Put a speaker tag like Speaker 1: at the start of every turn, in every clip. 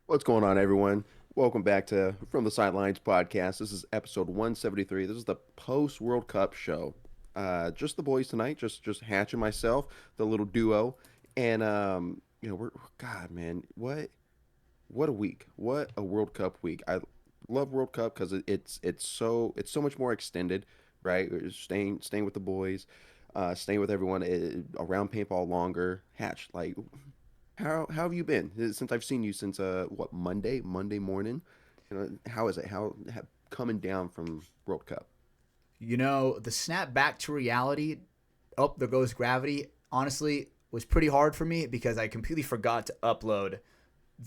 Speaker 1: What's going on, everyone? Welcome back to From the Sidelines podcast. This is episode 173. This is the post World Cup show. Just the boys tonight, just Hatch and myself, the little duo, and we're God, man, what a week, what a World Cup week. I love World Cup because it's so much more extended, right? We're just staying with the boys, staying with everyone around paintball longer. Hatch, like how have you been since I've seen you since what Monday morning? How is it? Coming down from World Cup?
Speaker 2: The snap back to reality, oh, there goes gravity, honestly, was pretty hard for me because I completely forgot to upload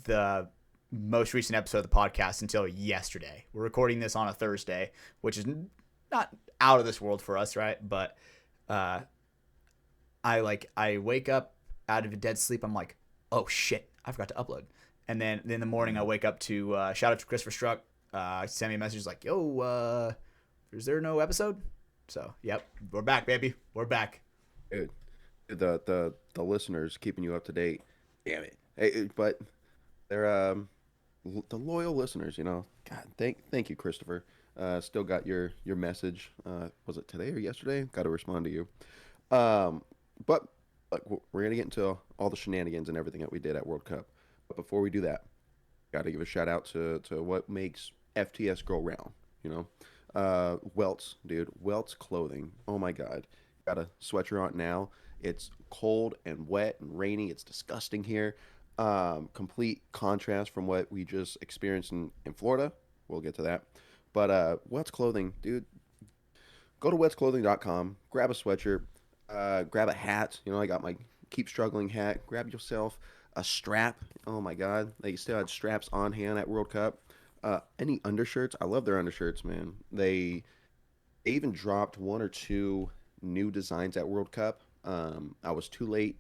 Speaker 2: the most recent episode of the podcast until yesterday. We're recording this on a Thursday, which is not out of this world for us, right? But uh, I wake up out of a dead sleep. I'm like, oh shit, I forgot to upload. And then in the morning, I wake up to shout out to Christopher Struck. Send me a message like, yo, is there no episode? So, yep, we're back, baby. We're back.
Speaker 1: Dude, the listeners keeping you up to date. Damn it! But they're the loyal listeners. God, thank you, Christopher. Still got your message. Was it today or yesterday? Got to respond to you. Um, but like we're gonna get into all the shenanigans and everything that we did at World Cup. But before we do that, got to give a shout out to what makes FTS go round. You know, Welts, dude, Welts clothing. Oh my God, got a sweatshirt on now. It's cold and wet and rainy. It's disgusting here. Complete contrast from what we just experienced in Florida. We'll get to that. But Welts clothing, dude, go to wetsclothing.com, grab a sweatshirt, grab a hat. I got my keep struggling hat. Grab yourself a strap. Oh my God, they still had straps on hand at World Cup. Any undershirts? I love their undershirts, man. They even dropped one or two new designs at World Cup. I was too late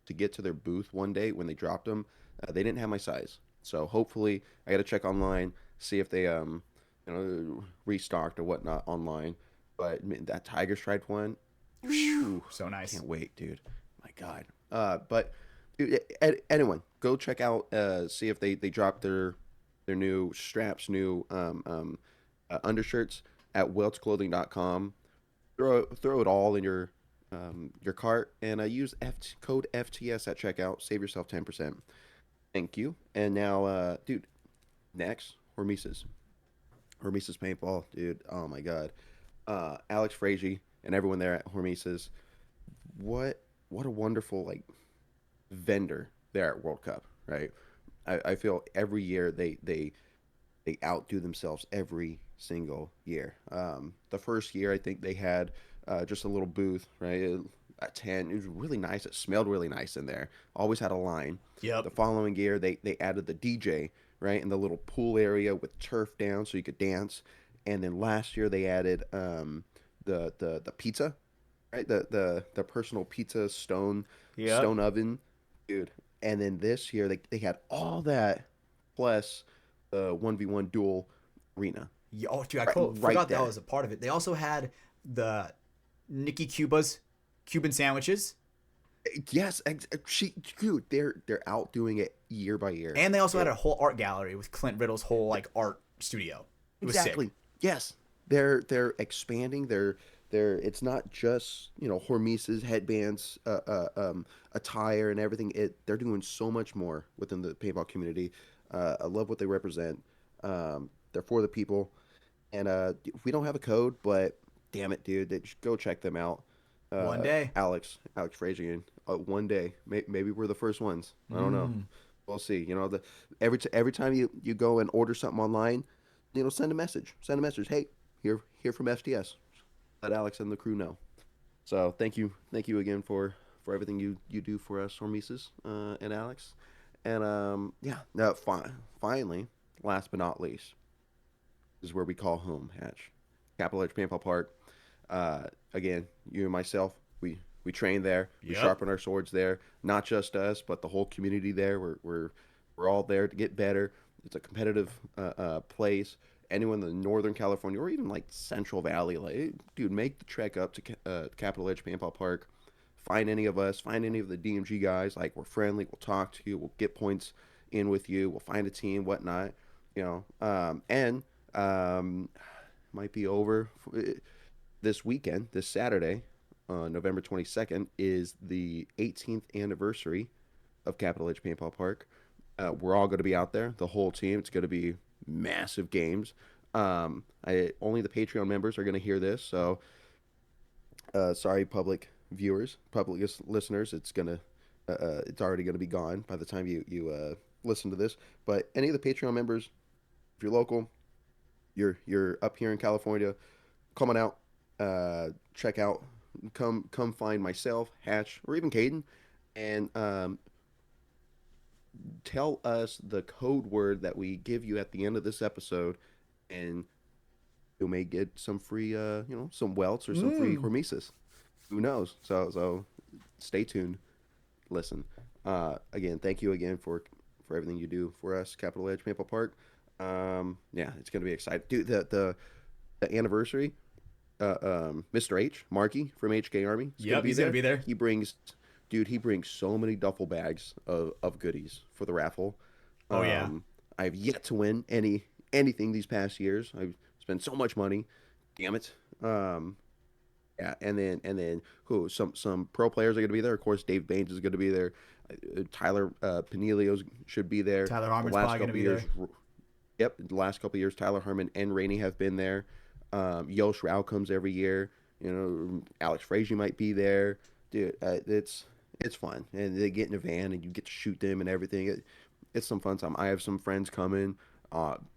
Speaker 1: to get to their booth one day when they dropped them. They didn't have my size, so hopefully I got to check online, see if they restocked or whatnot online. But man, that tiger striped one, whew,
Speaker 2: So nice.
Speaker 1: can't wait, dude. My God. But dude, anyone go check out, see if they dropped their new straps, new undershirts at weltsclothing.com. Throw it all in your cart and use code FTS at checkout. Save yourself 10%. Thank you. And now, dude, next Hormesis paintball, dude. Oh my God, Alex Frazier and everyone there at Hormesis. What a wonderful like vendor there at World Cup, right? I feel every year they outdo themselves every single year. The first year, I think they had just a little booth, right? A tent. It was really nice. It smelled really nice in there. Always had a line.
Speaker 2: Yep.
Speaker 1: The following year, they added the DJ, right, in the little pool area with turf down so you could dance. And then last year, they added the pizza, right? The personal pizza
Speaker 2: Yep.
Speaker 1: stone oven, dude. And then this year, they had all that plus the 1v1 duel arena.
Speaker 2: Yeah, oh, dude,
Speaker 1: Right
Speaker 2: forgot that
Speaker 1: there.
Speaker 2: was a part of it. They also had the Nikki Cuba's Cuban sandwiches,
Speaker 1: Yes, dude, they're outdoing it year by year.
Speaker 2: and they also had
Speaker 1: It
Speaker 2: a whole art gallery with Clint Riddle's whole like art studio. It was sick.
Speaker 1: exactly. Yes, they're expanding. They're it's not just Hormesis headbands, attire and everything. They're doing so much more within the paintball community. I love what they represent. They're for the people, and we don't have a code, but damn it, dude, just go check them out.
Speaker 2: One day.
Speaker 1: Alex Frazier. One day, maybe we're the first ones. I don't know.
Speaker 2: Mm.
Speaker 1: We'll see. Every time you go and order something online, send a message. Send a message. Hey, here from FTS. Let Alex and the crew know. So thank you again for everything you do for us, Hormesis, and Alex. And yeah, now finally, last but not least, is where we call home, Hatch. Capital Edge Paintball Park. Again, you and myself, we train there. We
Speaker 2: Yep.
Speaker 1: sharpen our swords there. Not just us, but the whole community there. We're all there to get better. It's a competitive place. Anyone in Northern California or even like Central Valley, like dude, make the trek up to Capital Edge Paintball Park. Find any of us. Find any of the DMG guys. Like we're friendly. We'll talk to you. We'll get points in with you. We'll find a team, whatnot. And um, might be over this weekend, this Saturday, November 22nd, is the 18th anniversary of Capital Edge Paintball Park. We're all going to be out there, the whole team. It's going to be massive games. Only the Patreon members are going to hear this, so sorry, public viewers, public listeners. It's already gonna be gone by the time you listen to this. But any of the Patreon members, if you're local, you're up here in California, come on out, check out, come find myself, Hatch, or even Caden, and tell us the code word that we give you at the end of this episode, and you may get some free, some welts or some free hormesis. Who knows? So stay tuned. Listen. Again, thank you again for everything you do for us, Capital Edge Maple Park. Yeah, it's gonna be exciting, dude. The anniversary. Mr. H, Marky from HK Army.
Speaker 2: He's gonna be there.
Speaker 1: He brings so many duffel bags of goodies for the raffle.
Speaker 2: Oh yeah.
Speaker 1: I've yet to win anything these past years. I've spent so much money. Damn it. Yeah, and then who? Some pro players are going to be there. Of course, Dave Baines is going to be there. Tyler Panelios should be there.
Speaker 2: Tyler Harmon's probably going to be there.
Speaker 1: Yep, the last couple of years, Tyler Harmon and Rainey have been there. Yosh Rao comes every year. Alex Frazier might be there. Dude, it's fun, and they get in a van and you get to shoot them and everything. It's some fun time. I have some friends coming.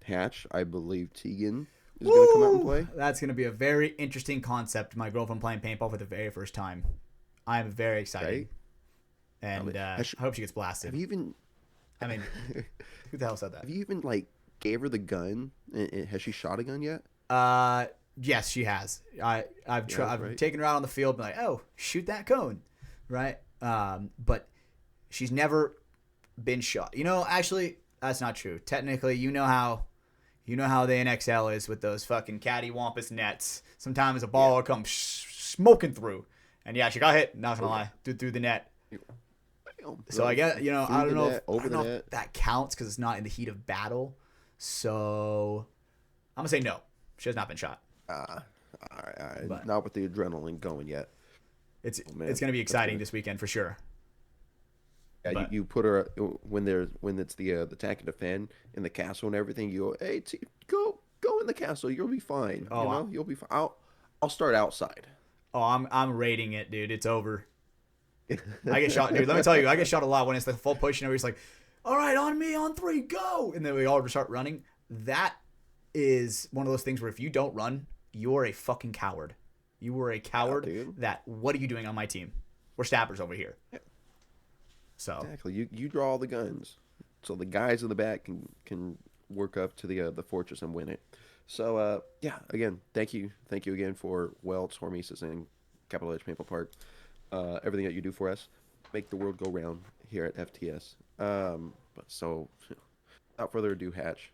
Speaker 1: Hatch, I believe Tegan is going to come out and play.
Speaker 2: That's going to be a very interesting concept. My girlfriend playing paintball for the very first time. I'm very excited. Right? And I hope she gets blasted.
Speaker 1: Have you even...
Speaker 2: I mean, who the hell said that?
Speaker 1: Have you even, gave her the gun? Has she shot a gun yet?
Speaker 2: Yes, she has. I've taken her out on the field and been like, oh, shoot that cone. Right? But she's never been shot. Actually, that's not true. Technically, you know how the NXL is with those fucking cattywampus nets. Sometimes a ball will come smoking through. And yeah, she got hit, not gonna lie, through the net. So I guess, I don't know if that counts because it's not in the heat of battle. So I'm gonna say no. She has not been shot.
Speaker 1: All right. But not with the adrenaline going yet.
Speaker 2: It's gonna be exciting this weekend for sure.
Speaker 1: Yeah, you put her when it's the attack and defend in the castle and everything. You go, hey, go in the castle. You'll be fine. Oh, you'll be fine. I'll start outside.
Speaker 2: Oh, I'm rating it, dude. It's over. I get shot, dude. Let me tell you, I get shot a lot when it's the full push and everybody's like, all right, on me, on 3, go, and then we all start running. That is one of those things where if you don't run, you're a fucking coward. You were a coward. Yeah, what are you doing on my team? We're stabbers over here. Yeah. So
Speaker 1: exactly, you draw all the guns, so the guys in the back can work up to the fortress and win it. So yeah, again, thank you again for Welts, Hormesis, and Capital Edge Maple Park. Everything that you do for us, make the world go round here at FTS. But so, without further ado, Hatch.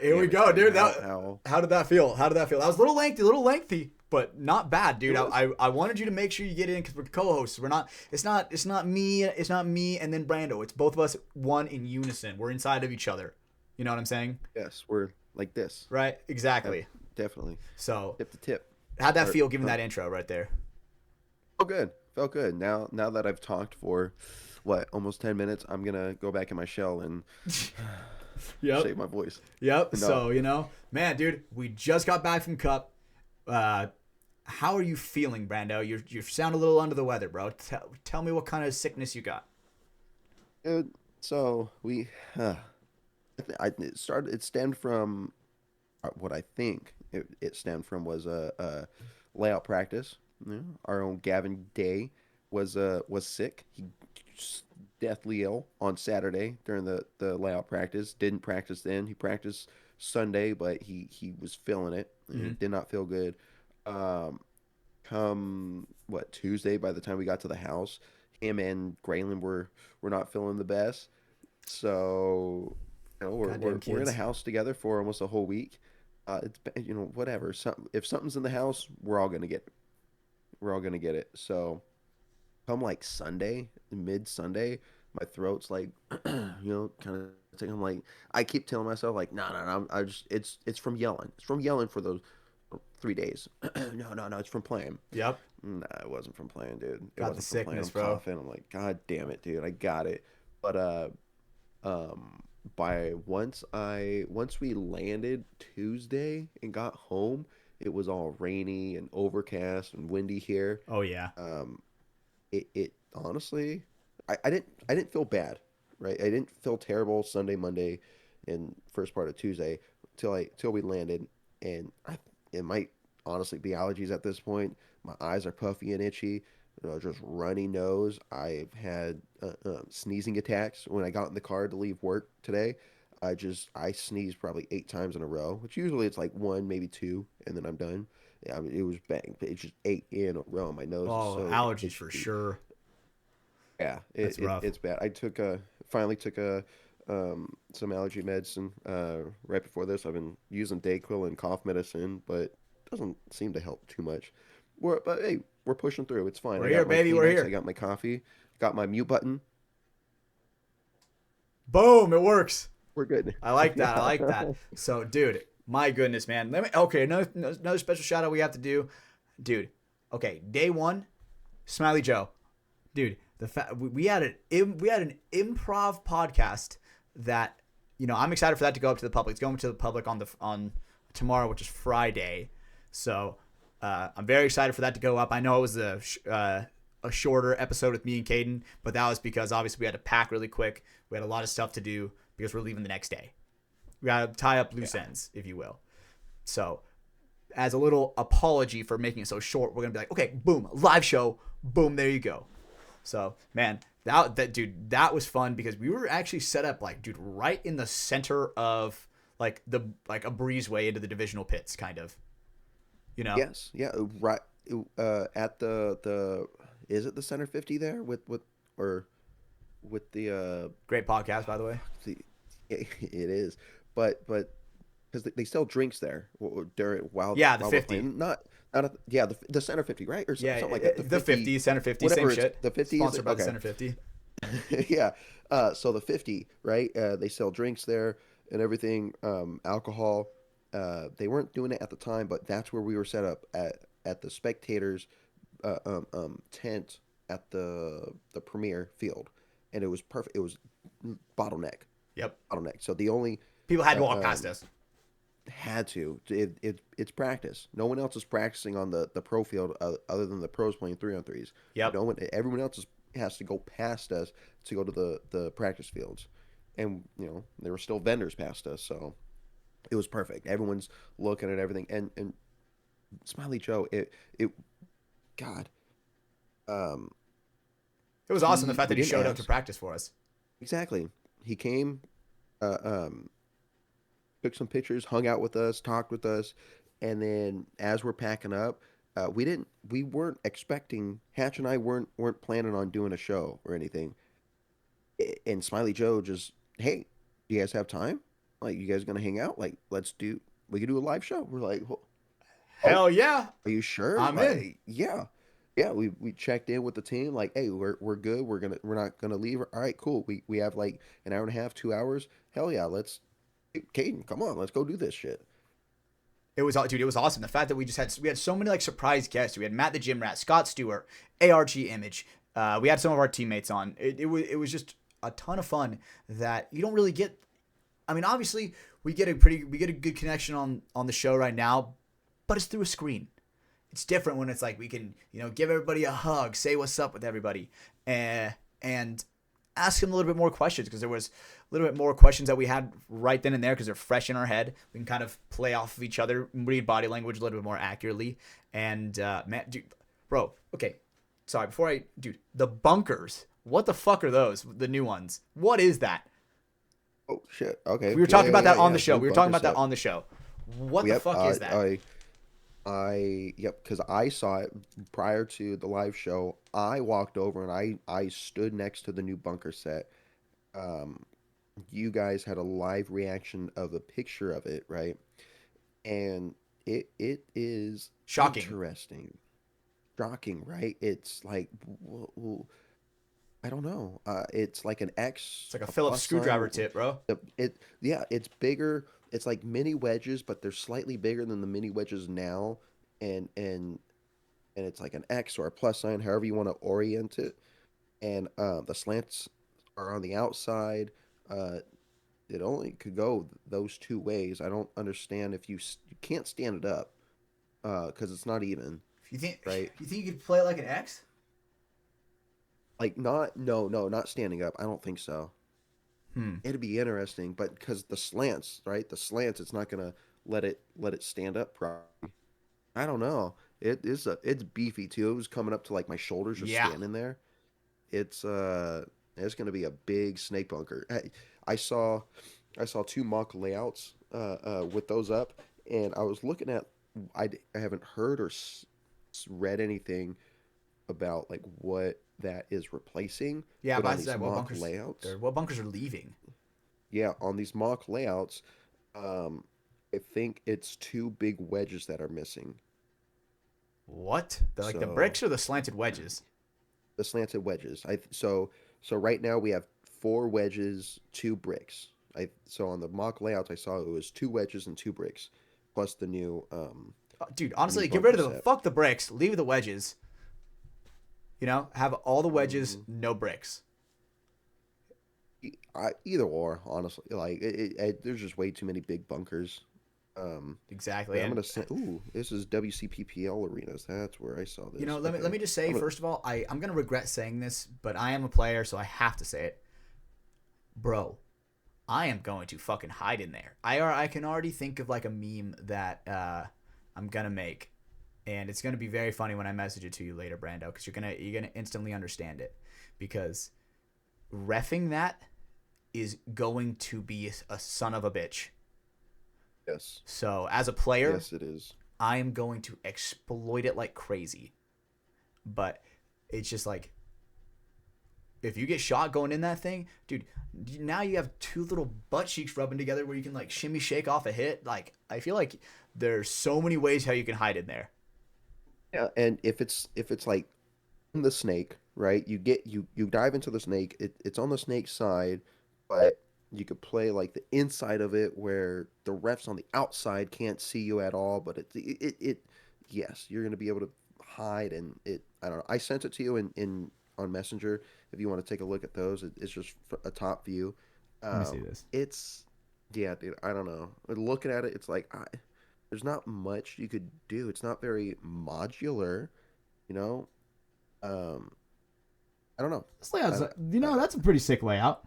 Speaker 2: Here we go, dude. How did that feel? That was a little lengthy, but not bad, dude. I wanted you to make sure you get in because we're co-hosts. We're not. It's not me. It's not me and then Brando. It's both of us, one in unison. We're inside of each other. You know what I'm saying?
Speaker 1: Yes, we're like this.
Speaker 2: Right. Exactly.
Speaker 1: Yeah, definitely.
Speaker 2: So
Speaker 1: tip to tip.
Speaker 2: How'd that feel? Giving that intro right there.
Speaker 1: Oh, good. Felt good. Now that I've talked for almost 10 minutes, I'm gonna go back in my shell and save my voice.
Speaker 2: Yep. So man, dude, we just got back from Cup. How are you feeling, Brando? You sound a little under the weather, bro. Tell me what kind of sickness you got.
Speaker 1: Dude, so we it stemmed from what I think it stemmed from was a layout practice. Our own Gavin Day was sick. He deathly ill on Saturday during the layout practice. Didn't practice then. He practiced Sunday, but he was feeling it. Mm-hmm. It did not feel good. Come Tuesday, by the time we got to the house, him and Graylin were not feeling the best. So we're in a house together for almost a whole week. It's whatever. If something's in the house, we're all gonna get it. So come Sunday, mid Sunday, my throat's kind of thing. I'm like, I keep telling myself like, no, no, no. I just it's from yelling. It's from yelling for those 3 days. No, no, no. It's from playing.
Speaker 2: Yep.
Speaker 1: Nah, it wasn't from playing, dude. It
Speaker 2: Got the
Speaker 1: wasn't from playing.
Speaker 2: sickness,
Speaker 1: I'm
Speaker 2: bro.
Speaker 1: coughing. I'm like, God damn it, dude. I got it. But by once we landed Tuesday and got home, it was all rainy and overcast and windy here.
Speaker 2: Oh yeah.
Speaker 1: Um, it honestly, I didn't feel bad, right? I didn't feel terrible Sunday, Monday, and first part of Tuesday till we landed, and it might honestly be allergies at this point. My eyes are puffy and itchy. Just runny nose. I've had sneezing attacks when I got in the car to leave work today. I sneezed probably 8 times in a row, which usually it's like one, maybe two, and then I'm done. Yeah, I mean, it was bang. It just 8 in a row. My nose is
Speaker 2: Oh,
Speaker 1: so
Speaker 2: allergies for
Speaker 1: itchy.
Speaker 2: sure.
Speaker 1: Yeah,
Speaker 2: That's rough.
Speaker 1: it's bad. I finally took some allergy medicine right before this. I've been using Dayquil and cough medicine, but it doesn't seem to help too much. But hey, we're pushing through. It's fine.
Speaker 2: We're
Speaker 1: I
Speaker 2: here,
Speaker 1: got my
Speaker 2: baby. We're
Speaker 1: Kleenex. I
Speaker 2: here.
Speaker 1: got my coffee. Got my mute button.
Speaker 2: Boom! It works.
Speaker 1: We're good.
Speaker 2: I like that. I
Speaker 1: Yeah.
Speaker 2: like that. So, dude, my goodness, man. Let me. Okay, another special shout out we have to do, dude. Okay, day one, Smiley Joe, dude. We had an improv podcast that I'm excited for that to go up to the public. It's going to the public on tomorrow, which is Friday. So I'm very excited for that to go up. I know it was a shorter episode with me and Caden, but that was because obviously we had to pack really quick. We had a lot of stuff to do because we're leaving the next day. We got to tie up loose ends, if you will. So as a little apology for making it so short, we're going to be like, okay, boom, live show. Boom, there you go. So, man, that was fun because we were actually set up like, dude, right in the center of like a breezeway into the divisional pits, kind of. You know?
Speaker 1: Yes. Yeah. Right. At the is it the center 50 there with or with the
Speaker 2: Great podcast, by the way.
Speaker 1: the it is, but because they sell drinks there during
Speaker 2: Yeah, the
Speaker 1: while we're
Speaker 2: 50.
Speaker 1: playing. Not yeah, the center 50, right, or
Speaker 2: Yeah,
Speaker 1: something like that. The
Speaker 2: the
Speaker 1: 50,
Speaker 2: 50, center 50, same
Speaker 1: whatever it's
Speaker 2: shit.
Speaker 1: the 50 is
Speaker 2: Sponsored
Speaker 1: it?
Speaker 2: by the
Speaker 1: Okay.
Speaker 2: center 50.
Speaker 1: Yeah. So the 50, right? They sell drinks there and everything, alcohol. They weren't doing it at the time, but that's where we were set up at the spectators tent at the premier field, and it was perfect. It was bottleneck,
Speaker 2: Yep.
Speaker 1: bottleneck. So the only
Speaker 2: People had to
Speaker 1: uh,
Speaker 2: walk past us.
Speaker 1: had to it's practice. No one else is practicing on the pro field other than the pros playing 3-on-3s.
Speaker 2: Yep.
Speaker 1: No one, everyone else has to go past us to go to the practice fields, and there were still vendors past us, so it was perfect. Everyone's looking at everything, and Smiley Joe, it God, um,
Speaker 2: It was awesome the
Speaker 1: he
Speaker 2: fact
Speaker 1: we
Speaker 2: that he
Speaker 1: didn't
Speaker 2: showed up to
Speaker 1: ask
Speaker 2: practice for us.
Speaker 1: exactly. He came, uh, um, took some pictures, hung out with us, talked with us, and then as we're packing up, we weren't expecting Hatch and I weren't planning on doing a show or anything. And Smiley Joe just, hey, do you guys have time? Like, you guys gonna hang out? Like, we could do a live show. We're like, oh,
Speaker 2: Hell yeah.
Speaker 1: are you sure?
Speaker 2: I'm in.
Speaker 1: Like, yeah. Yeah, we checked in with the team, like, hey, we're good. We're not gonna leave. All right, cool. We have like an hour and a half, 2 hours. Hell yeah, Caden, come on, let's go do this shit.
Speaker 2: Dude, it was awesome. The fact that we had so many like surprise guests. We had Matt the Gym Rat, Scott Stewart, ARG Image. We had some of our teammates on. It was just a ton of fun that you don't really get. I mean, obviously we get a good connection on the show right now, but it's through a screen. It's different when it's like we can give everybody a hug, say what's up with everybody, and ask them a little bit more questions because there was a little bit more questions that we had right then and there because they're fresh in our head. We can kind of play off of each other, read body language a little bit more accurately. And man, dude, bro, okay, sorry. Dude, the bunkers. What the fuck are those? The new ones. What is that?
Speaker 1: Oh shit. Okay.
Speaker 2: We were
Speaker 1: Yeah,
Speaker 2: talking
Speaker 1: yeah,
Speaker 2: about
Speaker 1: yeah,
Speaker 2: that on
Speaker 1: yeah.
Speaker 2: the show.
Speaker 1: New
Speaker 2: We were talking
Speaker 1: bunker
Speaker 2: about that
Speaker 1: set.
Speaker 2: on the show. What the
Speaker 1: Yep.
Speaker 2: fuck is that?
Speaker 1: Yep. Because I saw it prior to the live show. I walked over and I stood next to the new bunker set. Um, you guys had a live reaction of a picture of it, right? And it is
Speaker 2: Shocking.
Speaker 1: interesting, shocking, right? It's like, I don't know. It's like an X,
Speaker 2: It's like a
Speaker 1: a
Speaker 2: Phillips
Speaker 1: plus sign.
Speaker 2: screwdriver tip, bro.
Speaker 1: Yeah, it's bigger. It's like mini wedges, but they're slightly bigger than the mini wedges now, and and and it's like an X or a plus sign, however you want to orient it. And the slants are on the outside. Uh, it only could go those two ways. I don't understand if you can't stand it up because it's not even,
Speaker 2: You think
Speaker 1: right?
Speaker 2: you think you could play it like an X?
Speaker 1: Like not no, not standing up. I don't think so.
Speaker 2: Hmm.
Speaker 1: It'd be interesting, but because the slants, right? The slants, it's not gonna let it stand up properly. I don't know. It's beefy too. It was coming up to like my shoulders just
Speaker 2: Yeah.
Speaker 1: standing there. It's it's gonna be a big snake bunker. I saw I saw two mock layouts with those up, and I was looking at I haven't heard or read anything about like what that is replacing,
Speaker 2: Yeah,
Speaker 1: but
Speaker 2: but I
Speaker 1: on these
Speaker 2: said
Speaker 1: mock layouts,
Speaker 2: what bunkers are leaving?
Speaker 1: yeah, on these mock layouts, um, I think it's two big wedges that are missing.
Speaker 2: What? Like the
Speaker 1: So
Speaker 2: bricks or the slanted wedges?
Speaker 1: the slanted wedges. So right now we have four wedges, two bricks. So on the mock layouts I saw it was two wedges and two bricks, plus
Speaker 2: Dude,
Speaker 1: the new
Speaker 2: honestly, get rid
Speaker 1: bunker
Speaker 2: of the
Speaker 1: set.
Speaker 2: fuck the bricks, leave the wedges. You know, have all the wedges,
Speaker 1: Mm,
Speaker 2: no bricks.
Speaker 1: either or, honestly, like there's just way too many big bunkers.
Speaker 2: Exactly.
Speaker 1: But I'm
Speaker 2: And
Speaker 1: gonna say, ooh, this is WCPPL arenas. That's where I saw
Speaker 2: you know,
Speaker 1: this.
Speaker 2: let
Speaker 1: Okay,
Speaker 2: me just say
Speaker 1: I'm gonna.
Speaker 2: first of all, I'm gonna regret saying this, but I am a player, so I have to say it, bro. I am going to fucking hide in there. I can already think of like a meme that I'm gonna make, and it's gonna be very funny when I message it to you later, Brando, because you're gonna instantly understand it, because refing that is going to be a son of a bitch.
Speaker 1: Yes,
Speaker 2: So as a player,
Speaker 1: yes, it is.
Speaker 2: I am going to exploit it like crazy. But it's just like if you get shot going in that thing, dude, now you have two little butt cheeks rubbing together where you can like shimmy shake off a hit. Like I feel like there's so many ways how you can hide in there.
Speaker 1: Yeah, and if it's like in the snake, right? You dive into the snake. It's on the snake side, but you could play like the inside of it where the refs on the outside can't see you at all. But yes, you're gonna be able to hide and it. I don't know. I sent it to you in on Messenger. If you want to take a look at those, it's just a top view.
Speaker 2: Let me see
Speaker 1: Um,
Speaker 2: this.
Speaker 1: it's yeah, dude. I don't know. Looking at it, it's like there's not much you could do. It's not very modular, you know. Um, I don't know.
Speaker 3: This layout's,
Speaker 1: I, I,
Speaker 3: that's a pretty sick layout.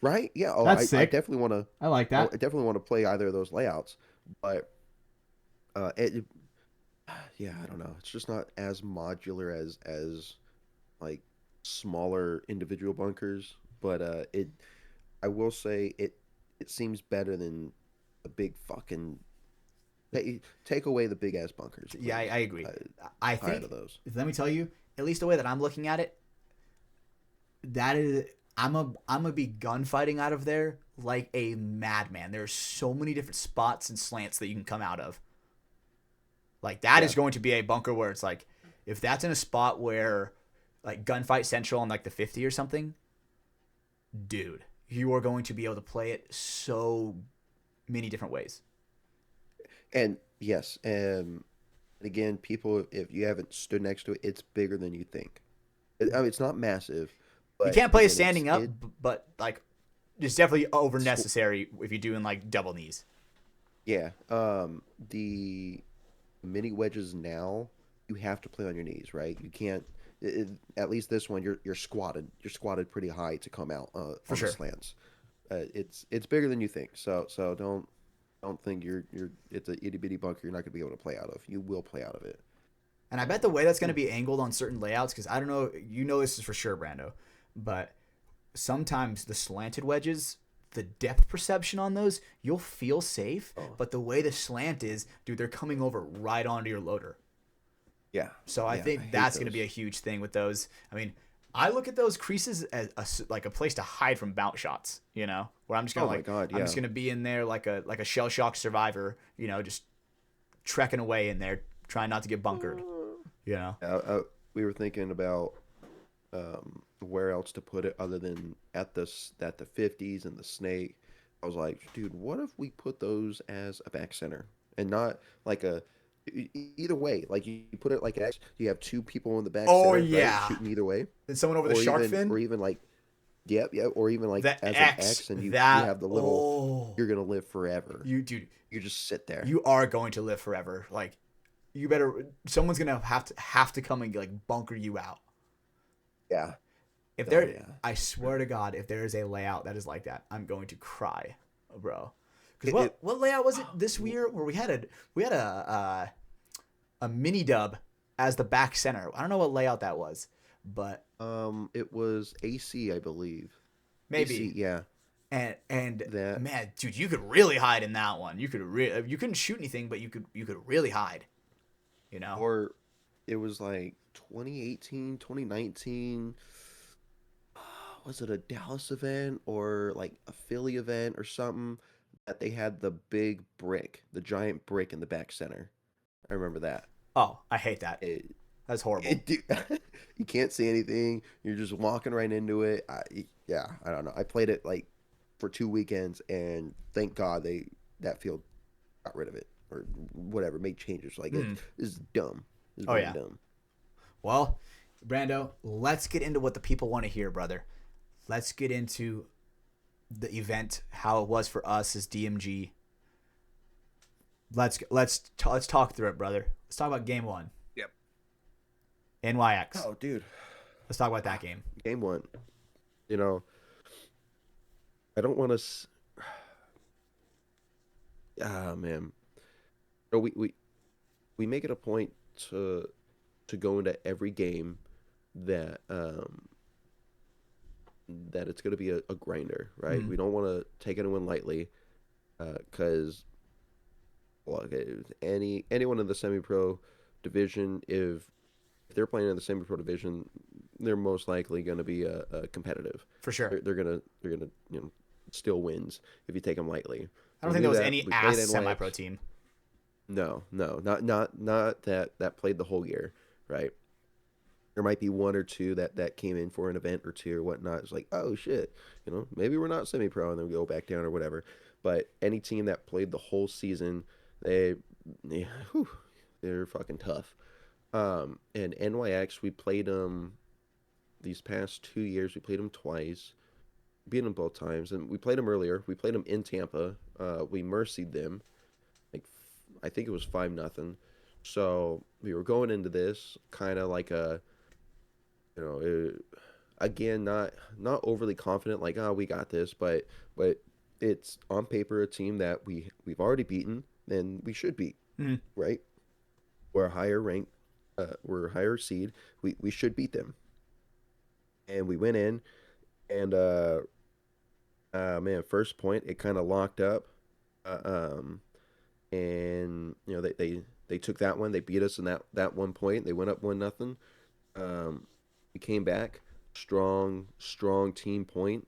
Speaker 1: right? Yeah. Oh,
Speaker 3: That's
Speaker 1: I
Speaker 3: sick.
Speaker 1: definitely want to.
Speaker 3: I like
Speaker 1: I
Speaker 3: that.
Speaker 1: definitely want to play either of those layouts, but it yeah, I don't know. It's just not as modular as like smaller individual bunkers, but it. I will say it seems better than the big fucking. Take away the big ass bunkers,
Speaker 2: Yeah, I
Speaker 1: please.
Speaker 2: agree.
Speaker 1: I'm
Speaker 2: I
Speaker 1: tired
Speaker 2: think
Speaker 1: of those.
Speaker 2: let me tell you, at least the way that I'm looking at it, that is I'm gonna be gunfighting out of there like a madman. There's so many different spots and slants that you can come out of. Like that
Speaker 1: Yeah.
Speaker 2: is going to be a bunker where it's like if that's in a spot where like gunfight central on like the 50 or something, dude, you are going to be able to play it so many different ways.
Speaker 1: And yes, and again, people, if you haven't stood next to it, it's bigger than you think. I mean, it's not massive,
Speaker 2: You
Speaker 1: but
Speaker 2: can't play it
Speaker 1: again, it's
Speaker 2: standing up,
Speaker 1: it.
Speaker 2: but like it's definitely over
Speaker 1: Sw-
Speaker 2: necessary if you're doing like double knees.
Speaker 1: yeah, the mini wedges now, you have to play on your knees, right? You can't. At least this one, you're squatted. You're squatted pretty high to come out
Speaker 2: For
Speaker 1: on the
Speaker 2: sure.
Speaker 1: slants. It's bigger than you think. So don't think you're it's a itty bitty bunker you're not gonna be able to play out of. You will play out of it.
Speaker 2: And I bet the way that's going to
Speaker 1: Ooh,
Speaker 2: be angled on certain layouts, because I don't know, you know this is for sure, Brando, but sometimes the slanted wedges, the depth perception on those, you'll feel safe,
Speaker 1: oh
Speaker 2: but the way the slant is, dude, they're coming over right onto your loader.
Speaker 1: yeah,
Speaker 2: So I
Speaker 1: yeah. I
Speaker 2: think
Speaker 1: hate
Speaker 2: that's going to be
Speaker 1: those.
Speaker 2: a huge thing with those. I mean, I look at those creases as like a place to hide from bounce shots, you know, where
Speaker 1: Oh my God,
Speaker 2: I'm just
Speaker 1: yeah.
Speaker 2: gonna be in there like a shell shock survivor, you know, just trekking away in there, trying not to get bunkered, you know.
Speaker 1: We were thinking about where else to put it other than at the 50s and the snake. I was like, dude, what if we put those as a back center and not like either way, like you put it like X, you have two people in the back
Speaker 2: Oh
Speaker 1: center, right,
Speaker 2: yeah.
Speaker 1: shooting either way,
Speaker 2: Then someone over the shark fin.
Speaker 1: or even like, yep, or even like
Speaker 2: The
Speaker 1: as an
Speaker 2: X.
Speaker 1: X, and you
Speaker 2: That.
Speaker 1: have the little,
Speaker 2: Oh.
Speaker 1: you're gonna live forever.
Speaker 2: You dude.
Speaker 1: You just sit there.
Speaker 2: You are going to live forever. Like, you better. Someone's gonna have to come and like bunker you out.
Speaker 1: Yeah.
Speaker 2: If
Speaker 1: Oh
Speaker 2: there,
Speaker 1: yeah.
Speaker 2: I swear to God, if there is a layout that is like that, I'm going to cry, bro. Because
Speaker 1: It,
Speaker 2: what layout was it this year where we had a mini dub as the back center? I don't know what layout that was, but
Speaker 1: it was AC, I believe. AC,
Speaker 2: maybe.
Speaker 1: yeah.
Speaker 2: And
Speaker 1: That
Speaker 2: man, dude, you could really hide in that one. You couldn't shoot anything, but you could really hide. You know.
Speaker 1: or it was like 2018, 2019. Was it a Dallas event or like a Philly event or something that they had the big brick, the giant brick in the back center? I remember that.
Speaker 2: Oh, I hate that.
Speaker 1: It,
Speaker 2: That's horrible.
Speaker 1: it you can't see anything. You're just walking right into it. Yeah, I don't know. I played it like for 2 weekends, and thank God that field got rid of it or whatever, made changes. Like
Speaker 2: Mm.
Speaker 1: this is dumb. It's
Speaker 2: Oh
Speaker 1: really
Speaker 2: yeah.
Speaker 1: dumb.
Speaker 2: Well, Brando, let's get into what the people want to hear, brother. Let's get into the event, how it was for us as DMG. Let's talk through it, brother. Let's talk about game one.
Speaker 1: Yep.
Speaker 2: NYX.
Speaker 1: Oh, dude.
Speaker 2: Let's talk about that game.
Speaker 1: Game one. You know, I don't want to. Ah, man. No, we make it a point to go into every game that that it's going to be a grinder, right?
Speaker 2: Mm.
Speaker 1: We don't want to take anyone lightly, because well, anyone in the semi-pro division, if they're playing in the semi-pro division, they're most likely going to be a competitive.
Speaker 2: For sure.
Speaker 1: They're gonna steal wins if you take them lightly.
Speaker 2: I don't
Speaker 1: We
Speaker 2: think there
Speaker 1: knew
Speaker 2: was
Speaker 1: that.
Speaker 2: any
Speaker 1: We
Speaker 2: ass
Speaker 1: played
Speaker 2: semi-pro
Speaker 1: NYX.
Speaker 2: team.
Speaker 1: No, not that played the whole year, right? There might be one or two that came in for an event or two or whatnot. It's like, oh shit, maybe we're not semi-pro, and then we go back down or whatever. But any team that played the whole season, yeah, whew, they're fucking tough. And NYX, we played them these past 2 years. We played them twice, beat them both times, and we played them earlier. We played them in Tampa. We mercied them, like I think it was 5-0. So we were going into this kind of like you know, again, not overly confident, like, oh, we got this, but it's on paper a team that we've already beaten and we should beat,
Speaker 2: Mm.
Speaker 1: right? We're a higher rank, we're a higher seed. We should beat them, and we went in, and man, first point it kind of locked up, uh, um, and they took that one. They beat us in that 1 point. They went up 1-0. Um, we came back, strong team point.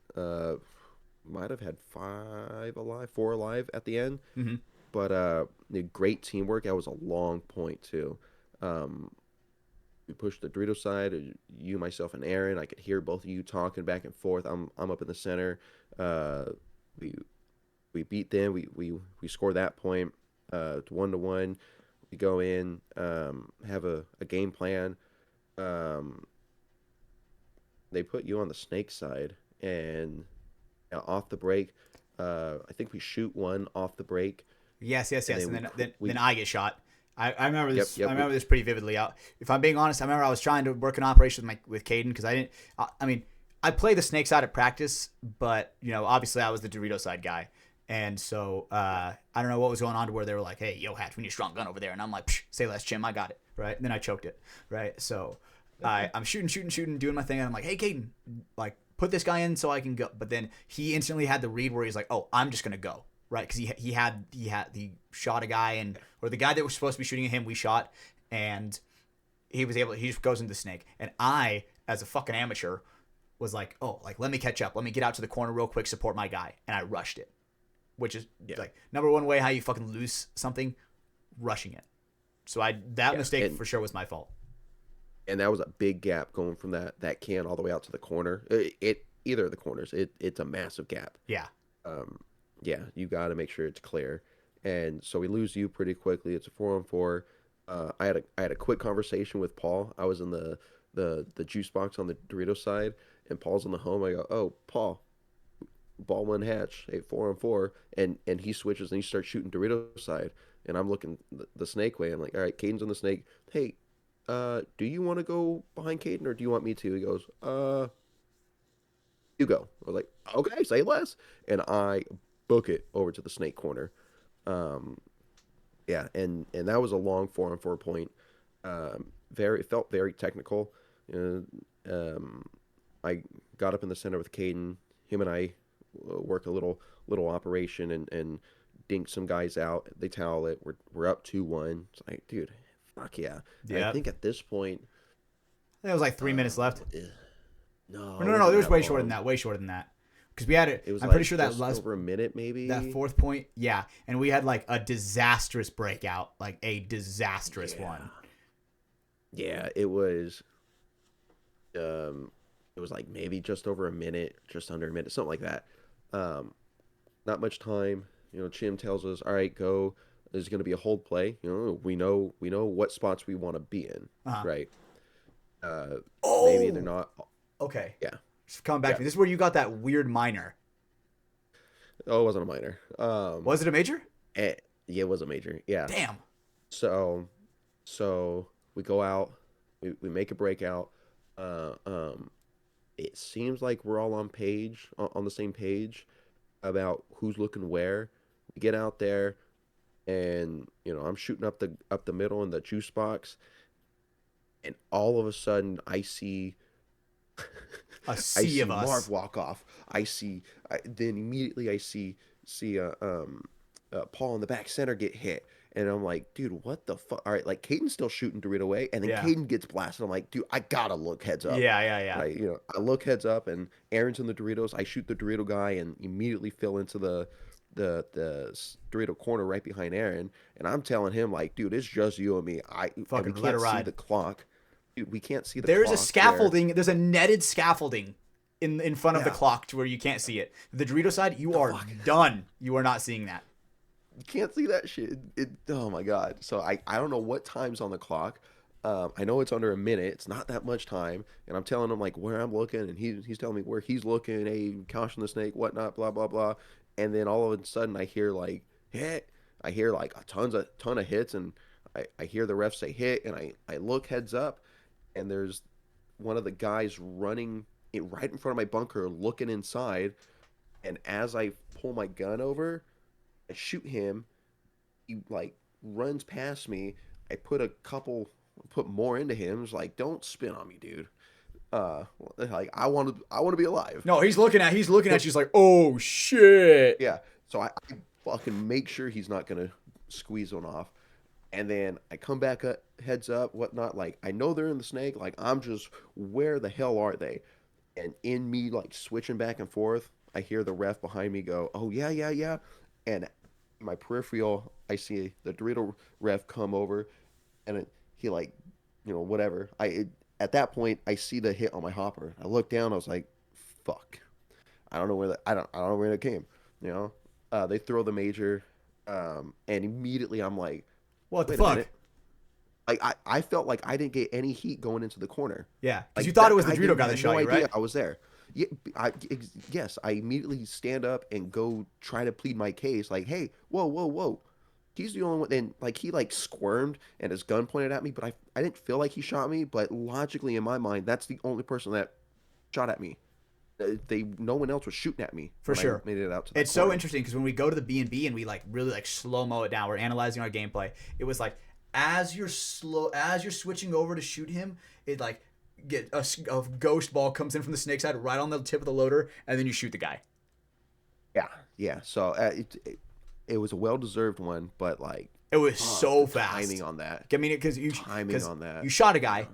Speaker 1: Might have had four alive at the end,
Speaker 2: Mm-hmm.
Speaker 1: but great teamwork. That was a long point too. Um, we pushed the Dorito side. You, myself, and Aaron. I could hear both of you talking back and forth. I'm up in the center. Uh, we we beat them. We score that point. 1-1. We go in. Have a game plan. Um, they put you on the snake side, and off the break, I think we shoot one off the break,
Speaker 2: Yes.
Speaker 1: and
Speaker 2: And
Speaker 1: then
Speaker 2: then then,
Speaker 1: we
Speaker 2: then I get shot. I remember
Speaker 1: yep
Speaker 2: this. I
Speaker 1: yep
Speaker 2: remember this pretty vividly. If I'm being honest, I remember I was trying to work an operation with Caden because I didn't. I mean, I play the snake side at practice, but obviously I was the Dorito side guy, and so I don't know what was going on to where they were like, "Hey, yo, Hatch, we need a strong gun over there," and I'm like, Psh, "Say less, Chim, I got it." Right, and then I choked it. Right, so I'm shooting, doing my thing, and I'm like, "Hey, Caden, like put this guy in so I can go." But then he instantly had the read where he's like, "Oh, I'm just gonna go." Right, because he shot a guy, and or the guy that was supposed to be shooting at him, we shot, and he just goes into the snake, and I, as a fucking amateur, was like, oh, like let me catch up, let me get out to the corner real quick, support my guy, and I rushed it, which is
Speaker 1: yeah
Speaker 2: like number one way how you fucking lose something, rushing it. So that
Speaker 1: yeah
Speaker 2: mistake
Speaker 1: and
Speaker 2: for sure was my fault.
Speaker 1: and that was a big gap going from that can all the way out to the corner. Either of the corners, it's a massive gap.
Speaker 2: Yeah.
Speaker 1: Um, yeah, you got to make sure it's clear. And so we lose you pretty quickly. It's a 4-on-4. I had a quick conversation with Paul. I was in the juice box on the Dorito side, and Paul's on the home. I go, "Oh, Paul, ball one hatch, hey, 4-on-4," and he switches and he starts shooting Dorito side, and I'm looking the snake way. I'm like, "All right, Caden's on the snake. Hey, do you want to go behind Caden or do you want me to?" He goes, you go. I was like, "Okay, say less," and I book it over to the snake corner. Um, yeah, and that was a long 4-on-4 point. Very it felt very technical. Um, I got up in the center with Caden. Him and I work a little operation and dink some guys out. They towel it. We're up 2-1. It's like, dude, fuck yeah. And I
Speaker 2: Yeah.
Speaker 1: think at this point,
Speaker 2: It was like 3 minutes left.
Speaker 1: no,
Speaker 2: Or
Speaker 1: it
Speaker 2: no,
Speaker 1: wasn't
Speaker 2: it was
Speaker 1: that
Speaker 2: way shorter than
Speaker 1: long.
Speaker 2: that. Way shorter than that. Because we had it.
Speaker 1: It was
Speaker 2: I'm pretty
Speaker 1: like
Speaker 2: sure that
Speaker 1: just
Speaker 2: last
Speaker 1: over a minute, maybe.
Speaker 2: that fourth point, yeah, and we had like a disastrous breakout, like a disastrous
Speaker 1: Yeah,
Speaker 2: one.
Speaker 1: yeah. It was like maybe just over a minute, just under a minute, something like that. Um, not much time. Chim tells us, "All right, go. There's going to be a hold play. We know what spots we want to be in,
Speaker 2: Uh-huh.
Speaker 1: right? Uh, maybe they're
Speaker 2: Oh,
Speaker 1: not.
Speaker 2: okay.
Speaker 1: Yeah,
Speaker 2: Just coming back
Speaker 1: yeah.
Speaker 2: to me. This is where you got that weird minor.
Speaker 1: Oh, it wasn't a minor.
Speaker 2: Was it a major?
Speaker 1: Eh, yeah, it was a major. Yeah.
Speaker 2: Damn.
Speaker 1: So, so we go out. We make a breakout. Uh, um, it seems like we're all on the same page about who's looking where. We get out there, and I'm shooting up the middle in the juice box, and all of a sudden
Speaker 2: A
Speaker 1: I
Speaker 2: sea
Speaker 1: see
Speaker 2: of us.
Speaker 1: Marv walk off. Then immediately I see Paul in the back center get hit, and I'm like, dude, what the fuck? All right, like Caden's still shooting Dorito away, and then
Speaker 2: Yeah.
Speaker 1: Caden gets blasted. I'm like, dude, I gotta look heads up.
Speaker 2: Yeah, yeah, yeah.
Speaker 1: I look heads up, and Aaron's in the Doritos. I shoot the Dorito guy, and immediately fill into the Dorito corner right behind Aaron, and I'm telling him like, dude, it's just you and me. And we
Speaker 2: Fucking let it
Speaker 1: can't see
Speaker 2: ride.
Speaker 1: the clock. Dude, we can't see the
Speaker 2: There's a
Speaker 1: clock there.
Speaker 2: scaffolding. There's a netted scaffolding in front of the
Speaker 1: Yeah.
Speaker 2: clock to where you can't see it. The Dorito side, you
Speaker 1: The
Speaker 2: are
Speaker 1: fuck?
Speaker 2: done. You are not seeing that.
Speaker 1: You can't see that shit. Oh my god. So I don't know what time's on the clock. I know it's under a minute. It's not that much time, and I'm telling him like where I'm looking, and he's telling me where he's looking. Hey, caution the snake, whatnot, blah blah blah. And then all of a sudden I hear like hit. I hear like a ton of hits, and I hear the ref say hit, and I look heads up, and there's one of the guys running right in front of my bunker, looking inside. And as I pull my gun over, I shoot him. He like runs past me. I put more into him. It's like, don't spin on me, dude. Like I want to be alive.
Speaker 2: No, he's looking
Speaker 1: So
Speaker 2: at you. He's like, oh shit.
Speaker 1: yeah, so I fucking make sure he's not gonna squeeze one off, and then I come back up, heads up, whatnot. Like I know they're in the snake. Like I'm just, where the hell are they? And in me like switching back and forth, I hear the ref behind me go, "Oh yeah, yeah, yeah," and my peripheral, I see the Dorito ref come over, and he like, whatever. At that point, I see the hit on my hopper. I look down. I was like, "Fuck." I don't know where that came. You know, they throw the major, and immediately I'm like,
Speaker 2: What the
Speaker 1: wait a
Speaker 2: fuck?
Speaker 1: minute. Like I felt like I didn't get any heat going into the corner.
Speaker 2: Yeah, because you
Speaker 1: Like
Speaker 2: thought it
Speaker 1: that
Speaker 2: was the
Speaker 1: guy
Speaker 2: Dorito
Speaker 1: didn't
Speaker 2: guy that
Speaker 1: have no
Speaker 2: shot you,
Speaker 1: idea
Speaker 2: right?
Speaker 1: I was there. Yeah, yes, I immediately stand up and go try to plead my case. Like, hey, whoa, whoa, whoa. He's the only one. And like he like squirmed and his gun pointed at me, but I didn't feel like he shot me. But logically in my mind, that's the only person that shot at me. No one else was shooting at me
Speaker 2: For
Speaker 1: when I
Speaker 2: sure.
Speaker 1: made it out to that
Speaker 2: It's so
Speaker 1: corner.
Speaker 2: interesting because when we go to the B&B and we like really like slow mo it down, we're analyzing our gameplay. It was like as you're switching over to shoot him, it like a ghost ball comes in from the snake side right on the tip of the loader, and then you shoot the guy.
Speaker 1: Yeah, yeah. So it was a well deserved one, but like,
Speaker 2: It was
Speaker 1: fuck,
Speaker 2: so
Speaker 1: the timing
Speaker 2: fast.
Speaker 1: on that.
Speaker 2: I mean, because
Speaker 1: Timing on that.
Speaker 2: you shot a guy,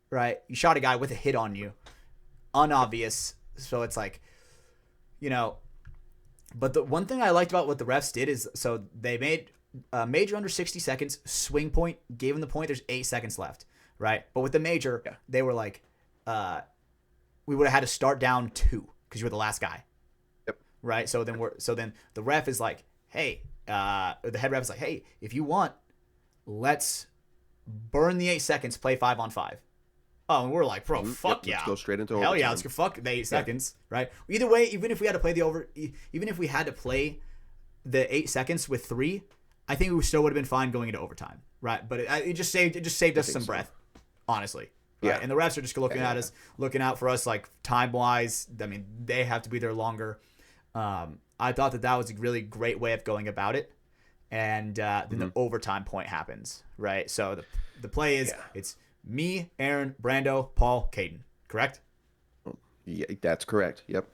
Speaker 2: right? You shot a guy with a hit on you, unobvious. So it's like, you know. But the one thing I liked about what the refs did is, so they made a major under 60 seconds, swing point, gave him the point. There's 8 seconds left. right? But with the major,
Speaker 1: Yeah.
Speaker 2: they were like, we would have had to start down 2 because you were the last guy,
Speaker 1: Yep.
Speaker 2: right? So then the ref is like, hey, the head ref is like, hey, if you want, let's burn the 8 seconds, play 5-on-5. Oh, and we're like, bro, fuck yeah.
Speaker 1: Let's go straight into
Speaker 2: Hell
Speaker 1: overtime.
Speaker 2: yeah, let's go fuck the 8 seconds, right? Either way, even if we had to play the 8 seconds with 3, I think we still would have been fine going into overtime, right? But it just saved us some breath, honestly. Right?
Speaker 1: Yeah.
Speaker 2: And the refs are just looking at us, looking out for us, like time wise. I mean, they have to be there longer. I thought that was a really great way of going about it. And then the overtime point happens, right? So the play is it's me, Aaron, Brando, Paul, Caden. Correct?
Speaker 1: Yeah, that's correct. Yep.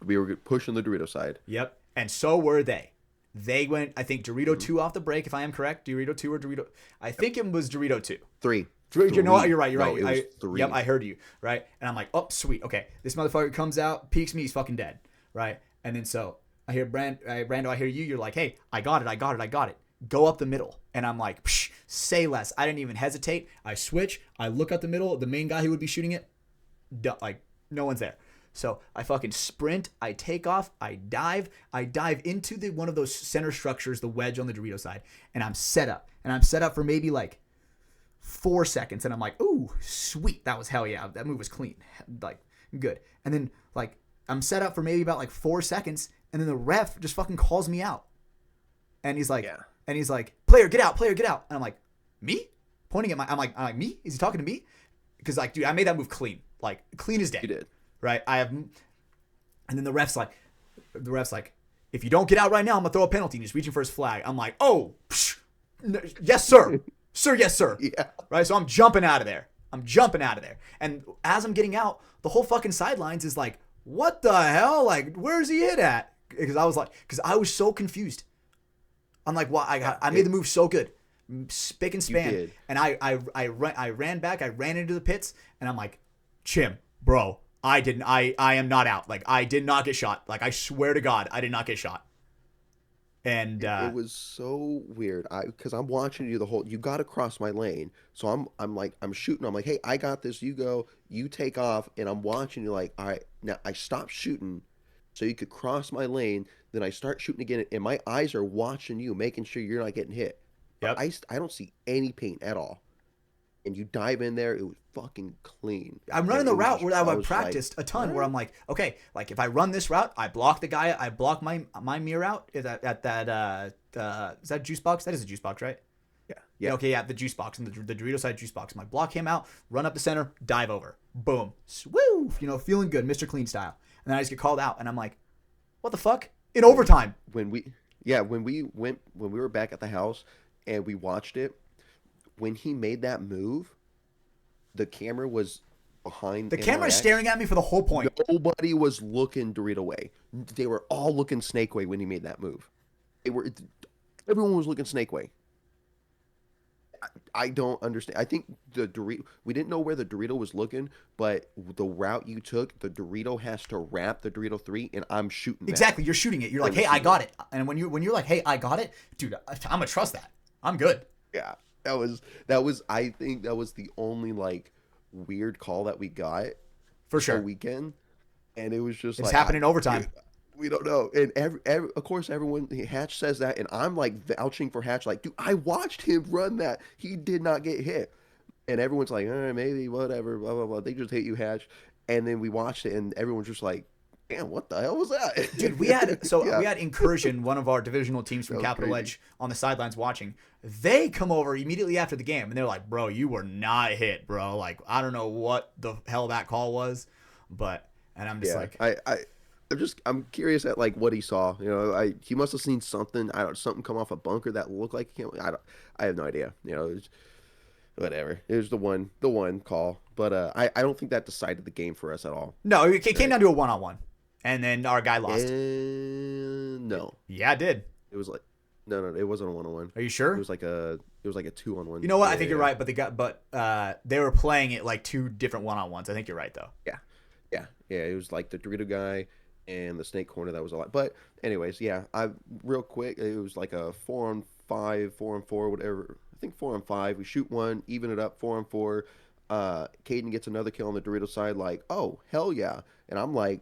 Speaker 1: We were pushing the Dorito side.
Speaker 2: Yep. And so were they. They went, I think, Dorito 2 off the break, if I am correct. Dorito 2 or Dorito... I think it was Dorito 2.
Speaker 1: 3.
Speaker 2: You know what? You're right.
Speaker 1: No, it was 3.
Speaker 2: Yep, I heard you. Right? And I'm like, oh, sweet. Okay. This motherfucker comes out, peeks me, he's fucking dead. Right? And then so I hear Brando, I hear you. You're like, hey, I got it. Go up the middle. And I'm like, psh, say less. I didn't even hesitate. I switch. I look up the middle. The main guy who would be shooting it, like, no one's there. So I fucking sprint. I take off. I dive into one of those center structures, the wedge on the Dorito side. And I'm set up. And I'm set up for maybe like 4 seconds. And I'm like, ooh, sweet. That was hell yeah. That move was clean. Like, good. And then, like, I'm set up for maybe about like 4 seconds. And then the ref just fucking calls me out. And he's like, player, get out. And I'm like, me? Pointing at I'm like, me? Is he talking to me? Because, like, dude, I made that move clean. Like, clean as day.
Speaker 1: You did.
Speaker 2: Right? And then the ref's like, if you don't get out right now, I'm going to throw a penalty. And he's reaching for his flag. I'm like, oh, psh, yes, sir. Sir, yes, sir.
Speaker 1: Yeah.
Speaker 2: Right? So I'm jumping out of there. And as I'm getting out, the whole fucking sidelines is like, what the hell? Like, where's he hit at? Because I was so confused. I'm like, why? I made the move so good. Spick and span. And I ran back. I ran into the pits. And I'm like, Chim, bro, I am not out. Like, I did not get shot. Like, I swear to God, I did not get shot. And
Speaker 1: it was so weird. Because I'm watching you the whole. You got to cross my lane. So I'm shooting. I'm like, hey, I got this. You go. You take off. And I'm watching you. Like, all right. Now I stop shooting, so you could cross my lane. Then I start shooting again, and my eyes are watching you, making sure you're not getting hit.
Speaker 2: Yep.
Speaker 1: I don't see any paint at all. And you dive in there, it was fucking clean.
Speaker 2: I'm running the route where I practiced a ton, where I'm like, okay, like if I run this route, I block the guy, I block my mirror out at that is that juice box? That is a juice box, right?
Speaker 1: Yeah.
Speaker 2: Okay, yeah, the juice box and the Dorito side juice box. I'm like, block him out, run up the center, dive over, boom, woo, feeling good, Mr. Clean style. And then I just get called out, and I'm like, what the fuck? In overtime.
Speaker 1: When we were back at the house and we watched it, when he made that move, the camera was behind.
Speaker 2: The camera is staring at me for the whole point.
Speaker 1: Nobody was looking Dorito way. They were all looking Snake way when he made that move. Everyone was looking Snake way. I don't understand. I think we didn't know where the Dorito was looking, but the route you took, the Dorito has to wrap the Dorito 3, and I'm shooting that.
Speaker 2: Exactly, you're shooting it. You're like, hey, I got it. And when you're like, hey, I got it, dude, I'm gonna trust that. I'm good.
Speaker 1: Yeah, that was. I think that was the only like weird call that we got
Speaker 2: for sure
Speaker 1: all weekend, and it was just
Speaker 2: it's happening overtime.
Speaker 1: Dude, we don't know, and of course everyone Hatch says that, and I'm like vouching for Hatch, like, dude, I watched him run that. He did not get hit, and everyone's like, maybe whatever, blah blah blah. They just hit you, Hatch, and then we watched it, and everyone's just like, damn, what the hell was that?
Speaker 2: Dude, we had Incursion, one of our divisional teams from Capital Edge, on the sidelines watching. They come over immediately after the game, and they're like, bro, you were not hit, bro. Like, I don't know what the hell that call was, but, and I'm just like,
Speaker 1: I'm curious at like what he saw. He must have seen something. Something come off a bunker that looked like him. I have no idea. Whatever. It was the one call, but I don't think that decided the game for us at all.
Speaker 2: No, it came down to a 1-on-1, and then our guy lost.
Speaker 1: No.
Speaker 2: Yeah, it did.
Speaker 1: It was like no, it wasn't a 1-on-1.
Speaker 2: Are you sure?
Speaker 1: It was like a 2-on-1.
Speaker 2: You know what? I think you're right, but they were playing it like 2 different 1-on-1s. I think you're right though.
Speaker 1: Yeah. It was like the Dorito guy and the Snake corner. That was a lot. But anyways, yeah. Real quick, it was like a 4-on-5, 4-on-4, whatever. I think 4-on-5. We shoot one, even it up 4-on-4. Caden gets another kill on the Dorito side. Like, oh hell yeah! And I'm like,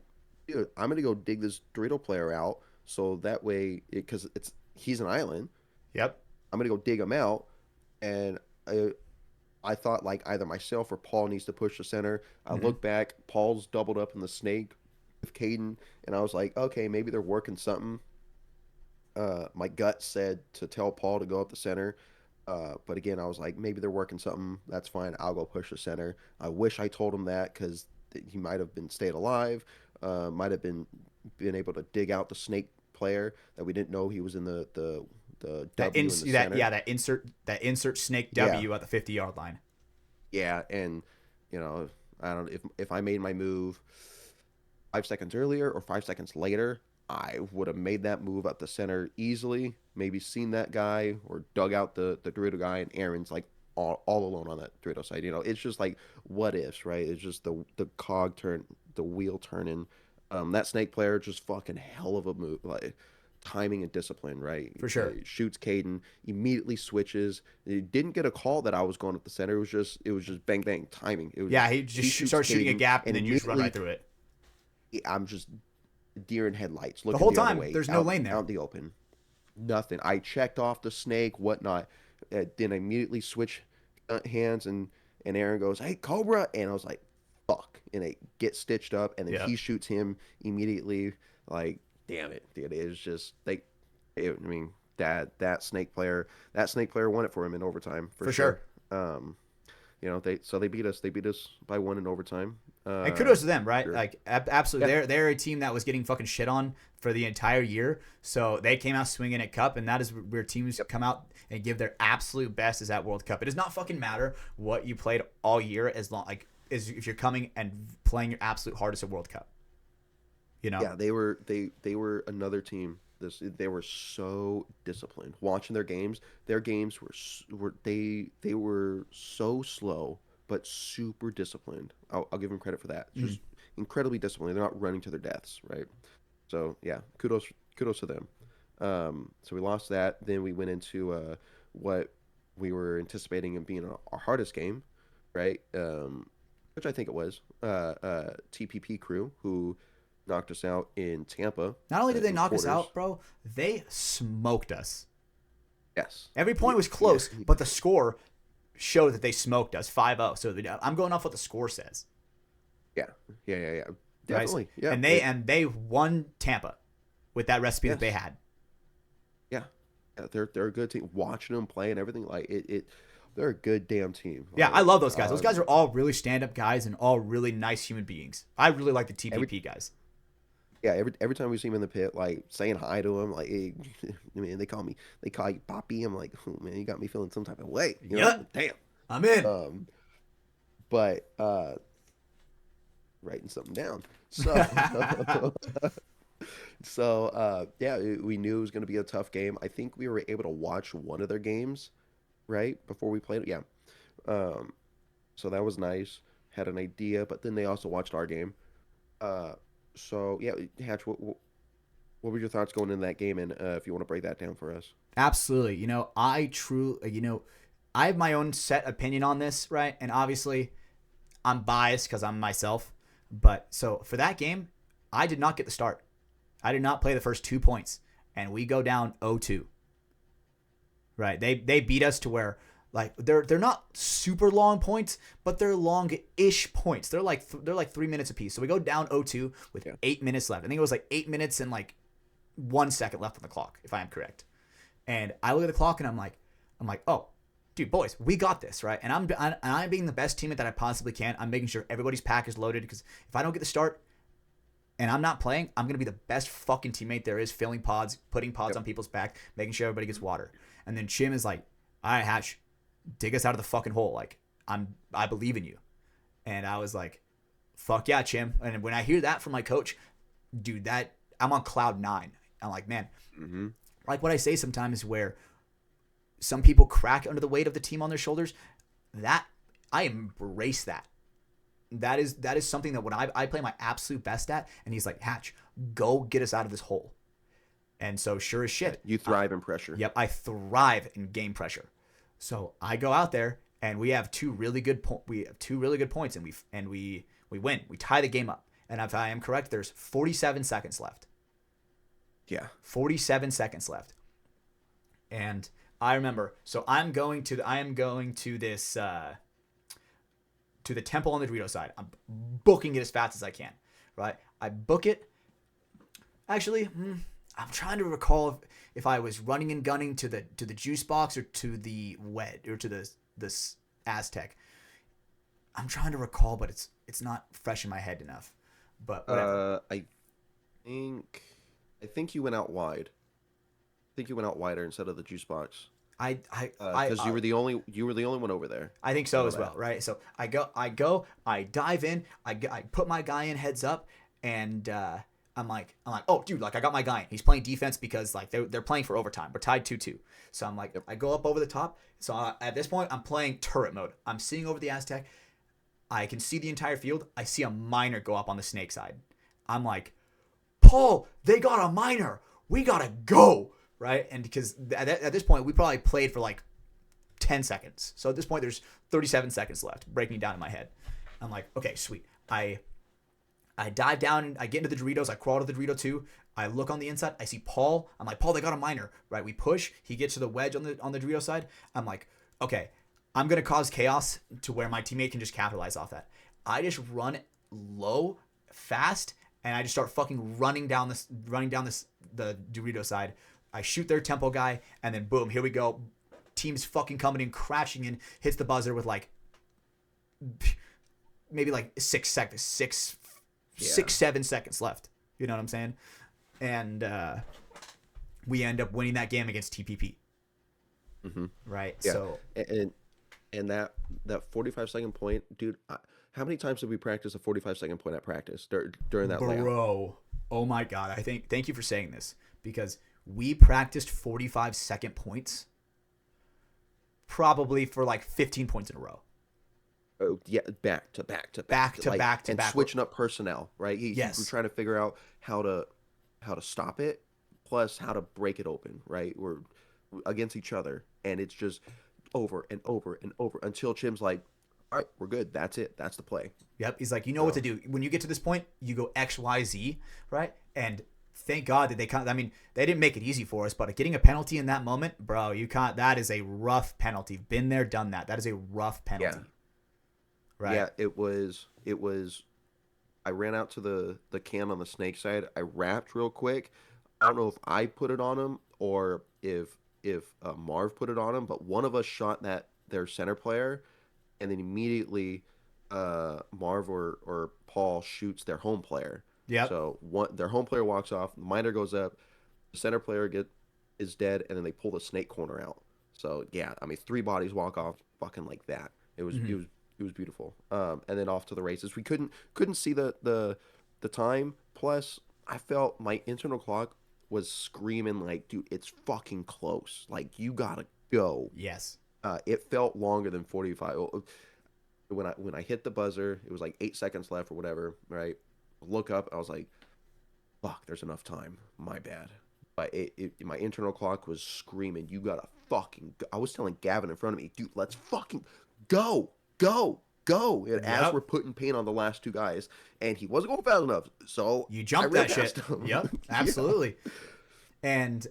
Speaker 1: dude, I'm gonna go dig this Dorito player out so that way, because he's an island.
Speaker 2: Yep.
Speaker 1: I'm gonna go dig him out, and I thought like either myself or Paul needs to push the center. I
Speaker 2: Hmm.
Speaker 1: look back, Paul's doubled up in the snake with Caden, and I was like, okay, maybe they're working something. My gut said to tell Paul to go up the center. But again, I was like, maybe they're working something. That's fine. I'll go push the center. I wish I told him that because he might have been stayed alive. Might have been able to dig out the snake player that we didn't know he was in the W in the center.
Speaker 2: That insert snake
Speaker 1: Yeah,
Speaker 2: W at the 50-yard line.
Speaker 1: yeah, and I don't if I made my move 5 seconds earlier or 5 seconds later, I would have made that move up the center easily. Maybe seen that guy or dug out the Dorito guy, and Aaron's like all alone on that Dorito side. It's just like what ifs, right? It's just the cog turn, the wheel turning. That snake player just fucking hell of a move, like timing and discipline, right?
Speaker 2: For sure.
Speaker 1: Shoots Caden, immediately switches. He didn't get a call that I was going up the center. It was just bang bang timing. It was
Speaker 2: Yeah,
Speaker 1: just
Speaker 2: he
Speaker 1: he
Speaker 2: just
Speaker 1: shoots
Speaker 2: starts shooting a
Speaker 1: Caden,
Speaker 2: gap, and
Speaker 1: and
Speaker 2: then you just run right
Speaker 1: immediately
Speaker 2: through it.
Speaker 1: I'm just deer in headlights,
Speaker 2: The
Speaker 1: looking
Speaker 2: whole
Speaker 1: the other
Speaker 2: time,
Speaker 1: way,
Speaker 2: there's no
Speaker 1: out
Speaker 2: lane there.
Speaker 1: out in the open. Nothing. I checked off the snake, whatnot. Then I immediately switch hands, and Aaron goes, "Hey, Cobra!" And I was like, "Fuck!" And it gets stitched up, and then
Speaker 2: Yeah,
Speaker 1: he shoots him immediately. Like, damn it, dude! It was just like, I mean, that snake player won it for him in overtime for
Speaker 2: for
Speaker 1: sure.
Speaker 2: sure.
Speaker 1: Um, they beat us. They beat us by one in overtime.
Speaker 2: And kudos to them, right?
Speaker 1: Sure.
Speaker 2: Like, absolutely,
Speaker 1: Yeah.
Speaker 2: they're a team that was getting fucking shit on for the entire year, so they came out swinging at Cup, and that is where teams
Speaker 1: Yep.
Speaker 2: come out and give their absolute best is at World Cup. It does not fucking matter what you played all year, as long like as if you're coming and playing your absolute hardest at World Cup. You know,
Speaker 1: Yeah, they were another team. They were so disciplined. Watching their games they were so slow but super disciplined. I'll give them credit for that.
Speaker 2: Mhm.
Speaker 1: Just incredibly disciplined. They're not running to their deaths, right? So yeah, kudos to them. So we lost that. Then we went into what we were anticipating of being our hardest game, right? Which I think it was. TPP crew who knocked us out in Tampa
Speaker 2: not only did they
Speaker 1: in
Speaker 2: knock us
Speaker 1: quarters.
Speaker 2: out, bro, they smoked us.
Speaker 1: Yes.
Speaker 2: Every
Speaker 1: Yeah,
Speaker 2: point was
Speaker 1: yeah,
Speaker 2: close, but the score showed that they smoked us 5-0. So I'm going off what the score says,
Speaker 1: yeah, yeah, yeah, yeah.
Speaker 2: right?
Speaker 1: Definitely. Yeah.
Speaker 2: And they won Tampa with that recipe that they
Speaker 1: Yes.
Speaker 2: had.
Speaker 1: Yeah. Yeah. They're a good team. Watching them play and everything, like they're a good damn team.
Speaker 2: Yeah, I
Speaker 1: Like
Speaker 2: love those guys. Those guys are all really stand-up guys and all really nice human beings. I really like the
Speaker 1: every
Speaker 2: TPP guys.
Speaker 1: yeah, every time we see him in the pit, like saying hi to him, like hey, I mean, they call you Poppy. I'm like, oh, man, you got me feeling some type of way.
Speaker 2: Yep,
Speaker 1: Damn.
Speaker 2: I'm in.
Speaker 1: Um, but writing something down. So yeah, we knew it was going to be a tough game. I think we were able to watch one of their games right before we played it. Yeah. Um, so that was nice. Had an idea, but then they also watched our game. Uh, so yeah, Hatch, what were your thoughts going into that game, and if you want to break that down for us?
Speaker 2: Absolutely. I have my own set opinion on this, right? And obviously, I'm biased because I'm myself. But so for that game, I did not get the start. I did not play the first 2 points, and we go down 0-2. Right? They beat us to where like they're not super long points, but they're long-ish points. They're like 3 minutes apiece. So we go down 0-2 with
Speaker 1: Yeah.
Speaker 2: 8 minutes left. I think it was like 8 minutes and like 1 second left on the clock, if I am correct. And I look at the clock and I'm like, oh, dude, boys, we got this, right? And I'm being the best teammate that I possibly can. I'm making sure everybody's pack is loaded because if I don't get the start and I'm not playing, I'm gonna be the best fucking teammate there is, filling pods, putting pods
Speaker 1: Yep.
Speaker 2: on people's back, making sure everybody gets water. And then Chim is like, all right, Hatch, dig us out of the fucking hole. Like I believe in you. And I was like, fuck yeah, Chim. And when I hear that from my coach, dude, that I'm on cloud nine. I'm like, man,
Speaker 1: Mm-hmm.
Speaker 2: like what I say sometimes where some people crack under the weight of the team on their shoulders, that I embrace that. That is something that when I play my absolute best at, and he's like, Hatch, go get us out of this hole. And so sure as
Speaker 1: Yeah,
Speaker 2: shit,
Speaker 1: you thrive in pressure.
Speaker 2: yep, I thrive in game pressure. So I go out there and we have two really good points, and we win. We tie the game up. And if I am correct, there's 47 seconds left.
Speaker 1: Yeah.
Speaker 2: 47 seconds left. And I remember, so I am going to this to the temple on the Dorito side. I'm booking it as fast as I can, right? I book it. Actually, I'm trying to recall if I was running and gunning to the juice box or to the this Aztec. I'm trying to recall, but it's not fresh in my head enough. But whatever.
Speaker 1: I think you went out wide. I think you went out wider instead of the juice box.
Speaker 2: Because
Speaker 1: you were the only one over there.
Speaker 2: I think so as well, right? So I dive in, I put my guy in heads up, and I'm like, oh, dude, like I got my guy in. He's playing defense because like they're playing for overtime. We're tied 2-2. So I'm like, yep. I go up over the top. So at this point, I'm playing turret mode. I'm seeing over the Aztec. I can see the entire field. I see a miner go up on the snake side. I'm like, Paul, they got a miner. We gotta go. Right? And because at this point, we probably played for like 10 seconds. So at this point, there's 37 seconds left, breaking down in my head. I'm like, okay, sweet. I dive down, I get into the Doritos, I crawl to the Dorito 2. I look on the inside, I see Paul. I'm like, Paul, they got a miner. Right? We push. He gets to the wedge on the Dorito side. I'm like, okay, I'm going to cause chaos to where my teammate can just capitalize off that. I just run low, fast, and I just start fucking running down the Dorito side. I shoot their tempo guy, and then boom, here we go. Team's fucking coming in, crashing in, hits the buzzer with like maybe like 6 seconds, 7 seconds left. You know what I'm saying? And we end up winning that game against TPP.
Speaker 1: Mm-hmm.
Speaker 2: Right?
Speaker 1: Yeah.
Speaker 2: So
Speaker 1: and that 45-second point, dude, how many times did we practice a 45-second point at practice during that layout?
Speaker 2: Bro, oh my God. Thank you for saying this, because we practiced 45-second points probably for like 15 points in a row.
Speaker 1: Oh, yeah, back to back. And switching up personnel, right?
Speaker 2: Yes.
Speaker 1: We're trying to figure out how to stop it, plus how to break it open, right? We're against each other, and it's just over and over and over until Chim's like, all right, we're good. That's it. That's the play.
Speaker 2: Yep. He's like, you know what to do. When you get to this point, you go X, Y, Z, right? And thank God that they didn't make it easy for us, but getting a penalty in that moment, bro, that is a rough penalty. Been there, done that. That is a rough penalty.
Speaker 1: Yeah.
Speaker 2: Right.
Speaker 1: Yeah, it was I ran out to the can on the snake side. I wrapped real quick. I don't know if I put it on him or if Marv put it on him, but one of us shot their center player, and then immediately Marv or Paul shoots their home player.
Speaker 2: Yeah.
Speaker 1: So their home player walks off, the miner goes up, the center player is dead, and then they pull the snake corner out. So yeah, I mean 3 bodies walk off fucking like that. It was beautiful. And then off to the races. We couldn't see the time. Plus, I felt my internal clock was screaming like, dude, it's fucking close. Like, you gotta go.
Speaker 2: Yes.
Speaker 1: It felt longer than 45. When I hit the buzzer, it was like 8 seconds left or whatever, right? Look up, I was like, fuck, there's enough time. My bad. But my internal clock was screaming, you gotta fucking go. I was telling Gavin in front of me, dude, let's fucking go. And as we're putting paint on the last 2 guys, and he wasn't going fast enough, so
Speaker 2: you jumped that shit. Yep, absolutely. Yeah. And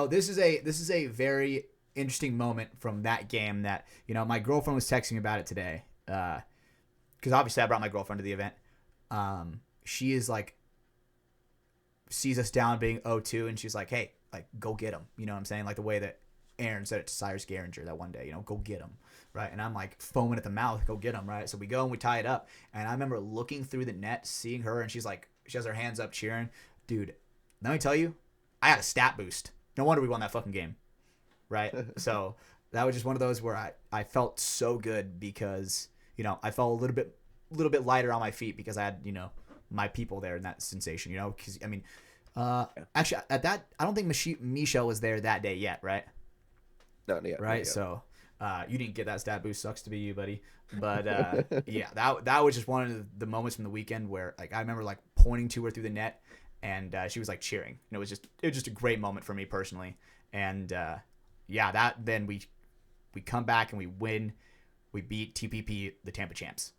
Speaker 2: this is a very interesting moment from that game that my girlfriend was texting me about it today, because obviously I brought my girlfriend to the event. She is like, sees us down being 0-2, and she's like, hey, like, go get him. You know what I'm saying? Like the way that Aaron said it to Cyrus Garinger that one day, go get him. Right. And I'm like foaming at the mouth, go get him. Right. So we go and we tie it up. And I remember looking through the net, seeing her, and she's like, she has her hands up cheering. Dude, let me tell you, I had a stat boost. No wonder we won that fucking game. Right. So that was just one of those where I felt so good because, I felt a little bit lighter on my feet because I had, my people there in that sensation, because I mean, actually at that, I don't think Michelle was there that day yet. Right.
Speaker 1: Not yet.
Speaker 2: Right. So. You didn't get that stat boost. Sucks to be you, buddy. But yeah, that was just one of the moments from the weekend where like I remember like pointing to her through the net, and she was like cheering. And it was just a great moment for me personally. And yeah, that then we We come back and we win. We beat TPP, the Tampa champs.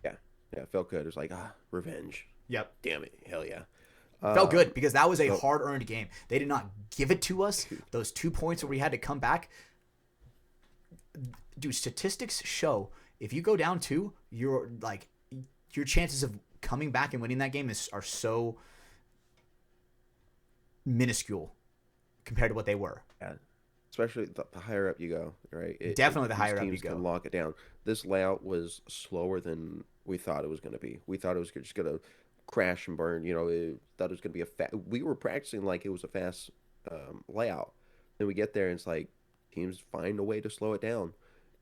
Speaker 1: Yeah, yeah, it felt good. It was like revenge.
Speaker 2: Yep.
Speaker 1: Damn it, hell yeah.
Speaker 2: Felt good because that was a
Speaker 1: So,
Speaker 2: hard-earned game. They did not give it to us.
Speaker 1: dude,
Speaker 2: Those 2 points where we had to come back. Dude, statistics show if you go down 2, you're like your chances of coming back and winning that game are so minuscule compared to what they were.
Speaker 1: yeah, especially the higher up you go, right?
Speaker 2: Definitely the
Speaker 1: these
Speaker 2: higher up you
Speaker 1: teams
Speaker 2: go.
Speaker 1: can lock it down. This layout was slower than we thought it was going to be. We thought it was just going to crash and burn. Thought it was going to be we were practicing like it was a fast layout. Then we get there and it's like teams find a way to slow it down,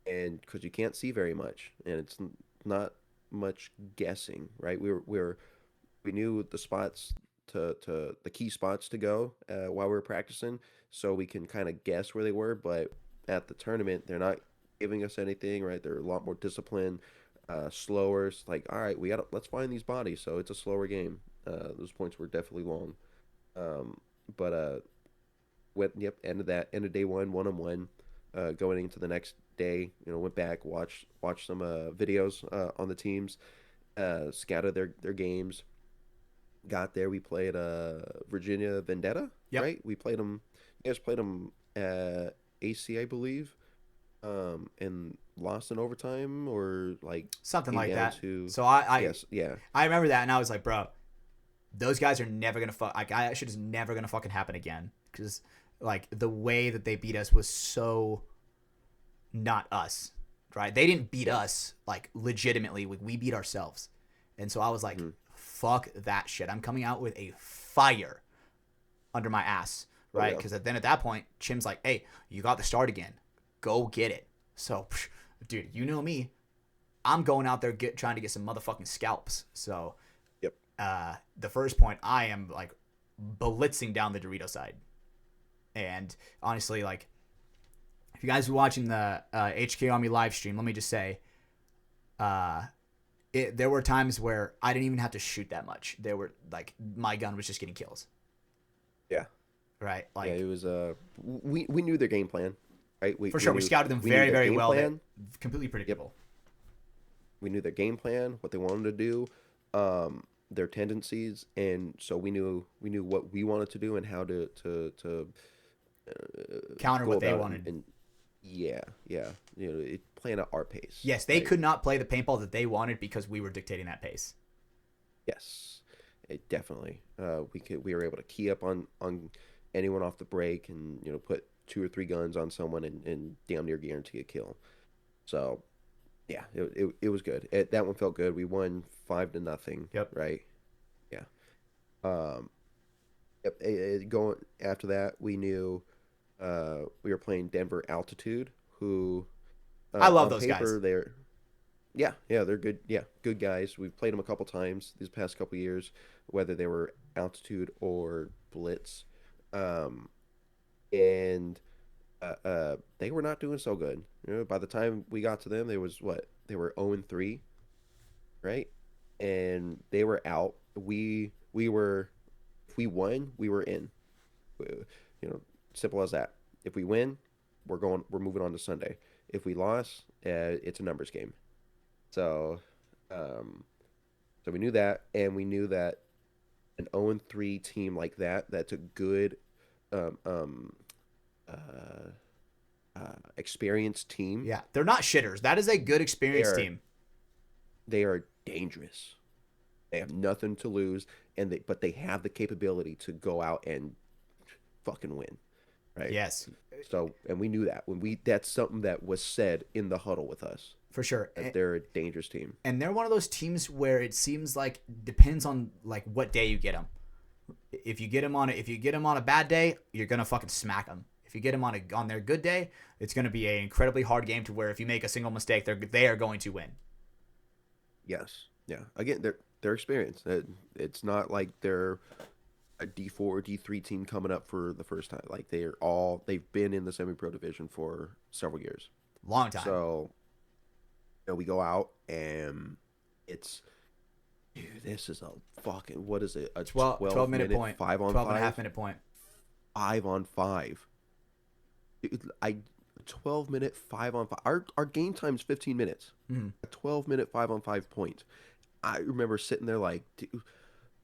Speaker 1: and because you can't see very much, and it's not much guessing, right? We knew the spots to the key spots to go while we were practicing, so we can kind of guess where they were. But at the tournament, they're not giving us anything, right? They're a lot more disciplined, slower. It's like, all right, let's find these bodies. So it's a slower game. Those points were definitely long. But end of day one, 1-on-1. Going into the next day, went back, watched some videos on the teams, scouted their games. Got there, we played Virginia Vendetta,
Speaker 2: Yep.
Speaker 1: right? We played them. You guys played them AC, I believe, and lost in overtime or like
Speaker 2: Something
Speaker 1: came
Speaker 2: like
Speaker 1: down
Speaker 2: that.
Speaker 1: to
Speaker 2: So I
Speaker 1: yes, yeah,
Speaker 2: I remember that and I was like, bro, those guys are never gonna that shit is never gonna fucking happen again because like the way that they beat us was so not us, right? They didn't beat us like legitimately. We beat ourselves, and so I was like, fuck that shit. I'm coming out with a fire under my ass, right? Because then at that point, Chim's like, hey, you got the start again. Go get it. So, dude, you know me. I'm going out there trying to get some motherfucking scalps. So,
Speaker 1: yep,
Speaker 2: the first point, I am like blitzing down the Dorito side. And honestly, like, if you guys are watching the HK Army live stream, let me just say, there were times where I didn't even have to shoot that much. There were like my gun was just getting kills.
Speaker 1: yeah,
Speaker 2: Right. Like,
Speaker 1: yeah. It was we knew their game plan, right?
Speaker 2: for sure, we scouted them
Speaker 1: we knew
Speaker 2: very,
Speaker 1: their
Speaker 2: very
Speaker 1: game
Speaker 2: well.
Speaker 1: plan.
Speaker 2: Completely predictable.
Speaker 1: We knew their game plan, what they wanted to do, their tendencies, and so we knew what we wanted to do and how to
Speaker 2: Counter
Speaker 1: go
Speaker 2: what they
Speaker 1: about it.
Speaker 2: wanted.
Speaker 1: And yeah, playing at our pace.
Speaker 2: Yes, they
Speaker 1: right?
Speaker 2: could not play the paintball that they wanted because we were dictating that pace.
Speaker 1: Yes, it definitely. We were able to key up on anyone off the break and put 2 or 3 guns on someone and damn near guarantee a kill. So yeah, it was good. That one felt good. We won 5-0.
Speaker 2: Yep.
Speaker 1: Right. Yeah. Um. Yep. Going after that, we knew we were playing Denver Altitude, who
Speaker 2: I love
Speaker 1: on
Speaker 2: those
Speaker 1: paper
Speaker 2: guys.
Speaker 1: they're good. Yeah, good guys. We've played them a couple times these past couple years, whether they were Altitude or Blitz, and they were not doing so good. By the time we got to them, they were 0-3, right? And they were out. We were if we won, we were in. Simple as that. If we win, we're moving on to Sunday. If we lost, it's a numbers game. So, so we knew that, and we knew that an 0-3 team like that's a good um, um, uh, experienced team.
Speaker 2: Yeah, they're not shitters. That is a good
Speaker 1: They
Speaker 2: experienced
Speaker 1: are
Speaker 2: team.
Speaker 1: they are dangerous. They have nothing to lose, but they have the capability to go out and fucking win, right?
Speaker 2: Yes,
Speaker 1: So, and we knew that that's something that was said in the huddle with us
Speaker 2: for sure.
Speaker 1: that they're a dangerous team.
Speaker 2: And they're one of those teams where it seems like depends on like what day you get them. If you get them on a bad day, you're gonna fucking smack them. If you get them on their good day, it's gonna be an incredibly hard game to where if you make a single mistake, they are going to win.
Speaker 1: Yes, yeah. Again, they're experienced. It's not like they're a D4 or D3 team coming up for the first time. Like they've been in the semi-pro division for several years.
Speaker 2: Long time.
Speaker 1: So, we go out and it's, dude, this is a fucking, what is it? A
Speaker 2: 12 minute point.
Speaker 1: 5-on-5?
Speaker 2: 12 and a half minute point.
Speaker 1: 5-on-5. a 12-minute 5-on-5. Our game time's 15 minutes.
Speaker 2: Mhm.
Speaker 1: A 12-minute 5-on-5 point. I remember sitting there like, dude,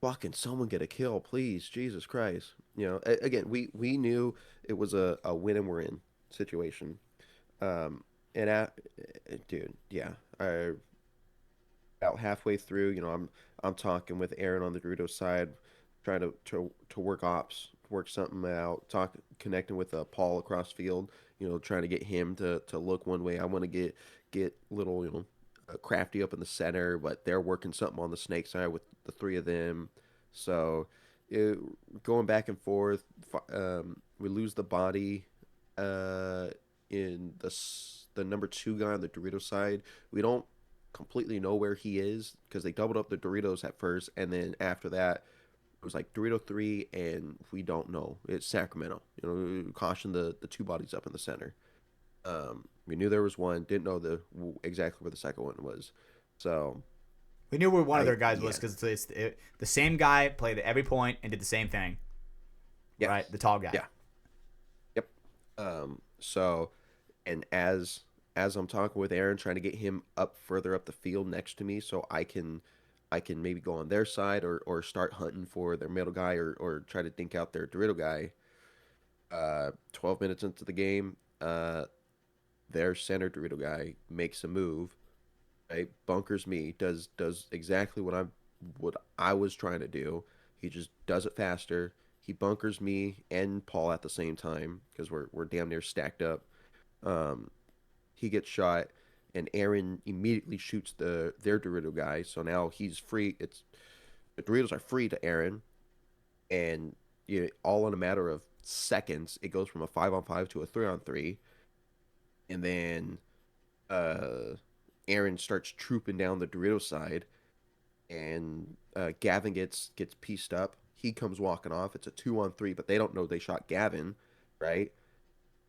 Speaker 1: fucking someone get a kill, please, Jesus Christ. Again, we knew it was a win and we're in situation. Um, and dude, yeah, about halfway through, I'm talking with Aaron on the Dorito side, trying to work ops, work something out, connecting with Paul across field, trying to get him to look one way. I want to get little, crafty up in the center, but they're working something on the snake side with the three of them. So it, going back and forth, we lose the body uh, in the number two guy on the Dorito side. We don't completely know where he is because they doubled up the Doritos at first, and then after that, it was like Dorito 3, and we don't know. It's Sacramento. Caution the two bodies up in the center. We knew there was one, didn't know exactly where the second one was. So
Speaker 2: We knew where one of
Speaker 1: I
Speaker 2: their guys was
Speaker 1: yeah
Speaker 2: because the same guy played at every point and did the same thing.
Speaker 1: yes
Speaker 2: Right, the tall guy.
Speaker 1: yeah yep. So and as I'm talking with Aaron, trying to get him up further up the field next to me, so I can maybe go on their side or start hunting for their middle guy or try to dink out their Dorito guy. 12 minutes into the game, their center Dorito guy makes a move, right? Bunkers me, does exactly what I was trying to do. He just does it faster. He bunkers me and Paul at the same time because we're damn near stacked up. Um, he gets shot, and Aaron immediately shoots their Dorito guy. So now he's free. The Doritos are free to Aaron, and all in a matter of seconds, it goes from a 5-on-5 to a 3-on-3, and then uh, Aaron starts trooping down the Dorito side, and Gavin gets pieced up. He comes walking off. It's a 2-on-3, but they don't know they shot Gavin, right?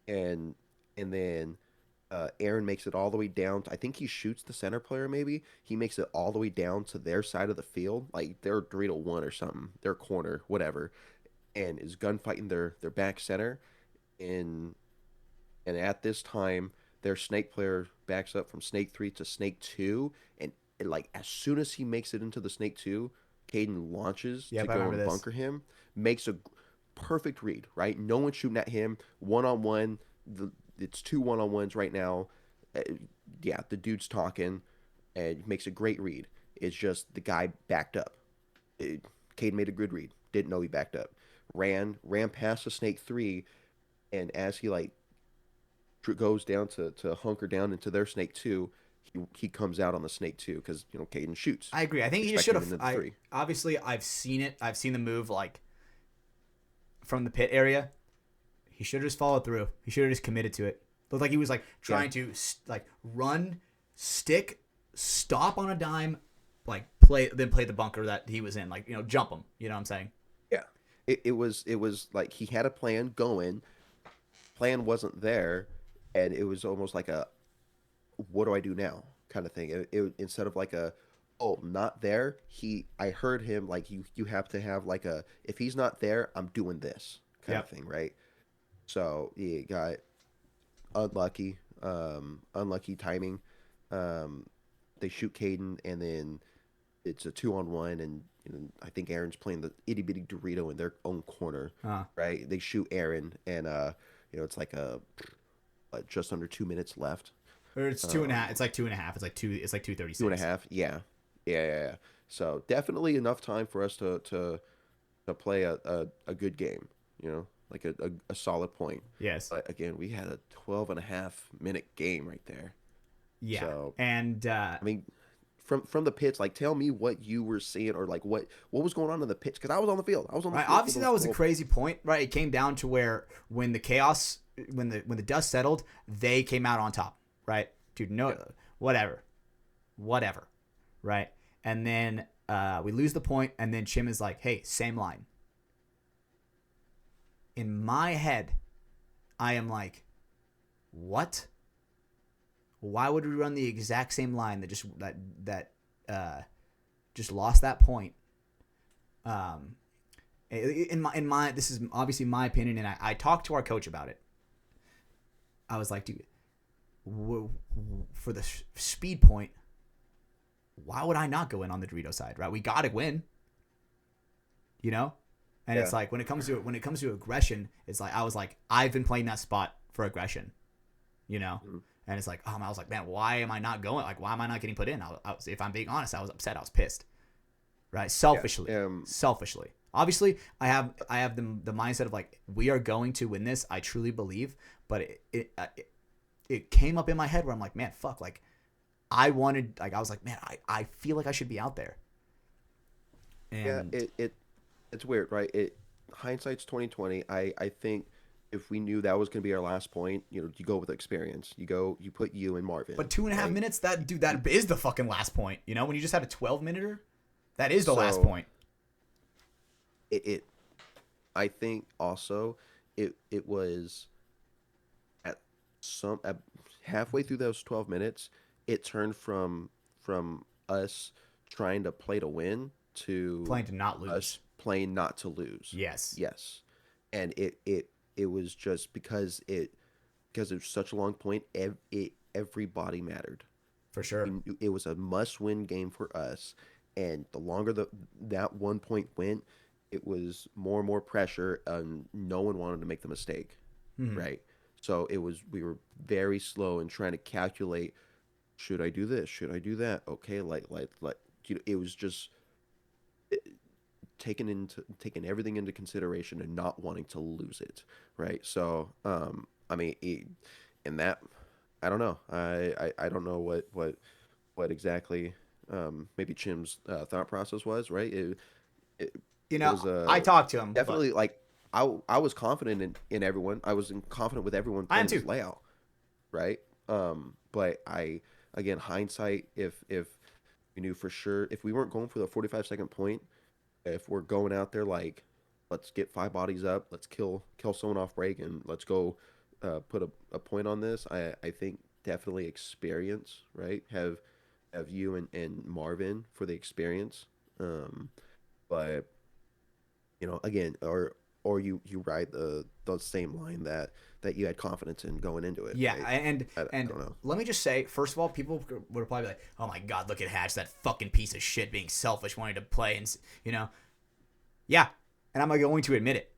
Speaker 1: And and then Aaron makes it all the way down. I think he shoots the center player. Maybe he makes it all the way down to their side of the field, like their Dorito one or something, their corner, whatever, and is gunfighting their back center. And and at this time, their snake player backs up from snake three to snake two, and like as soon as he makes it into the snake two, Caden launches to
Speaker 2: Yep, I
Speaker 1: go
Speaker 2: remember
Speaker 1: and
Speaker 2: this.
Speaker 1: bunker him, makes a perfect read. Right, no one's shooting at him. 1-on-1, it's 2 1-on-1s right now. Uh, yeah, the dude's talking and makes a great read. It's just the guy backed up. Cade made a good read. Didn't know he backed up. Ran past the snake three, and as he like goes down to hunker down into their snake two, he comes out on the snake two because Caden shoots,
Speaker 2: I agree. I think he just should
Speaker 1: expecting him
Speaker 2: have.
Speaker 1: into the
Speaker 2: I
Speaker 1: three.
Speaker 2: obviously I've seen it. I've seen the move like from the pit area. He should have just followed through. He should have just committed to it. Looked like he was like
Speaker 1: Yeah,
Speaker 2: trying to like run, stick, stop on a dime, like play the bunker that he was in. Like jump him. You know what I'm saying?
Speaker 1: yeah. It was like he had a plan going. Plan wasn't there, and it was almost like a what do I do now kind of thing. Instead of like a oh not there. I heard him like you have to have like a if he's not there, I'm doing this kind of
Speaker 2: Yep.
Speaker 1: thing, right? So he got unlucky, unlucky timing. Um, they shoot Caden, and then it's a 2-on-1, and I think Aaron's playing the itty bitty Dorito in their own corner,
Speaker 2: Uh,
Speaker 1: right? They shoot Aaron, and it's like just under 2 minutes left.
Speaker 2: or it's two and a half. It's like 2.5. It's like two. It's like 2:36.
Speaker 1: 2.5, yeah, yeah. So definitely enough time for us to play a good game, like a solid point.
Speaker 2: Yes.
Speaker 1: But again, we had a 12.5 minute game right there.
Speaker 2: Yeah.
Speaker 1: So
Speaker 2: And
Speaker 1: I mean, from the pitch, like tell me what you were seeing or like what was going on in the pitch because I was on the field. I was on the
Speaker 2: right,
Speaker 1: field for
Speaker 2: obviously that was a
Speaker 1: whole.
Speaker 2: crazy point. Right. It came down to where when the chaos, when the dust settled, they came out on top. Right. Dude, no,
Speaker 1: Yeah.
Speaker 2: whatever. Right. And then we lose the point, and then Chim is like, "Hey, same line." In my head, I am like, "What? Why would we run the exact same line that just lost that point?" Um, in my this is obviously my opinion, and I talked to our coach about it. I was like, dude, for the speed point, why would I not go in on the Dorito side, right? We got to win, you know? And
Speaker 1: Yeah.
Speaker 2: it's like when it comes to aggression, it's like I was like, I've been playing that spot for aggression, you know?
Speaker 1: Mhm.
Speaker 2: And it's like, I was like, man, why am I not going? Like, why am I not getting put in? If I'm being honest, I was upset. I was pissed, right? Selfishly,
Speaker 1: Yeah.
Speaker 2: selfishly. Obviously, I have the mindset of like, we are going to win this. I truly believe, but it came up in my head where I'm like, man, fuck, like, I was like, man, I feel like I should be out there.
Speaker 1: Yeah,
Speaker 2: And
Speaker 1: it's weird, right? Hindsight's 2020. I think if we knew that was going to be our last point, you go with experience. You put you and Marvin,
Speaker 2: but 2.5
Speaker 1: right?
Speaker 2: minutes, that dude, that is the fucking last point. You know, when you just had a 12 minute, that is the last
Speaker 1: So
Speaker 2: point.
Speaker 1: it I think also it was at at halfway through those 12 minutes, it turned from us trying to play to win to
Speaker 2: Playing to not lose.
Speaker 1: us playing not to lose.
Speaker 2: Yes,
Speaker 1: Yes. And it was just because it was such a long point, everybody mattered.
Speaker 2: for sure.
Speaker 1: It was a must-win game for us, and the longer that 1 point went, it was more and more pressure, and no one wanted to make the mistake,
Speaker 2: Mm-hmm.
Speaker 1: right? So we were very slow in trying to calculate, should I do this? Should I do that? Okay, it was just taking everything into consideration and not wanting to lose it, right? So, I mean, in that, I don't know. I don't know what exactly maybe Chim's thought process was, right? It,
Speaker 2: You
Speaker 1: it
Speaker 2: know,
Speaker 1: was
Speaker 2: I talked to him, but
Speaker 1: definitely like I was confident in everyone. I was confident with everyone
Speaker 2: I am
Speaker 1: playing this
Speaker 2: too.
Speaker 1: layout, right? But again, hindsight, if we knew for sure, if we weren't going for the 45-second point, if we're going out there like, let's get 5 bodies up, let's kill someone off break, and let's go put a point on this. I think definitely experience, right? Have you and Marvin for the experience. But again, or you ride the same line that you had confidence in going into it,
Speaker 2: Yeah,
Speaker 1: right? I
Speaker 2: and
Speaker 1: don't know.
Speaker 2: let me just say, first of all, people would probably be like, "Oh my god, look at Hatch, that fucking piece of shit, being selfish, wanting to play," and yeah, and I'm going to admit it.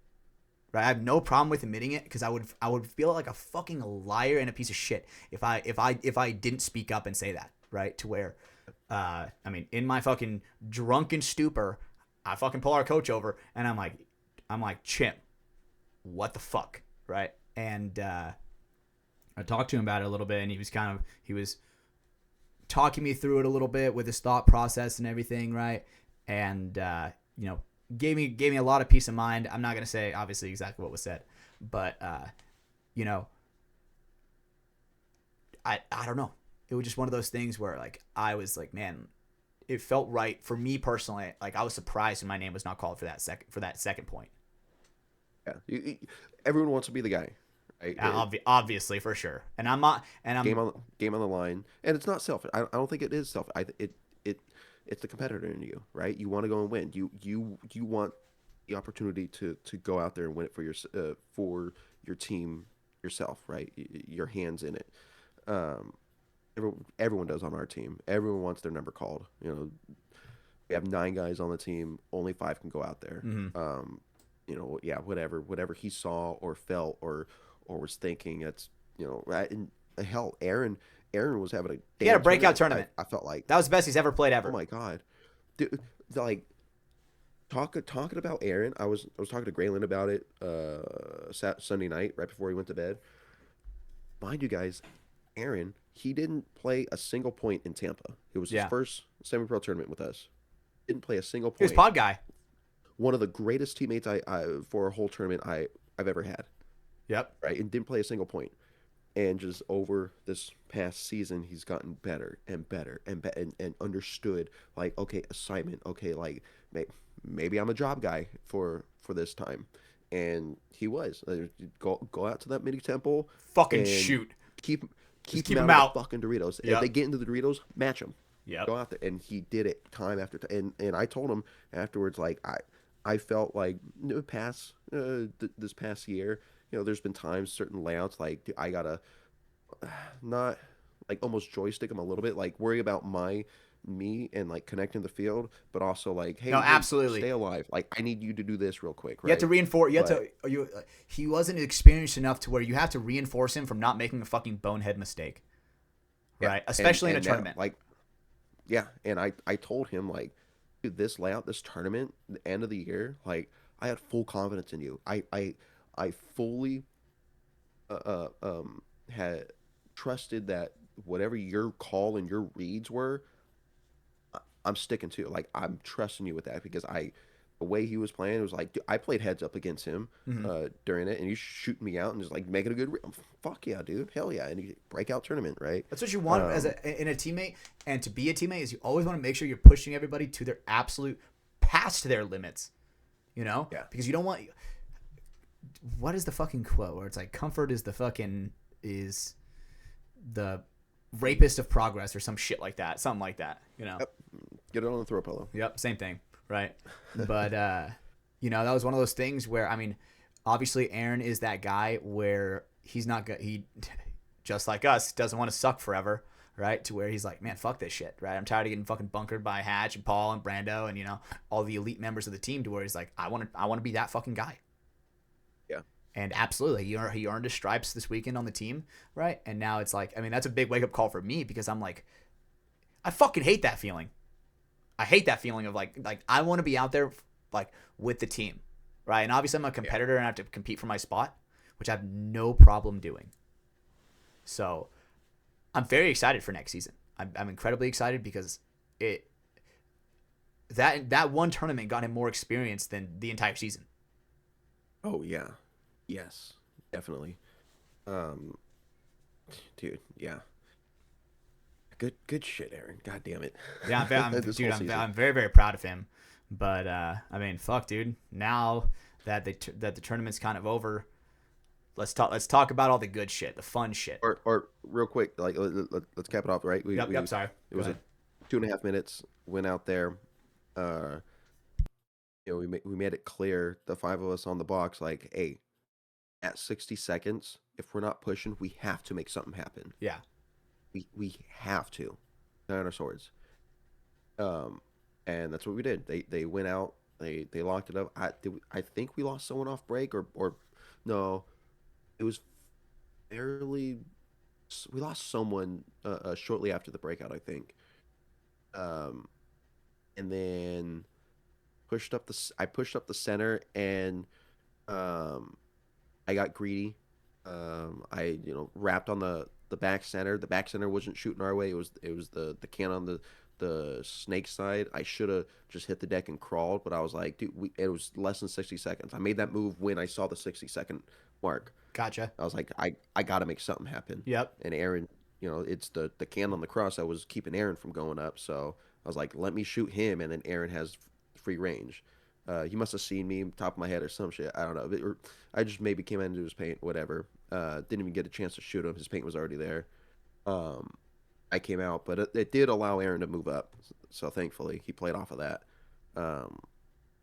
Speaker 2: Right, I have no problem with admitting it because I would feel like a fucking liar and a piece of shit if I didn't speak up and say that, right? To where, I mean, in my fucking drunken stupor, I fucking pull our coach over and I'm like, Chim, what the fuck, right? And I talked to him about it a little bit, and he was talking me through it a little bit with his thought process and everything, right? And gave me a lot of peace of mind. I'm not gonna say obviously exactly what was said, but you know, I don't know. It was just one of those things where like I was like, man, it felt right for me personally. Like I was surprised when my name was not called for that second point.
Speaker 1: Yeah, everyone wants to be the guy, right?
Speaker 2: Obviously, for sure. And I'm not. And
Speaker 1: Game
Speaker 2: I'm.
Speaker 1: on game on the line, and it's not selfish. I don't think it is selfish. It it's the competitor in you, right? You want to go and win. You want the opportunity to go out there and win it for your team yourself, right? Your hands in it. Um, everyone does on our team. Everyone wants their number called. We have 9 guys on the team. Only 5 can go out there.
Speaker 2: Mm-hmm.
Speaker 1: Yeah, whatever he saw or felt or was thinking. It's and hell, Aaron was having a
Speaker 2: He had a
Speaker 1: damn
Speaker 2: breakout
Speaker 1: tournament.
Speaker 2: tournament.
Speaker 1: I felt like,
Speaker 2: That was the best he's ever played
Speaker 1: oh
Speaker 2: ever.
Speaker 1: my god, dude, like talking about Aaron. I was talking to Grayland about it Sunday night right before he went to bed. Mind you guys, Aaron, he didn't play a single point in Tampa. It was his
Speaker 2: Yeah.
Speaker 1: first semi-pro tournament with us. Didn't play a single
Speaker 2: He was
Speaker 1: point.
Speaker 2: pod guy.
Speaker 1: One of the greatest teammates I for a whole tournament I've ever had.
Speaker 2: Yep.
Speaker 1: Right, and didn't play a single point. And just over this past season, he's gotten better and better and understood like, okay, assignment, okay, like maybe I'm a job guy for this time, and he was. Go out to that mini temple
Speaker 2: Fucking
Speaker 1: and
Speaker 2: shoot.
Speaker 1: keep
Speaker 2: Just
Speaker 1: keep
Speaker 2: keep
Speaker 1: him
Speaker 2: him
Speaker 1: out
Speaker 2: out.
Speaker 1: of the fucking Doritos. If they
Speaker 2: Yep.
Speaker 1: get into the Doritos, match them.
Speaker 2: Yep.
Speaker 1: Go out there, and he did it time after time. And I told him afterwards, like I felt like this past year there's been times certain layouts like dude, I gotta not like almost joystick them a little bit, like worry about me and like connecting the field, but also like,
Speaker 2: No,
Speaker 1: hey,
Speaker 2: absolutely.
Speaker 1: stay alive. Like I need you to do this real quick,
Speaker 2: You have to
Speaker 1: right?
Speaker 2: reinforce. You have
Speaker 1: But
Speaker 2: to. You. He wasn't experienced enough to where you have to reinforce him from not making a fucking bonehead mistake,
Speaker 1: yeah,
Speaker 2: right?
Speaker 1: and
Speaker 2: Especially in a
Speaker 1: and now
Speaker 2: tournament.
Speaker 1: like yeah, and I told him like, dude, this layout, this tournament, the end of the year, like I had full confidence in you. I fully had trusted that whatever your call and your reads were, I'm sticking to it. Like I'm trusting you with that because the way he was playing, it was like dude, I played heads up against him
Speaker 2: Mm-hmm.
Speaker 1: during it, and he's shooting me out and just like making a good. Fuck yeah, dude, hell yeah, and he breakout tournament, right?
Speaker 2: That's what you want as
Speaker 1: Um,
Speaker 2: a in a teammate, and to be a teammate is you always want to make sure you're pushing everybody to their absolute past their limits. You know,
Speaker 1: yeah,
Speaker 2: because you don't want. What is the fucking quote where it's like comfort is the fucking is the rapist of progress or some shit like that, something like that. You know.
Speaker 1: yep. Get it on the throw pillow.
Speaker 2: Yep, same thing, right? But that was one of those things where I mean, obviously Aaron is that guy where he's not good. He just like us doesn't want to suck forever, right? To where he's like, man, fuck this shit, right? I'm tired of getting fucking bunkered by Hatch and Paul and Brando and all the elite members of the team. To where he's like, I want to be that fucking guy.
Speaker 1: Yeah,
Speaker 2: And absolutely, he earned his stripes this weekend on the team, right? And now it's like, I mean, that's a big wake up call for me because I'm like, I fucking hate that feeling. I hate that feeling of like I want to be out there like with the team, right? And obviously I'm a
Speaker 1: yeah,
Speaker 2: competitor and I have to compete for my spot, which I have no problem doing. So I'm very excited for next season. I'm incredibly excited because it that one tournament got him more experience than the entire season.
Speaker 1: oh yeah, yes, definitely. Um, dude, yeah, good shit, Aaron. God damn it,
Speaker 2: Yeah,
Speaker 1: this
Speaker 2: dude,
Speaker 1: whole season.
Speaker 2: I'm very very proud of him. But I mean, fuck, dude. Now that the tournament's kind of over, let's talk about all the good shit, the fun shit.
Speaker 1: Or real quick, like let's cap it off, right?
Speaker 2: Yep, yep. Sorry.
Speaker 1: It
Speaker 2: Go
Speaker 1: was a
Speaker 2: ahead.
Speaker 1: 2.5 minutes. Went out there. Uh, we made it clear, the five of us on the box, like, hey, at 60 seconds, if we're not pushing, we have to make something happen.
Speaker 2: Yeah.
Speaker 1: We have to. Down our swords. Um, and that's what we did. They went out. They locked it up. I think we lost someone off break or no, it was fairly. We lost someone shortly after the breakout, I think. Um, and then I pushed up the center and um, I got greedy. I wrapped on the back center. The back center wasn't shooting our way. It was the can on the snake side. I should have just hit the deck and crawled, but I was like, dude, it was less than 60 seconds. I made that move when I saw the 60-second mark.
Speaker 2: Gotcha.
Speaker 1: I was like, I got to make something happen.
Speaker 2: Yep.
Speaker 1: And Aaron, it's the can on the cross that was keeping Aaron from going up. So I was like, let me shoot him, and then Aaron has free range. He must have seen me top of my head or some shit. I don't know. Or I just maybe came into his paint, whatever. Didn't even get a chance to shoot him. His paint was already there. Um, I came out, but it did allow Aaron to move up. So thankfully, he played off of that. Um,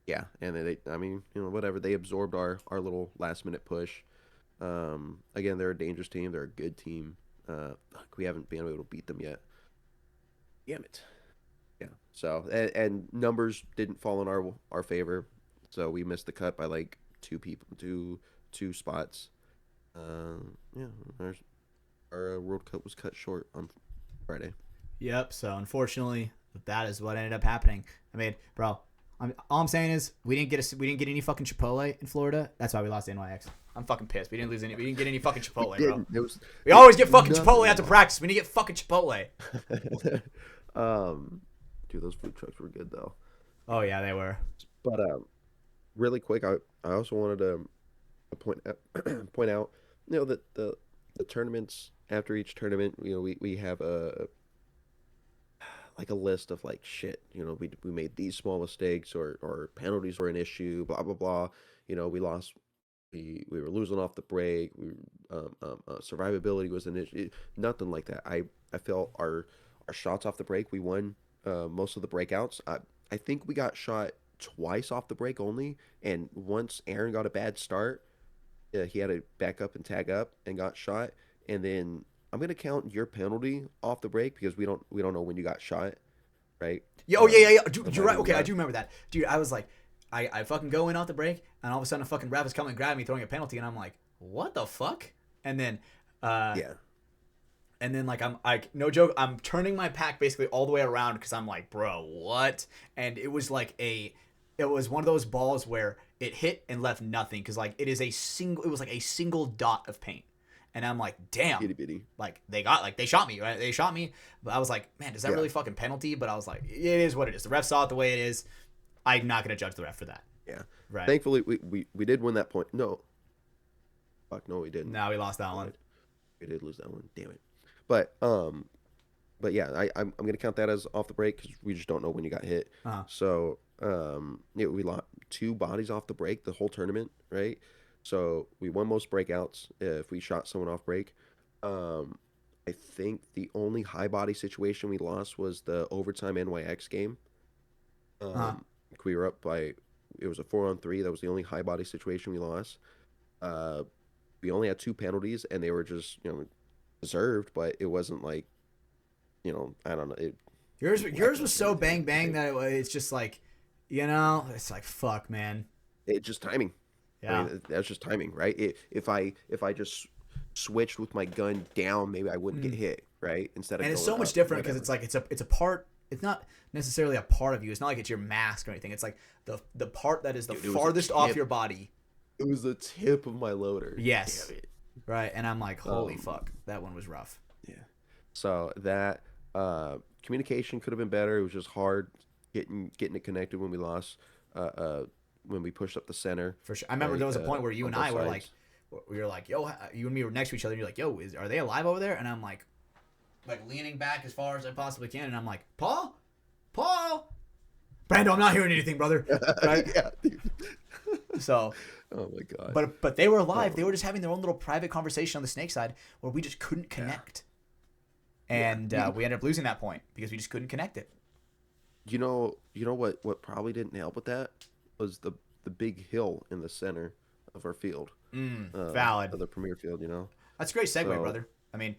Speaker 1: yeah, and I mean, whatever. They absorbed our little last minute push. Again, they're a dangerous team. They're a good team. Fuck, we haven't been able to beat them yet. Damn it. Yeah. So and numbers didn't fall in our favor, so we missed the cut by like two spots. Yeah, our World Cup was cut short on Friday.
Speaker 2: Yep. So unfortunately, that is what ended up happening. I mean, bro, all I'm saying is we didn't get any fucking Chipotle in Florida. That's why we lost to NYX. I'm fucking pissed. We didn't get any fucking Chipotle, bro.
Speaker 1: Didn't.
Speaker 2: We
Speaker 1: There was
Speaker 2: always get fucking Chipotle
Speaker 1: nothing
Speaker 2: after
Speaker 1: else.
Speaker 2: practice. We need to get fucking Chipotle.
Speaker 1: um, dude, those food trucks were good though.
Speaker 2: Oh yeah, they were.
Speaker 1: But really quick, I also wanted to point out, point out, that the tournaments after each tournament, we have a like a list of like shit. We made these small mistakes or penalties were an issue. Blah blah blah. We lost. We were losing off the break. Survivability was an issue. Nothing like that. I felt our shots off the break. We won most of the breakouts. I think we got shot twice off the break only, and once Aaron got a bad start, he had to back up and tag up and got shot. And then I'm gonna count your penalty off the break because we don't know when you got shot, right?
Speaker 2: Yeah, oh yeah.
Speaker 1: Of
Speaker 2: You're right.
Speaker 1: whether you
Speaker 2: Okay, I
Speaker 1: got
Speaker 2: do remember that, dude. I was like, I fucking go in off the break, and all of a sudden, a fucking ref is coming and grabbing me, throwing a penalty, and I'm like, what the fuck? And then, uh,
Speaker 1: yeah.
Speaker 2: and then like I'm like, no joke, I'm turning my pack basically all the way around because I'm like, bro, what? And it was like it was one of those balls where it hit and left nothing because like it was like a single dot of paint. And I'm like, damn,
Speaker 1: Itty bitty.
Speaker 2: like they shot me, right? They shot me. But I was like, man, does that
Speaker 1: Yeah.
Speaker 2: really fucking penalty? But I was like, it is what it is. The ref saw it the way it is. I'm not gonna judge the ref for that.
Speaker 1: Yeah.
Speaker 2: Right.
Speaker 1: Thankfully, we did win that point. No. Fuck no, we didn't.
Speaker 2: Now we lost that one.
Speaker 1: We did lose that one. Damn it. But yeah, I'm gonna count that as off the break because we just don't know when you got hit.
Speaker 2: Uh-huh.
Speaker 1: So yeah, we lost 2 bodies off the break the whole tournament, right? So we won most breakouts if we shot someone off break. I think the only high body situation we lost was the overtime NYX game.
Speaker 2: Uh-huh.
Speaker 1: We were up by it was a 4-on-3. That was the only high body situation we lost. Uh, we only had 2 penalties, and they were just deserved, but it wasn't like I don't know.
Speaker 2: Yours was so bang bang that it's just like, it's like fuck, man.
Speaker 1: It just timing.
Speaker 2: Yeah.
Speaker 1: I mean, that's just timing, right? If I just switched with my gun down, maybe I wouldn't get hit, right? Instead of
Speaker 2: And it's
Speaker 1: going
Speaker 2: so much
Speaker 1: up,
Speaker 2: different because
Speaker 1: whatever.
Speaker 2: it's like it's a part. It's not necessarily a part of you. It's not like it's your mask or anything. It's like the part that is the
Speaker 1: Dude, it was the
Speaker 2: farthest off
Speaker 1: tip.
Speaker 2: your body.
Speaker 1: It was the tip of my loader.
Speaker 2: Yes.
Speaker 1: Damn it.
Speaker 2: Right. And I'm like, holy
Speaker 1: Um,
Speaker 2: fuck, that one was rough.
Speaker 1: Yeah. So that communication could have been better. It was just hard getting it connected when we lost. When we pushed up the center,
Speaker 2: For sure. I remember
Speaker 1: right?
Speaker 2: there was a point where you
Speaker 1: On
Speaker 2: and
Speaker 1: both
Speaker 2: I were like,
Speaker 1: sides.
Speaker 2: we were like, yo, you and me were next to each other. And you're like, yo, are they alive over there? And I'm like leaning back as far as I possibly can. And I'm like, Paul, Brando, I'm not hearing anything, brother. Right.
Speaker 1: Yeah. Dude.
Speaker 2: So,
Speaker 1: Oh my god.
Speaker 2: but they were alive.
Speaker 1: Oh,
Speaker 2: They were just having their own little private conversation on the snake side where we just couldn't connect.
Speaker 1: yeah.
Speaker 2: And we ended up losing that point because we just couldn't connect it.
Speaker 1: You know what probably didn't help with that was the big hill in the center of our field,
Speaker 2: Valid.
Speaker 1: of the premier field.
Speaker 2: That's a great segue,
Speaker 1: So-
Speaker 2: brother. I mean,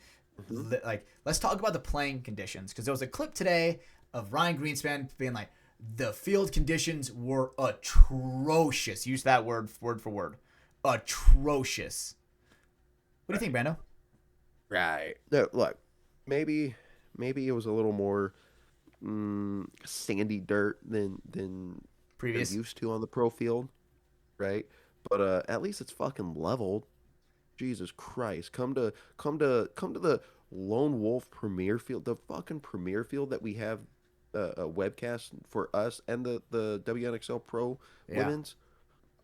Speaker 2: let's talk about the playing conditions because there was a clip today of Ryan Greenspan being like, the field conditions were atrocious. Use that word for word. Atrocious. What do you think, Brando?
Speaker 1: Right. No, look, maybe it was a little more sandy dirt than they're
Speaker 2: Previous.
Speaker 1: used to on the pro field, right? But at least it's fucking leveled. Jesus Christ. Come to the Lone Wolf Premier Field, the fucking Premier Field that we have a webcast for us and the WNXL Pro
Speaker 2: Yeah.
Speaker 1: Women's.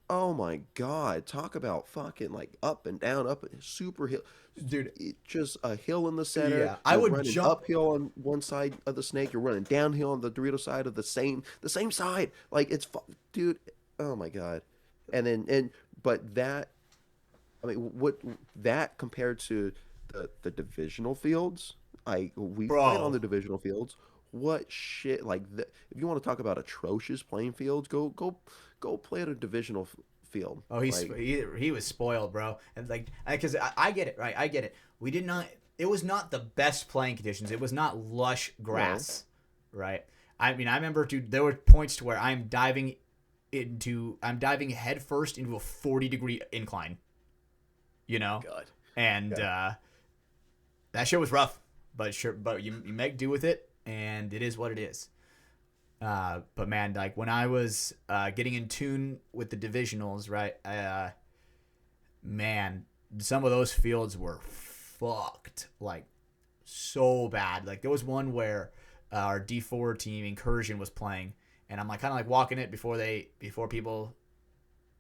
Speaker 1: Oh my God. Talk about fucking like up and down, super hill.
Speaker 2: Dude.
Speaker 1: Just a hill in the center.
Speaker 2: Yeah, I
Speaker 1: You're
Speaker 2: would
Speaker 1: running
Speaker 2: jump
Speaker 1: uphill on one side of the snake. You're running downhill on the Dorito side of the same side. Like dude. Oh my God. But that, I mean, what that compared to the divisional fields? We played on
Speaker 2: Bro.
Speaker 1: the divisional fields. What shit? Like, if you want to talk about atrocious playing fields, go play at a divisional field.
Speaker 2: Oh, he was spoiled, bro. And like, because I get it, right? I get it. We did not. It was not the best playing conditions. It was not lush grass, right? I mean, I remember, dude. There were points to where I'm diving head first into a 40-degree incline.
Speaker 1: God.
Speaker 2: And that shit was rough, but you make do with it, and it is what it is. But man, like when I was getting in tune with the divisionals, right? Man, some of those fields were fucked, like so bad. Like there was one where our D4 team Incursion was playing, and I'm like kind of like walking it before people,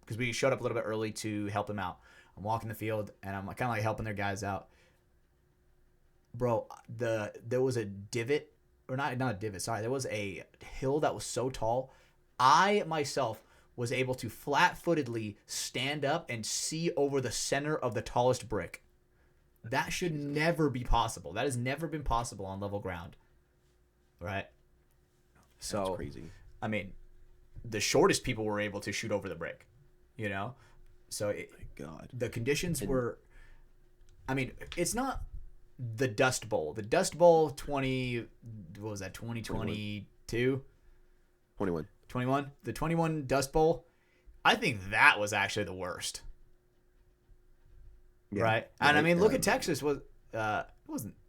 Speaker 2: because we showed up a little bit early to help them out. I'm walking the field, and I'm kind of like helping their guys out. Bro, there was a divot. Or not a divot, sorry. There was a hill that was so tall. I myself was able to flat-footedly stand up and see over the center of the tallest brick. That should never be possible. That has never been possible on level ground. Right? So,
Speaker 1: That's crazy.
Speaker 2: I mean, the shortest people were able to shoot over the brick. So
Speaker 1: God.
Speaker 2: the conditions
Speaker 1: And
Speaker 2: were. I mean, it's not the Dust Bowl. The Dust Bowl 20. What was that? 2022.
Speaker 1: 21.
Speaker 2: 21. The 21 Dust Bowl. I think that was actually the worst.
Speaker 1: Yeah.
Speaker 2: Right. And I mean, look at
Speaker 1: Um,
Speaker 2: Texas. It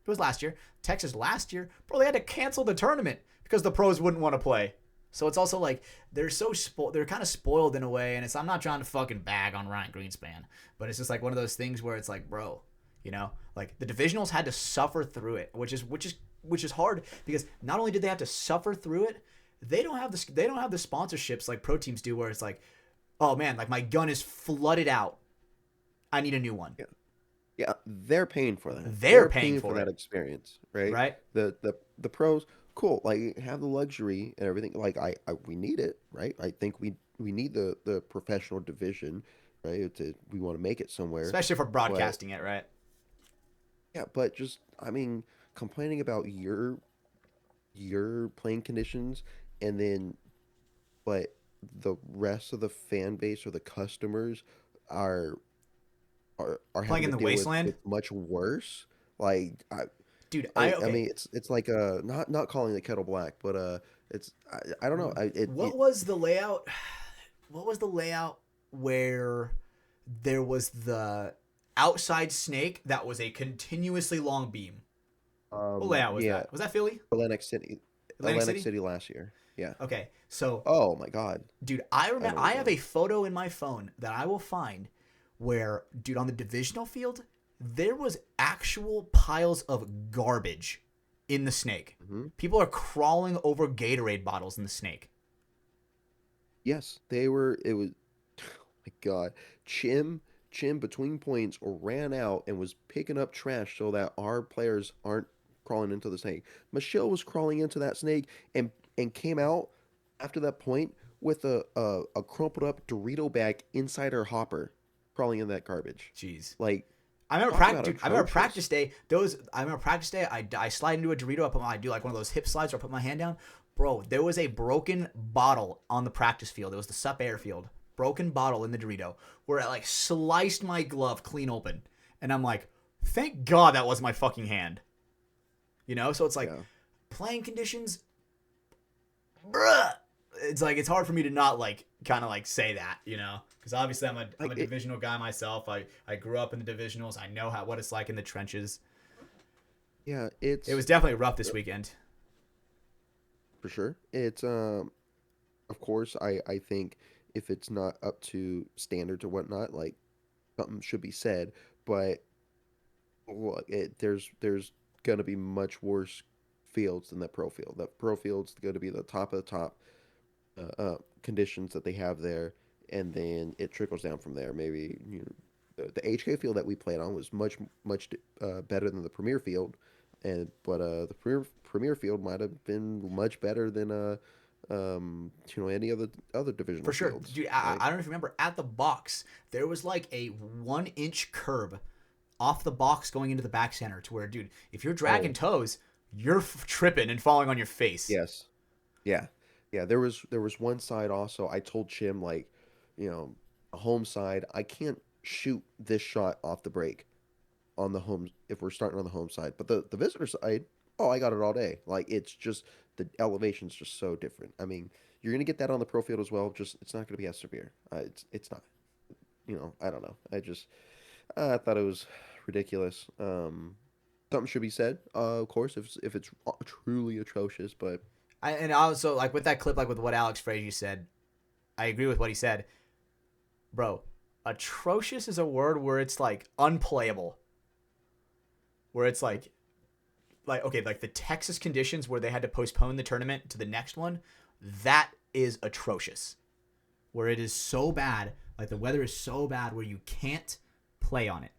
Speaker 2: was last year. Texas last year, bro. They had to cancel the tournament because the pros wouldn't want to play. So it's also like they're so they're kind of spoiled in a way, and I'm not trying to fucking bag on Ryan Greenspan, but it's just like one of those things where it's like, bro, like the divisionals had to suffer through it, which is hard because not only did they have to suffer through it, they don't have the sponsorships like pro teams do, where it's like, oh man, like my gun is flooded out, I need a new one.
Speaker 1: yeah. Yeah, they're paying for that.
Speaker 2: They're paying
Speaker 1: for
Speaker 2: for
Speaker 1: that
Speaker 2: it,
Speaker 1: experience, right?
Speaker 2: right?
Speaker 1: The pros, cool. Like have the luxury and everything. Like we need it, right? I think we need the professional division, right? We want to make it somewhere.
Speaker 2: Especially for
Speaker 1: But
Speaker 2: broadcasting it, right?
Speaker 1: yeah, but just I mean, complaining about your playing conditions and then but the rest of the fan base or the customers are are
Speaker 2: Playing
Speaker 1: having
Speaker 2: in
Speaker 1: to
Speaker 2: the
Speaker 1: deal with
Speaker 2: wasteland,
Speaker 1: much worse. Like
Speaker 2: dude.
Speaker 1: I
Speaker 2: Okay.
Speaker 1: mean, it's like not calling the kettle black, but it's I don't know.
Speaker 2: What was the layout? What was the layout where there was the outside snake that was a continuously long beam? What layout was
Speaker 1: yeah,
Speaker 2: that? Was that Philly?
Speaker 1: Atlantic City,
Speaker 2: Atlantic
Speaker 1: Atlantic
Speaker 2: City?
Speaker 1: City last year. Yeah.
Speaker 2: Okay, so
Speaker 1: Oh my God,
Speaker 2: dude, I
Speaker 1: I
Speaker 2: remember
Speaker 1: know where
Speaker 2: I
Speaker 1: you're
Speaker 2: have
Speaker 1: going.
Speaker 2: a photo in my phone that I will find where, dude, on the divisional field, there was actual piles of garbage in the snake.
Speaker 1: Hmm.
Speaker 2: People are crawling over Gatorade bottles in the snake.
Speaker 1: Yes, they were. It was. Oh my God, Chim between points ran out and was picking up trash so that our players aren't crawling into the snake. Michelle was crawling into that snake and came out after that point with a crumpled up Dorito bag inside her hopper, crawling in that garbage.
Speaker 2: Jeez.
Speaker 1: Like,
Speaker 2: I remember
Speaker 1: talk about
Speaker 2: practice. Dude, I remember
Speaker 1: atrocious.
Speaker 2: practice day. I remember practice day. I slide into a Dorito. I do like one of those hip slides where I put my hand down. Bro, there was a broken bottle on the practice field. It was the Sup Airfield. Broken bottle in the Dorito where it like sliced my glove clean open, and I'm like, thank God that was my fucking hand. So it's like
Speaker 1: Yeah.
Speaker 2: playing conditions. Bruh, it's like it's hard for me to not like kind of like say that, because obviously I'm
Speaker 1: Like
Speaker 2: a divisional guy myself. I grew up in the divisionals. I know what it's like in the trenches.
Speaker 1: yeah,
Speaker 2: It
Speaker 1: it's
Speaker 2: was definitely rough this weekend.
Speaker 1: for sure. It's of course I think if it's not up to standards or whatnot, like something should be said, but there's gonna be much worse fields than that pro field. That pro field's gonna be the top of the top conditions that they have there, and then it trickles down from there. Maybe the HK field that we played on was much better than the Premier field, and but the Premier field might have been much better than any other
Speaker 2: For
Speaker 1: divisional
Speaker 2: sure.
Speaker 1: fields,
Speaker 2: Dude, I
Speaker 1: right?
Speaker 2: don't know if you remember, at the box, there was like a 1 inch curb off the box going into the back center to where, dude, if you're dragging
Speaker 1: Oh,
Speaker 2: toes, you're tripping and falling on your face.
Speaker 1: yes. Yeah. Yeah, there was one side also. I told Chim like, you know, a home side, I can't shoot this shot off the break on the home if we're starting on the home side. But the visitor side, oh, I got it all day. Like it's just the elevation's just so different. I mean, you're gonna get that on the pro field as well. Just it's not gonna be as severe. It's not. I don't know. I thought it was ridiculous. Something should be said, of course, if it's truly atrocious. But
Speaker 2: And also, like with that clip, like with what Alex Frazier said, I agree with what he said. Bro, atrocious is a word where it's like unplayable. Where it's like okay, like the Texas conditions where they had to postpone the tournament to the next one, that is atrocious. Where it is so bad, like the weather is so bad where you can't play on it.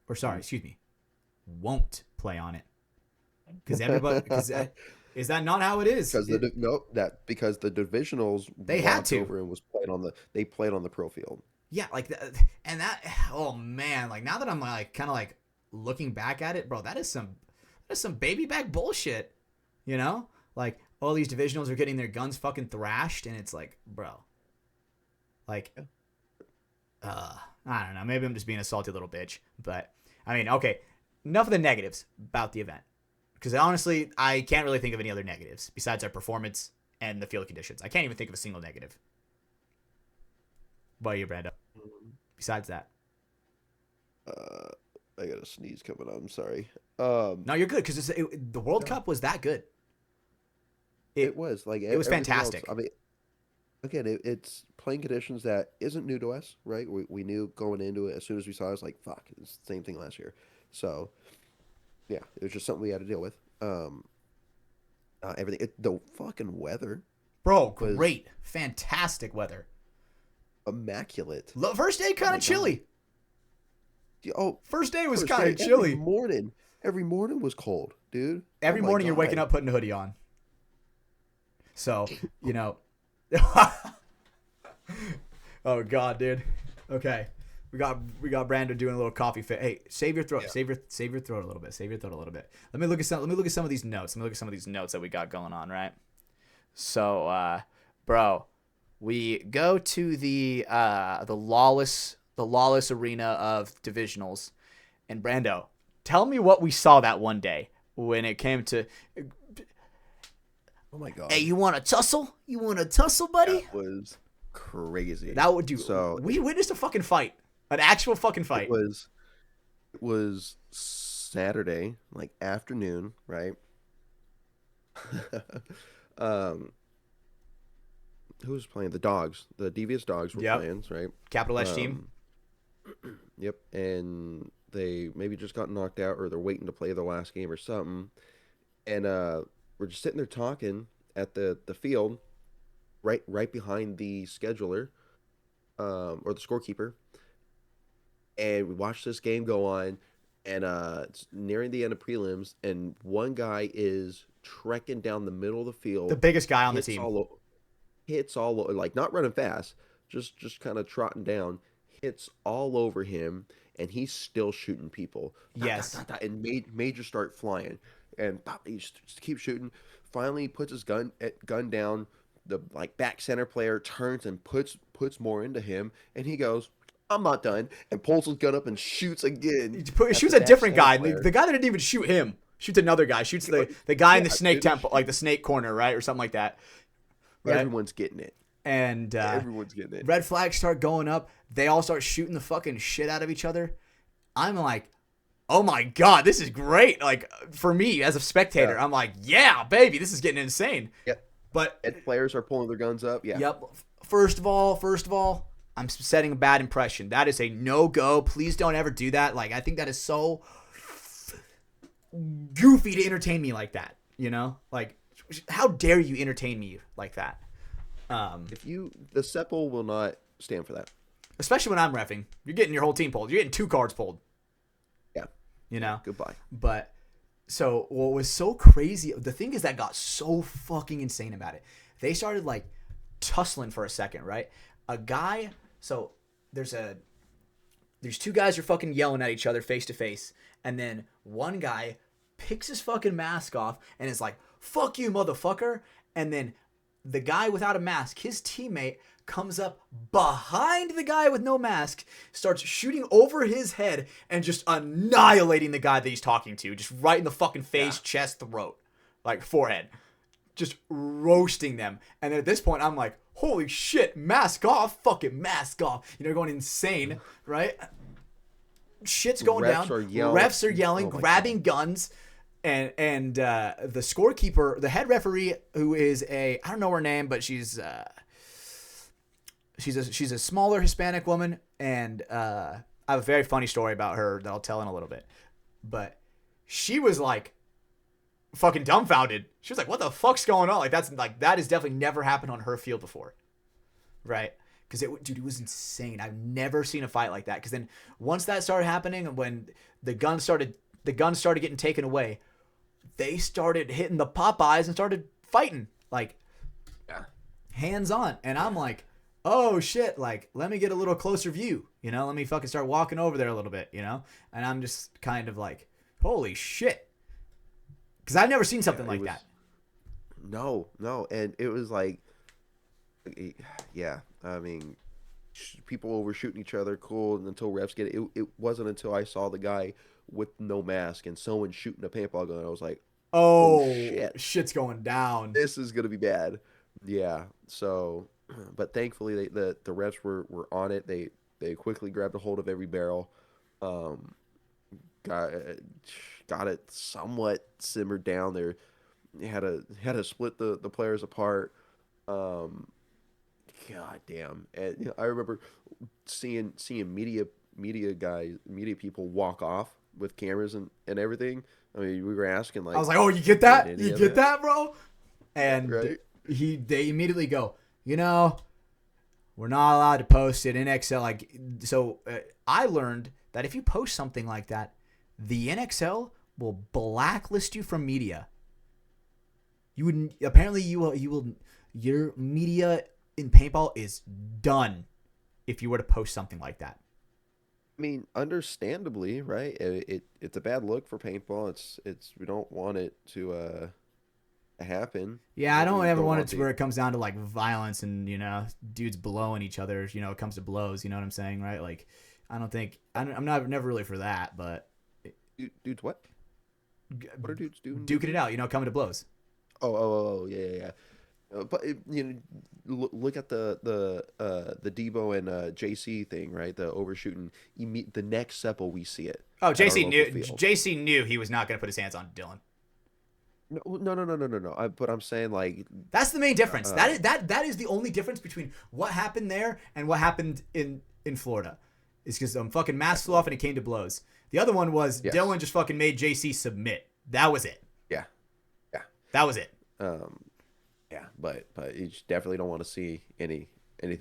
Speaker 2: Or sorry, excuse me, won't play on it. Because everybody, is that not how it is?
Speaker 1: because no that because the divisionals
Speaker 2: They had
Speaker 1: walked
Speaker 2: to.
Speaker 1: over and was played on the they played on the pro field.
Speaker 2: Yeah, like and that. Oh man, like now that I'm like kind of like looking back at it, bro, that is some baby back bullshit. Like all these divisionals are getting their guns fucking thrashed, and it's like, bro, like I don't know. Maybe I'm just being a salty little bitch. But, I mean, okay. Enough of the negatives about the event. Because honestly, I can't really think of any other negatives besides our performance and the field conditions. I can't even think of a single negative. What about you, Brando? Besides that.
Speaker 1: I got a sneeze coming on. I'm sorry.
Speaker 2: No, you're good because the World Cup was that good.
Speaker 1: It was like
Speaker 2: it was fantastic.
Speaker 1: Else, I mean, again, it's playing conditions that isn't new to us, right? We knew going into it as soon as we saw it, I was like, fuck, it's the same thing last year. So, yeah, it was just something we had to deal with. Everything, the fucking weather.
Speaker 2: Bro, great. Fantastic weather.
Speaker 1: Immaculate.
Speaker 2: First day kind of chilly.
Speaker 1: Oh,
Speaker 2: first day was kind of chilly.
Speaker 1: Every morning was cold, dude.
Speaker 2: Every morning you're waking up putting a hoodie on. So, you know. Oh God, dude. Okay. We got Brando doing a little coffee fit. Hey, save your throat. Yeah. Save your throat a little bit. Save your throat a little bit. Let me look at some of these notes. That we got going on, right? So, bro, we go to the lawless arena of divisionals, and Brando, tell me what we saw that one day when it came to.
Speaker 1: Oh my God!
Speaker 2: Hey, you want to tussle? You want to tussle, buddy?
Speaker 1: That was crazy.
Speaker 2: That would do. So we witnessed a fucking fight, an actual fucking fight.
Speaker 1: It was Saturday, like afternoon, right? Who was playing? The Dogs. The Devious Dogs were playing, right?
Speaker 2: Capital S team.
Speaker 1: Yep, and they maybe just got knocked out, or they're waiting to play the last game or something. And we're just sitting there talking at the field, right behind the scheduler, or the scorekeeper. And we watched this game go on, and it's nearing the end of prelims, and one guy is trekking down the middle of the field.
Speaker 2: The biggest guy on the team.
Speaker 1: Hits all over, like not running fast, just kind of trotting down. Hits all over him, and he's still shooting people.
Speaker 2: Yes.
Speaker 1: And Major start flying, and he just keeps shooting. Finally, he puts his gun down. The back center player turns and puts more into him, and he goes, "I'm not done," and pulls his gun up and shoots again.
Speaker 2: He shoots a different guy. The guy that didn't even shoot him shoots another guy. Shoots the guy in the snake temple, like the snake corner, right, or something like that.
Speaker 1: Right? Everyone's getting it.
Speaker 2: And
Speaker 1: everyone's getting it.
Speaker 2: Red flags start going up. They all start shooting the fucking shit out of each other. I'm like, oh my God, this is great. Like, for me as a spectator, I'm like, yeah, baby, this is getting insane.
Speaker 1: Yep. And players are pulling their guns up. Yeah.
Speaker 2: Yep. First of all, I'm setting a bad impression. That is a no-go. Please don't ever do that. Like, I think that is so goofy to entertain me like that. You know? Like, how dare you entertain me like that?
Speaker 1: The Seppo will not stand for that.
Speaker 2: Especially when I'm reffing. You're getting your whole team pulled. You're getting 2 cards pulled.
Speaker 1: Yeah.
Speaker 2: You know?
Speaker 1: Goodbye.
Speaker 2: But, so, what was so crazy, the thing is that got so fucking insane about it. They started, like, tussling for a second, right? A guy, so, there's 2 guys are fucking yelling at each other face to face, and then one guy picks his fucking mask off and is like, "Fuck you, motherfucker," and then the guy without a mask, his teammate, comes up behind the guy with no mask, starts shooting over his head, and just annihilating the guy that he's talking to. Just right in the fucking face, chest, throat. Like, forehead. Just roasting them. And then at this point, I'm like, holy shit, mask off. Fucking mask off. You know, going insane, right? Shit's going down. Refs are yelling, grabbing guns. And the scorekeeper, the head referee, who is I don't know her name, but she's a smaller Hispanic woman, and I have a very funny story about her that I'll tell in a little bit. But she was like fucking dumbfounded. She was like, "What the fuck's going on?" Like that has definitely never happened on her field before, right? Because it was insane. I've never seen a fight like that. Because then once that started happening, and when the gun started getting taken away, they started hitting the Popeyes and started fighting, like, hands on. And I'm like, oh shit, like, let me get a little closer view, you know? Let me fucking start walking over there a little bit, you know? And I'm just kind of like, holy shit. Because I've never seen something like that.
Speaker 1: No. And it was like, yeah, I mean, people overshooting each other, cool. And until refs get it, it wasn't until I saw the guy with no mask and someone shooting a paintball gun, I was like, oh
Speaker 2: Oh,
Speaker 1: shit,
Speaker 2: shit's going down.
Speaker 1: this is gonna be bad. Yeah. So, but thankfully the refs were on it. They quickly grabbed a hold of every barrel. Um, got got it somewhat simmered down there. Had to split the players apart. Um, God damn. And I remember seeing media people walk off with cameras and everything. I mean, we were asking
Speaker 2: I
Speaker 1: like,
Speaker 2: was like, oh, you get
Speaker 1: did
Speaker 2: that?
Speaker 1: any
Speaker 2: You
Speaker 1: of
Speaker 2: get
Speaker 1: that?
Speaker 2: that, bro? And
Speaker 1: Right?
Speaker 2: they immediately go, we're not allowed to post it in Excel. I learned that if you post something like that, the NXL will blacklist you from media. You would apparently you will your media in paintball is done if you were to post something like that.
Speaker 1: I mean, understandably, right? It's a bad look for paintball. It's we don't want it to happen.
Speaker 2: Yeah, I don't
Speaker 1: We
Speaker 2: ever
Speaker 1: don't
Speaker 2: want it
Speaker 1: want
Speaker 2: to
Speaker 1: the
Speaker 2: where it comes down to like violence and dudes blowing each other. It comes to blows. You know what I'm saying, right? Like, I don't think I'm not never really for that, but
Speaker 1: dudes what? What are dudes doing to
Speaker 2: duking it
Speaker 1: dudes?
Speaker 2: out. Coming to blows.
Speaker 1: Oh, yeah, yeah, yeah. But look at the Debo and JC thing, right? The overshooting. The next sepal we see it
Speaker 2: Oh,
Speaker 1: at our
Speaker 2: JC
Speaker 1: local
Speaker 2: knew.
Speaker 1: field.
Speaker 2: JC knew he was not going to put his hands on Dylan.
Speaker 1: No. But I'm saying like,
Speaker 2: That's the main difference.
Speaker 1: uh,
Speaker 2: That is the only difference between what happened there and what happened in Florida. It's because fucking mask flew off and it came to blows. The other one was
Speaker 1: yes,
Speaker 2: Dylan just fucking made JC submit. That was it.
Speaker 1: yeah, yeah,
Speaker 2: That was it.
Speaker 1: um, yeah. But you just definitely don't want to see anything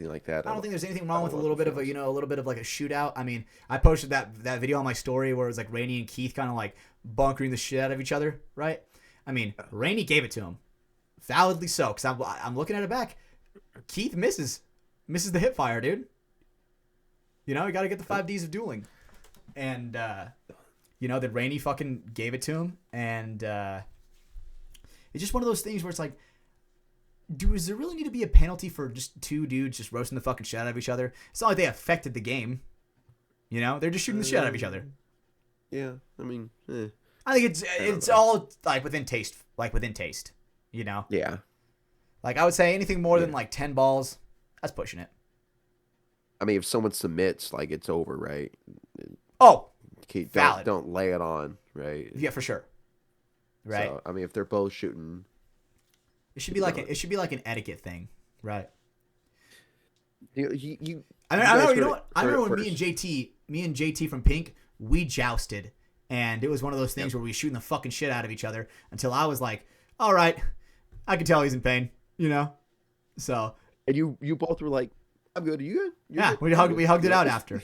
Speaker 1: like that.
Speaker 2: I don't think there's anything
Speaker 1: At
Speaker 2: wrong
Speaker 1: our
Speaker 2: with a
Speaker 1: local
Speaker 2: little bit of
Speaker 1: fields.
Speaker 2: a little bit of like a shootout. I mean, I posted that video on my story where it was like Rainey and Keith kind of like bunkering the shit out of each other, right? I mean, Rainey gave it to him, validly so. Because I'm looking at it back. Keith misses the hip fire, dude. You got to get the 5Ds of dueling, and that Rainey fucking gave it to him, and it's just one of those things where it's like, does there really need to be a penalty for just two dudes just roasting the fucking shit out of each other? It's not like they affected the game. They're just shooting the shit out of each other.
Speaker 1: Yeah, I mean,
Speaker 2: I think
Speaker 1: I don't
Speaker 2: it's
Speaker 1: know.
Speaker 2: all like within taste,
Speaker 1: Yeah,
Speaker 2: Like I would say anything more
Speaker 1: yeah.
Speaker 2: than like 10 balls, that's pushing it.
Speaker 1: I mean, if someone submits, like it's over, right?
Speaker 2: Oh,
Speaker 1: Keep,
Speaker 2: valid.
Speaker 1: don't lay it on, right?
Speaker 2: Yeah, for sure. Right.
Speaker 1: So I mean, if they're both shooting,
Speaker 2: It should be like an etiquette thing, right?
Speaker 1: you
Speaker 2: I
Speaker 1: guys
Speaker 2: remember,
Speaker 1: heard it-
Speaker 2: I
Speaker 1: heard it
Speaker 2: remember when
Speaker 1: first.
Speaker 2: me and JT from Pink, we jousted, and it was one of those things
Speaker 1: Yep.
Speaker 2: where we were shooting the fucking shit out of each other until I was like, all right, I can tell he's in pain, So
Speaker 1: And you both were like, "I'm good. Are you good? You're
Speaker 2: yeah,
Speaker 1: good?
Speaker 2: we
Speaker 1: I'm good."
Speaker 2: hugged it
Speaker 1: Yeah.
Speaker 2: out after,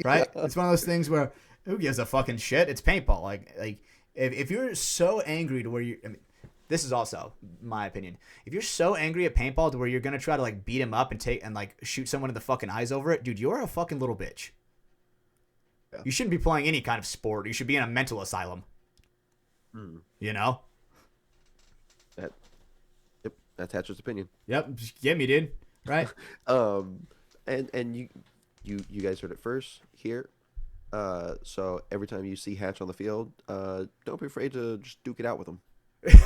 Speaker 2: right?
Speaker 1: Yeah.
Speaker 2: It's one of those things where who gives a fucking shit? It's paintball. Like if you're so angry to where I mean, this is also my opinion. If you're so angry at paintball to where you're gonna try to like beat him up and like shoot someone in the fucking eyes over it, dude, you're a fucking little bitch.
Speaker 1: Yeah.
Speaker 2: You shouldn't be playing any kind of sport. You should be in a mental asylum.
Speaker 1: Hmm.
Speaker 2: You know?
Speaker 1: That, yep, that's Hatcher's opinion.
Speaker 2: Yep. Just get me, dude. Right?
Speaker 1: And you guys heard it first here. So every time you see Hatch on the field, don't be afraid to just duke it out with him. With the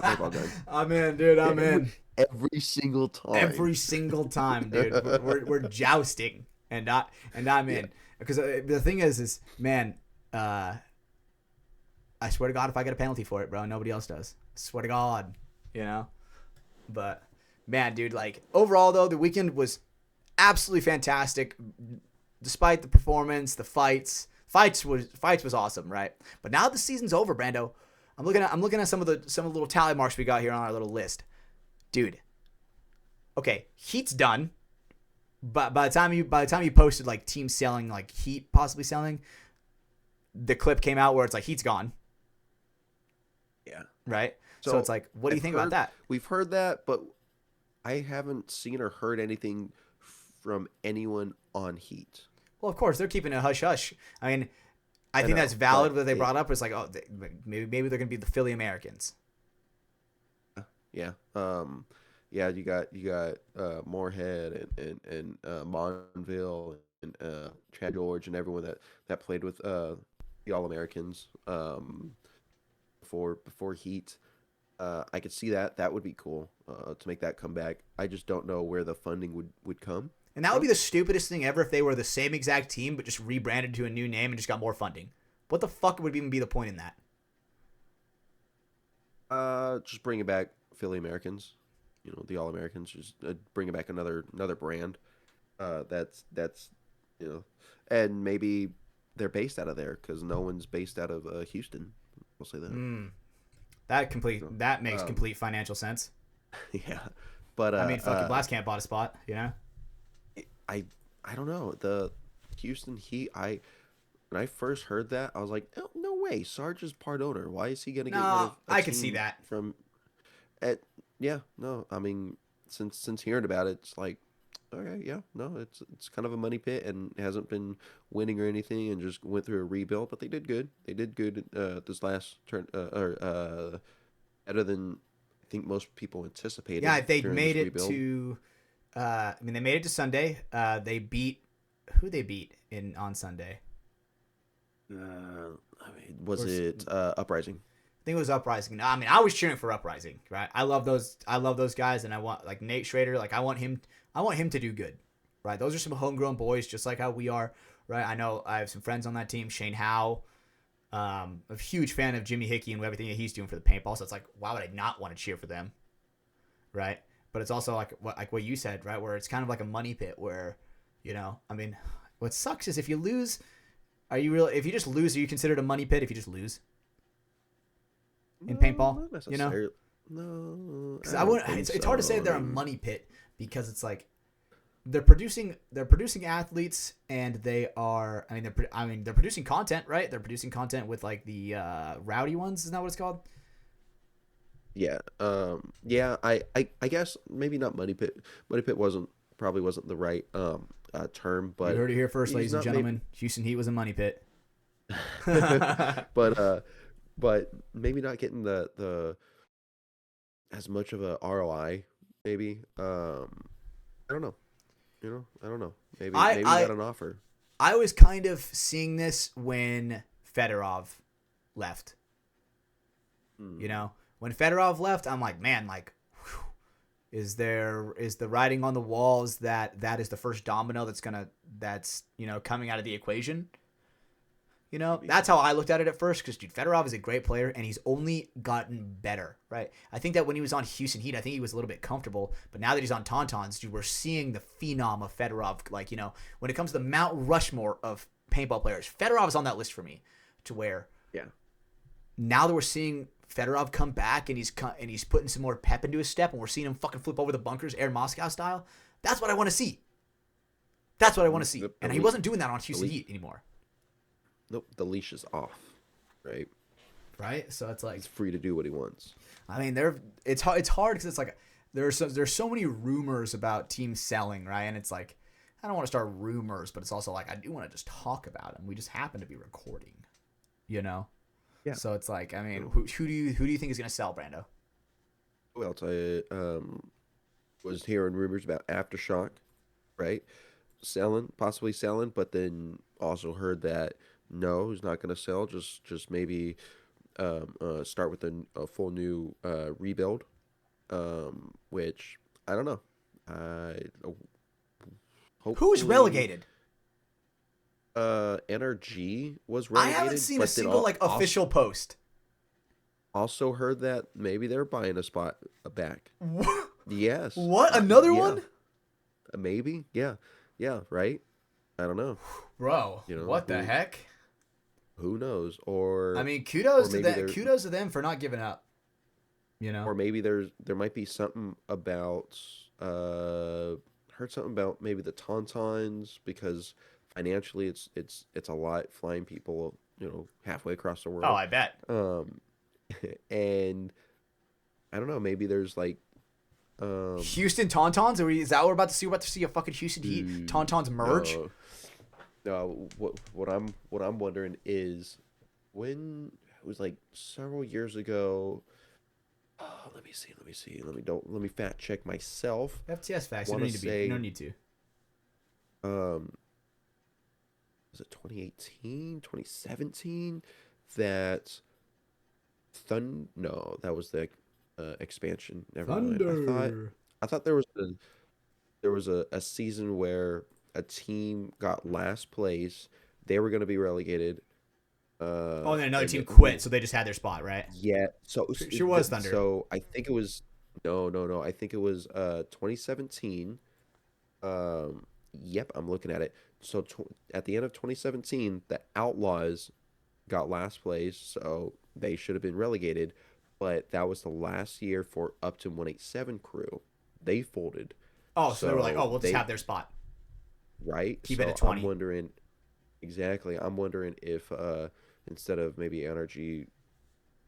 Speaker 1: paintball gun.
Speaker 2: I'm in, dude. I'm in.
Speaker 1: Every single time.
Speaker 2: Every single time, dude. We're jousting, and I'm in. Because the thing is man, I swear to God, if I get a penalty for it, bro, nobody else does. I swear to God, But man, dude, like overall though, the weekend was absolutely fantastic. Despite the performance, the fights was awesome, right? But now the season's over, Brando. I'm looking at some of the little tally marks we got here on our little list, dude. Okay, Heat's done. But by the time you posted like team selling, like Heat possibly selling, the clip came out where it's like Heat's gone,
Speaker 1: Yeah.
Speaker 2: right? So it's like, what do you think about that?
Speaker 1: We've heard that, but I haven't seen or heard anything from anyone on Heat.
Speaker 2: Well, of course they're keeping it hush hush. I mean, I think
Speaker 1: know,
Speaker 2: that's valid.
Speaker 1: but
Speaker 2: What they brought up was like, oh, maybe they're gonna be the Philly Americans.
Speaker 1: Yeah. yeah, you got Moorhead and Monville and Chad George and everyone that played with the All Americans before Heat. I could see that. That would be cool to make that come back. I just don't know where the funding would come
Speaker 2: And that would be
Speaker 1: from.
Speaker 2: the stupidest thing ever if they were the same exact team but just rebranded to a new name and just got more funding. What the fuck would even be the point in that?
Speaker 1: Just bringing back Philly Americans, the All Americans. Just bringing back another brand. That's you know, and maybe they're based out of there because no one's based out of Houston. We'll say that.
Speaker 2: Mm,
Speaker 1: So,
Speaker 2: that makes
Speaker 1: um,
Speaker 2: complete financial sense.
Speaker 1: yeah, but
Speaker 2: I mean, fucking Blast bought a spot, you know?
Speaker 1: I I don't know the Houston Heat. When I first heard that, I was like, oh, no way, Sarge is part owner. Why is he gonna get rid
Speaker 2: No,
Speaker 1: of a
Speaker 2: I could see
Speaker 1: team
Speaker 2: that.
Speaker 1: from? At Yeah, no, I mean, since hearing about it, it's like, okay, yeah, no, it's kind of a money pit and hasn't been winning or anything, and just went through a rebuild. But they did good. They did good this last turn, or better than I think most people
Speaker 2: Yeah,
Speaker 1: anticipated
Speaker 2: they
Speaker 1: during
Speaker 2: made
Speaker 1: this
Speaker 2: it
Speaker 1: rebuild.
Speaker 2: to. I mean, they made it to Sunday. They beat who they beat in on Sunday.
Speaker 1: I mean, was
Speaker 2: Or
Speaker 1: it Uprising?
Speaker 2: I think it was Uprising. I mean, I was cheering for Uprising, right? I love those. I love those guys, and I want like Nate Schrader. Like I want him. I want him to do good, right? Those are some homegrown boys, just like how we are, right? I know I have some friends on that team. Shane Howe, a huge fan of Jimmy Hickey and everything that he's doing for the paintball. So it's like, why would I not want to cheer for them, right? But it's also like what you said, right? Where it's kind of like a money pit, where, I mean, what sucks is if you lose, are you real? If you just lose, are you considered a money pit if you just lose in
Speaker 1: No,
Speaker 2: paintball?
Speaker 1: not necessarily. No,
Speaker 2: Because
Speaker 1: I
Speaker 2: I
Speaker 1: don't
Speaker 2: wouldn't.
Speaker 1: think
Speaker 2: It's hard to say
Speaker 1: so. I
Speaker 2: they're a
Speaker 1: mean,
Speaker 2: money pit because it's like they're producing athletes and they are. They're producing content, right? They're producing content with like the rowdy ones. Isn't that what it's called?
Speaker 1: yeah, yeah. I guess maybe not Money Pit. Money Pit probably wasn't the right term,
Speaker 2: You
Speaker 1: but
Speaker 2: heard it here first,
Speaker 1: he's
Speaker 2: ladies and
Speaker 1: not maybe.
Speaker 2: gentlemen. Houston Heat was a money pit.
Speaker 1: but but maybe not getting the as much of a ROI. Maybe I don't know. I don't know.
Speaker 2: I
Speaker 1: Maybe he
Speaker 2: I
Speaker 1: got an offer.
Speaker 2: I was kind of seeing this when Fedorov left.
Speaker 1: Hmm.
Speaker 2: When Fedorov left, I'm like, man, like, is the writing on the walls that is the first domino that's coming out of the equation.
Speaker 1: Maybe.
Speaker 2: That's how I looked at it at first because, dude, Fedorov is a great player and he's only gotten better, right? I think that when he was on Houston Heat, I think he was a little bit comfortable. But now that he's on Tauntauns, dude, we're seeing the phenom of Fedorov. Like, when it comes to the Mount Rushmore of paintball players, Fedorov is on that list for me to where
Speaker 1: Yeah.
Speaker 2: now that we're seeing Fedorov come back and he's putting some more pep into his step and we're seeing him fucking flip over the bunkers, Air Moscow style, that's what I want to see. That's what I want to see.
Speaker 1: The, the,
Speaker 2: And he
Speaker 1: le-
Speaker 2: wasn't doing that on
Speaker 1: the,
Speaker 2: Houston
Speaker 1: le-
Speaker 2: Heat anymore,
Speaker 1: Nope, the leash is off, right?
Speaker 2: right? So it's like,
Speaker 1: He's free to do what he wants.
Speaker 2: I mean, it's hard because it's like there's so many rumors about teams selling, right? And it's like I don't want to start rumors, but it's also like I do want to just talk about them. We just happen to be recording, you know.
Speaker 1: Yeah.
Speaker 2: So it's like, I mean,
Speaker 1: So,
Speaker 2: who do you think is gonna sell, Brando?
Speaker 1: who else? I was hearing rumors about Aftershock, right? Possibly selling, but then also heard that no, he's not going to sell. Just maybe start with a full new rebuild, which I don't know. I
Speaker 2: Who's
Speaker 1: hopefully
Speaker 2: relegated?
Speaker 1: NRG was
Speaker 2: I haven't
Speaker 1: relegated,
Speaker 2: seen a
Speaker 1: but then
Speaker 2: single like official post.
Speaker 1: also heard that maybe they're buying a spot back. Yes,
Speaker 2: What? Another
Speaker 1: yeah,
Speaker 2: one?
Speaker 1: maybe, yeah, right. I don't know.
Speaker 2: Bro, what the
Speaker 1: Who
Speaker 2: heck?
Speaker 1: knows,
Speaker 2: I mean,
Speaker 1: or
Speaker 2: kudos to
Speaker 1: maybe
Speaker 2: them.
Speaker 1: there
Speaker 2: Kudos to them for not giving up. You know.
Speaker 1: or maybe there might be something about heard something about maybe the Tauntauns because financially it's a lot flying people halfway across the
Speaker 2: Oh,
Speaker 1: world.
Speaker 2: I bet.
Speaker 1: um and I don't know, maybe there's like
Speaker 2: Houston Tauntauns? Is that what we're about to see? We're about to see a fucking Houston Heat
Speaker 1: dude,
Speaker 2: Tauntauns merge?
Speaker 1: no, no, what I'm wondering is when it was like several years ago. Oh, let me see. Let me see. Let me fact check myself.
Speaker 2: FTS facts. You
Speaker 1: Want
Speaker 2: don't
Speaker 1: to
Speaker 2: need to be. You
Speaker 1: say
Speaker 2: don't need to.
Speaker 1: um was it 2018, 2017 that no, that was the expansion. Never mind.
Speaker 2: Thunder.
Speaker 1: I thought there was a season where a team got last place. They were going to be relegated.
Speaker 2: Oh, and then another
Speaker 1: And
Speaker 2: team
Speaker 1: ooh,
Speaker 2: quit, so they just had their spot, right?
Speaker 1: yeah.
Speaker 2: Sure was Thunder.
Speaker 1: So I think it was no. I think it was 2017. Yep, I'm looking at it. So at the end of 2017, the Outlaws got last place, so they should have been relegated. But that was the last year for Upton 187 crew. They folded.
Speaker 2: Oh, so they were like,
Speaker 1: So
Speaker 2: oh, we'll just
Speaker 1: they
Speaker 2: have their spot.
Speaker 1: right.
Speaker 2: Keep it at
Speaker 1: So I'm
Speaker 2: 20.
Speaker 1: wondering exactly. I'm wondering if instead of maybe NRG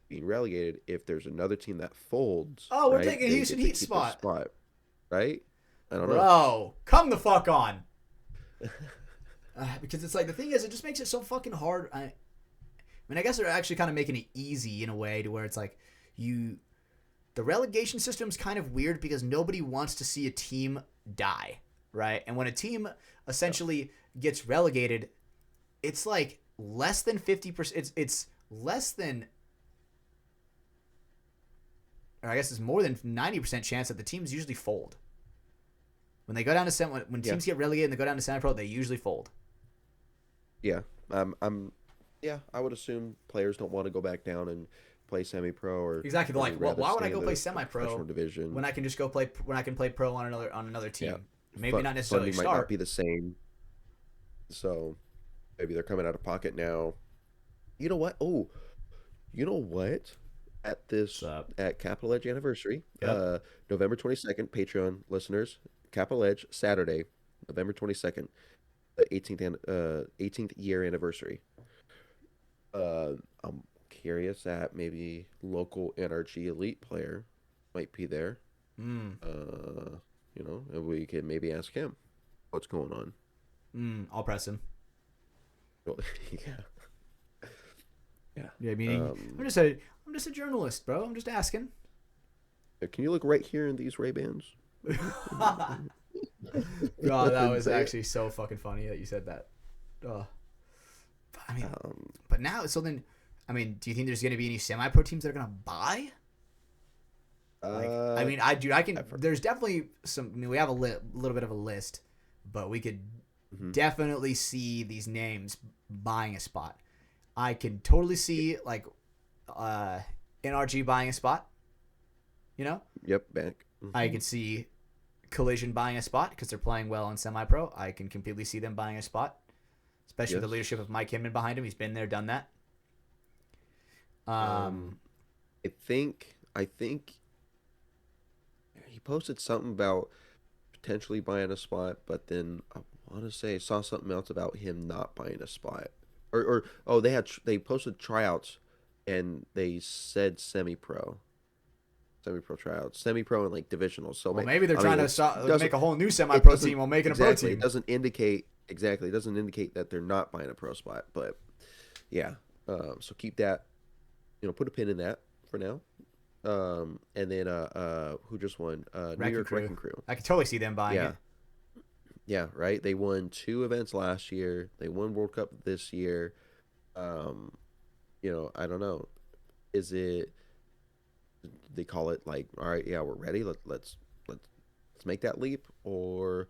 Speaker 1: being relegated, if there's another team that folds,
Speaker 2: Oh, we're
Speaker 1: right,
Speaker 2: taking
Speaker 1: they
Speaker 2: Houston
Speaker 1: get to
Speaker 2: Heat
Speaker 1: keep their
Speaker 2: spot.
Speaker 1: spot, right? I don't know.
Speaker 2: Bro, come the fuck on. Because it's like, the thing is, it just makes it so fucking hard. I mean, I guess they're actually kind of making it easy in a way to where it's like, you. The relegation system's kind of weird because nobody wants to see a team die, right? And when a team essentially gets relegated, it's like less than 50%. It's less than, or I guess it's more than 90% chance that the teams usually fold. When they go down to when
Speaker 1: Yeah,
Speaker 2: teams get relegated and they go down to semi-pro, they usually fold.
Speaker 1: yeah. I'm yeah. I would assume players don't want to go back down and play semi-pro,
Speaker 2: Exactly. They're
Speaker 1: or
Speaker 2: like,
Speaker 1: they'd
Speaker 2: well,
Speaker 1: rather
Speaker 2: why would I
Speaker 1: stay in
Speaker 2: go play
Speaker 1: the professional
Speaker 2: semi-pro
Speaker 1: division.
Speaker 2: when I can just go play when I can play pro on another
Speaker 1: Yeah,
Speaker 2: team? Maybe not necessarily
Speaker 1: funding might not
Speaker 2: start.
Speaker 1: be the same, so maybe they're coming out of pocket now. You know what? Oh, you know what? At
Speaker 2: What's
Speaker 1: this
Speaker 2: up?
Speaker 1: at Capital Edge anniversary,
Speaker 2: Yep.
Speaker 1: November 22nd, Patreon listeners, Capital Edge Saturday, November 22nd, the 18th year anniversary. I'm curious that maybe local NRG elite player might be there.
Speaker 2: Mm.
Speaker 1: And we could maybe ask him what's going on.
Speaker 2: I'll press him.
Speaker 1: Well, yeah, yeah.
Speaker 2: Yeah, meaning
Speaker 1: Um,
Speaker 2: I'm just a journalist, bro. I'm just asking.
Speaker 1: can you look right here in these Ray Bans?
Speaker 2: God, that
Speaker 1: And
Speaker 2: was
Speaker 1: say it.
Speaker 2: actually so fucking funny that you said that. Uh, I mean,
Speaker 1: Um,
Speaker 2: but now so then, I mean, do you think there's gonna be any semi-pro teams that are gonna buy? Like, I
Speaker 1: uh,
Speaker 2: mean, I can.
Speaker 1: I've heard.
Speaker 2: There's definitely some. I mean, we have a little bit of a list, but we could
Speaker 1: Mhm.
Speaker 2: definitely see these names buying a spot. I can totally see like uh, NRG buying a spot. You know,
Speaker 1: Yep, back.
Speaker 2: I can see Collision buying a spot because they're playing well in semi-pro. I can completely see them buying a spot, especially with the
Speaker 1: Yes.
Speaker 2: leadership of Mike Hinman behind him. He's been there, done that.
Speaker 1: Um,
Speaker 2: Um,
Speaker 1: I think he posted something about potentially buying a spot, but then I want to say I saw something else about him not buying a spot, or oh they posted tryouts, and they said semi-pro tryouts, semi-pro and like divisional. So
Speaker 2: well, maybe they're
Speaker 1: I mean
Speaker 2: trying
Speaker 1: it's
Speaker 2: to
Speaker 1: doesn't
Speaker 2: make a whole new
Speaker 1: it
Speaker 2: semi-pro
Speaker 1: doesn't
Speaker 2: team while making a pro
Speaker 1: exactly it
Speaker 2: team.
Speaker 1: doesn't indicate exactly it doesn't indicate that they're not buying a pro spot, but yeah. So keep that, put a pin in that for now. And then who just won? New
Speaker 2: Wrecking
Speaker 1: York
Speaker 2: Crew.
Speaker 1: Wrecking Crew.
Speaker 2: I could totally see them buying
Speaker 1: Yeah,
Speaker 2: it.
Speaker 1: yeah, right. They won two events last year. They won World Cup this year. Um, I don't know. Is it they call it like, all right, yeah, we're ready. Let's make that leap, or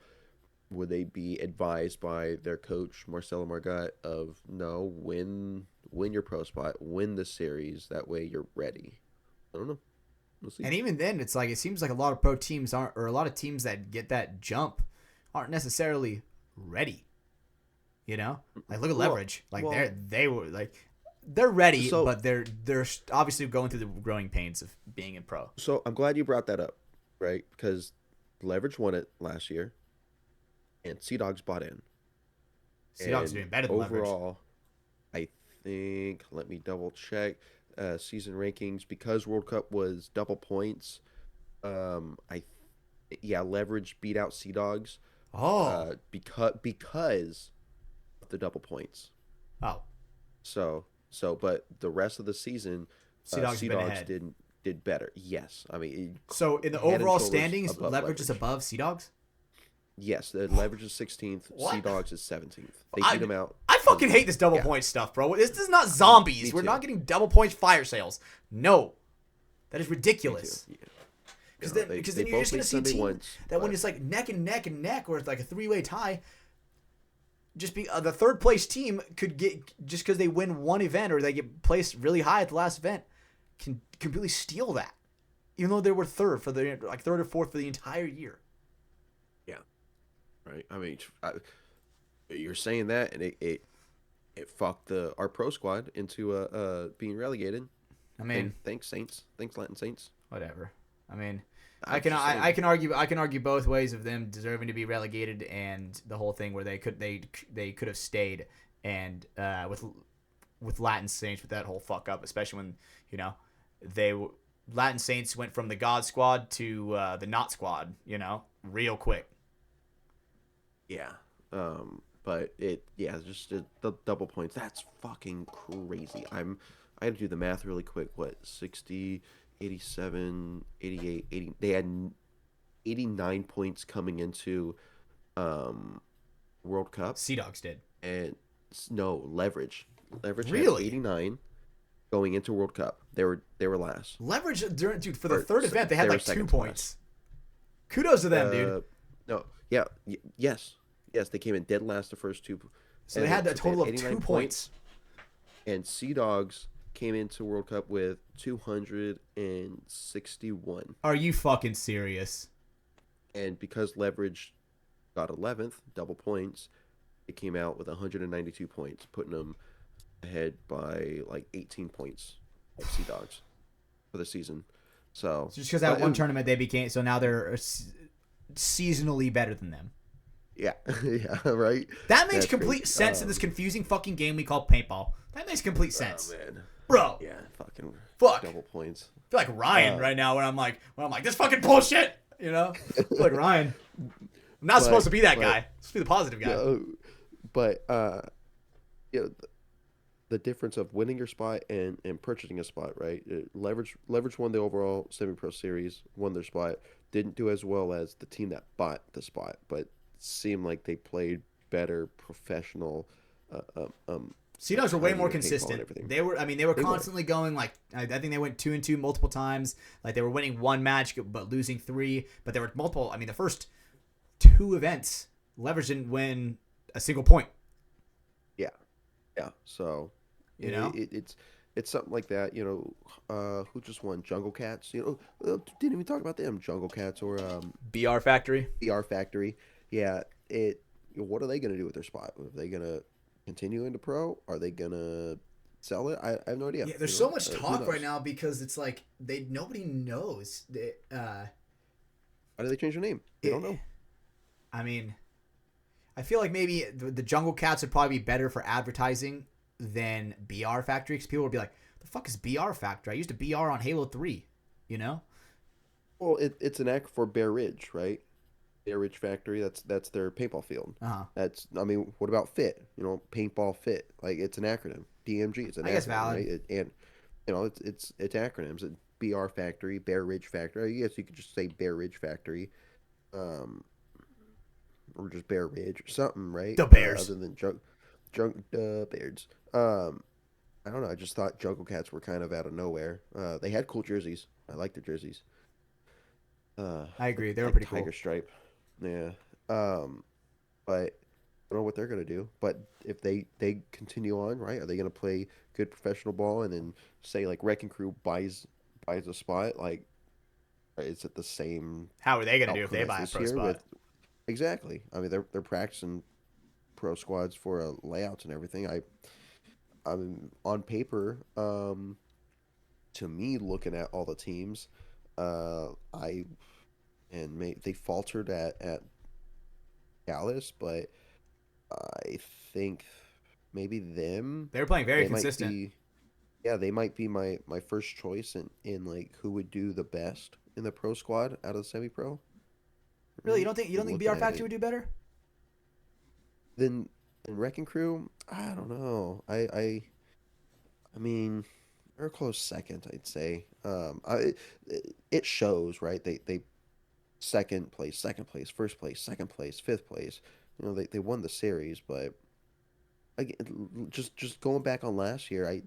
Speaker 1: would they be advised by their coach Marcelo Margot of no, win your pro spot, win the series. That way you're ready. I don't know. We'll see.
Speaker 2: And even then, it's like it seems like a lot of pro teams aren't, or a lot of teams that get that jump aren't necessarily ready. You know, like look at
Speaker 1: Well,
Speaker 2: Leverage. Like
Speaker 1: well,
Speaker 2: they're ready,
Speaker 1: so
Speaker 2: but they're obviously going through the growing pains of being in pro.
Speaker 1: so I'm glad you brought that up, right? Because Leverage won it last year, and Sea Dogs bought in.
Speaker 2: Sea Dogs are
Speaker 1: And
Speaker 2: doing better than Leverage.
Speaker 1: overall, I think, let me double check season rankings because World Cup was double points. I yeah, Leverage beat out Sea Dogs
Speaker 2: Oh,
Speaker 1: because of the double points.
Speaker 2: oh,
Speaker 1: So but the rest of the season,
Speaker 2: Sea Dogs have
Speaker 1: Sea
Speaker 2: been
Speaker 1: Dogs
Speaker 2: ahead.
Speaker 1: didn't did better. Yes, I mean
Speaker 2: So in the
Speaker 1: head and
Speaker 2: overall
Speaker 1: shoulders
Speaker 2: standings,
Speaker 1: above
Speaker 2: leverage is
Speaker 1: leverage.
Speaker 2: above Sea Dogs.
Speaker 1: Yes, the leverage is 16th. Sea
Speaker 2: What?
Speaker 1: Dogs is 17th. They beat
Speaker 2: I
Speaker 1: them out.
Speaker 2: I fucking hate this double
Speaker 1: Yeah,
Speaker 2: point stuff, bro. This is not
Speaker 1: me,
Speaker 2: zombies.
Speaker 1: me
Speaker 2: We're
Speaker 1: too.
Speaker 2: not getting double points fire sales. No, that is
Speaker 1: Me too.
Speaker 2: ridiculous.
Speaker 1: Yeah.
Speaker 2: Because
Speaker 1: No,
Speaker 2: then,
Speaker 1: they
Speaker 2: because
Speaker 1: they
Speaker 2: then you're
Speaker 1: both
Speaker 2: just gonna
Speaker 1: played
Speaker 2: see a
Speaker 1: Sunday
Speaker 2: team
Speaker 1: once,
Speaker 2: that when
Speaker 1: but
Speaker 2: it's like neck and neck and neck, or it's like a 3-way tie, just be the third place team could get just because they win one event or they get placed really high at the last event can completely steal that, even though they were third for the like third or fourth for the entire year.
Speaker 1: yeah, right. I mean, you're saying that, and it fucked our pro squad into being relegated.
Speaker 2: I mean,
Speaker 1: Thanks Saints. Thanks Latin Saints.
Speaker 2: whatever. I mean,
Speaker 1: I'm just saying.
Speaker 2: I can argue both ways of them deserving to be relegated and the whole thing where they could have stayed and with Latin Saints with that whole fuck up, especially when they Latin Saints went from the God Squad to the Not Squad, real quick.
Speaker 1: Yeah. But just the double points. That's fucking crazy. I had to do the math really quick. What, 60, 87, 88, 80. They had 89 points coming into World Cup.
Speaker 2: Sea Dogs did.
Speaker 1: And no, Leverage. Leverage
Speaker 2: Really?
Speaker 1: had 89 going into World Cup. They were last.
Speaker 2: Leverage dude for the
Speaker 1: Or
Speaker 2: third event they had
Speaker 1: they were
Speaker 2: like 2
Speaker 1: second to
Speaker 2: points. Kudos to them, dude.
Speaker 1: No, yeah, yes, they came in dead last the first two.
Speaker 2: So they had a total of
Speaker 1: 89
Speaker 2: 2 points.
Speaker 1: And Sea Dogs came into World Cup with 261.
Speaker 2: Are you fucking serious?
Speaker 1: And because Leverage got 11th, double points, it came out with 192 points, putting them ahead by like 18 points of Sea Dogs for the season. So
Speaker 2: Just because that one tournament they became, so now they're seasonally better than them.
Speaker 1: Yeah, yeah, right.
Speaker 2: That makes
Speaker 1: That's
Speaker 2: complete
Speaker 1: crazy.
Speaker 2: sense in this confusing fucking game we call paintball. That makes complete sense,
Speaker 1: Oh man,
Speaker 2: bro.
Speaker 1: yeah, fucking
Speaker 2: Fuck.
Speaker 1: double points.
Speaker 2: I feel like Ryan right now when I'm like this fucking bullshit. I feel like Ryan. I'm not supposed to be that guy. I'm supposed to be the positive guy.
Speaker 1: But the difference of winning your spot and purchasing a spot, right? Leverage won the overall semi-pro series, won their spot. Didn't do as well as the team that bought the spot, but seemed like they played better, professional.
Speaker 2: Sea Dogs were way more
Speaker 1: paintball and
Speaker 2: consistent.
Speaker 1: everything.
Speaker 2: They were constantly going like I think they went 2-2 multiple times. Like they were winning one match but losing 3. But there were multiple. I mean, the first 2 events, Leverage didn't win a single point.
Speaker 1: Yeah. So it's something like that. Who just won? Jungle Cats. Didn't even talk about them. Jungle Cats or
Speaker 2: BR Factory.
Speaker 1: BR Factory. Yeah. What are they gonna do with their spot? Are they gonna continue into pro? Are they gonna sell it? I have no idea.
Speaker 2: Yeah, there's so much talk right now because it's like nobody knows.
Speaker 1: Why did they change their name? They don't know.
Speaker 2: I mean, I feel like maybe the Jungle Cats would probably be better for advertising than BR Factory because people would be like, "The fuck is BR Factory? I used a BR on Halo 3."
Speaker 1: Well, it's an act for Bear Ridge, right? Bear Ridge Factory. That's their paintball field. What about FIT? Paintball FIT. Like it's an acronym. DMG. It's an acronym.
Speaker 2: I guess valid.
Speaker 1: Right? It's acronyms. BR Factory, Bear Ridge Factory. I guess you could just say Bear Ridge Factory, or just Bear Ridge or something, right?
Speaker 2: The Bears.
Speaker 1: Other than Bears. I don't know. I just thought Jungle Cats were kind of out of nowhere. They had cool jerseys. I like the jerseys.
Speaker 2: I agree. They were
Speaker 1: like
Speaker 2: pretty
Speaker 1: Tiger
Speaker 2: cool.
Speaker 1: Stripe. Yeah. But I don't know what they're gonna do. But if they continue on, right? Are they gonna play good professional ball and then say like Wrecking Crew buys a spot? Like, is it the same?
Speaker 2: How are they going to do if they
Speaker 1: outcome
Speaker 2: buy a
Speaker 1: as
Speaker 2: pro
Speaker 1: this year
Speaker 2: spot?
Speaker 1: Exactly. I mean, they're practicing pro squads for layouts and everything. I'm on paper. To me, looking at all the teams, they faltered at Dallas, but I think maybe
Speaker 2: They were playing very
Speaker 1: they might
Speaker 2: consistent.
Speaker 1: they might be my first choice in like who would do the best in the pro squad out of the semi pro.
Speaker 2: Really, you don't think
Speaker 1: Looking
Speaker 2: BR
Speaker 1: at
Speaker 2: Factory
Speaker 1: it.
Speaker 2: would do better?
Speaker 1: Then Wrecking Crew, I don't know. I mean, they're a close second, I'd say. It shows, right? They second place, first place, second place, fifth place. They won the series, but again, just going back on last year, I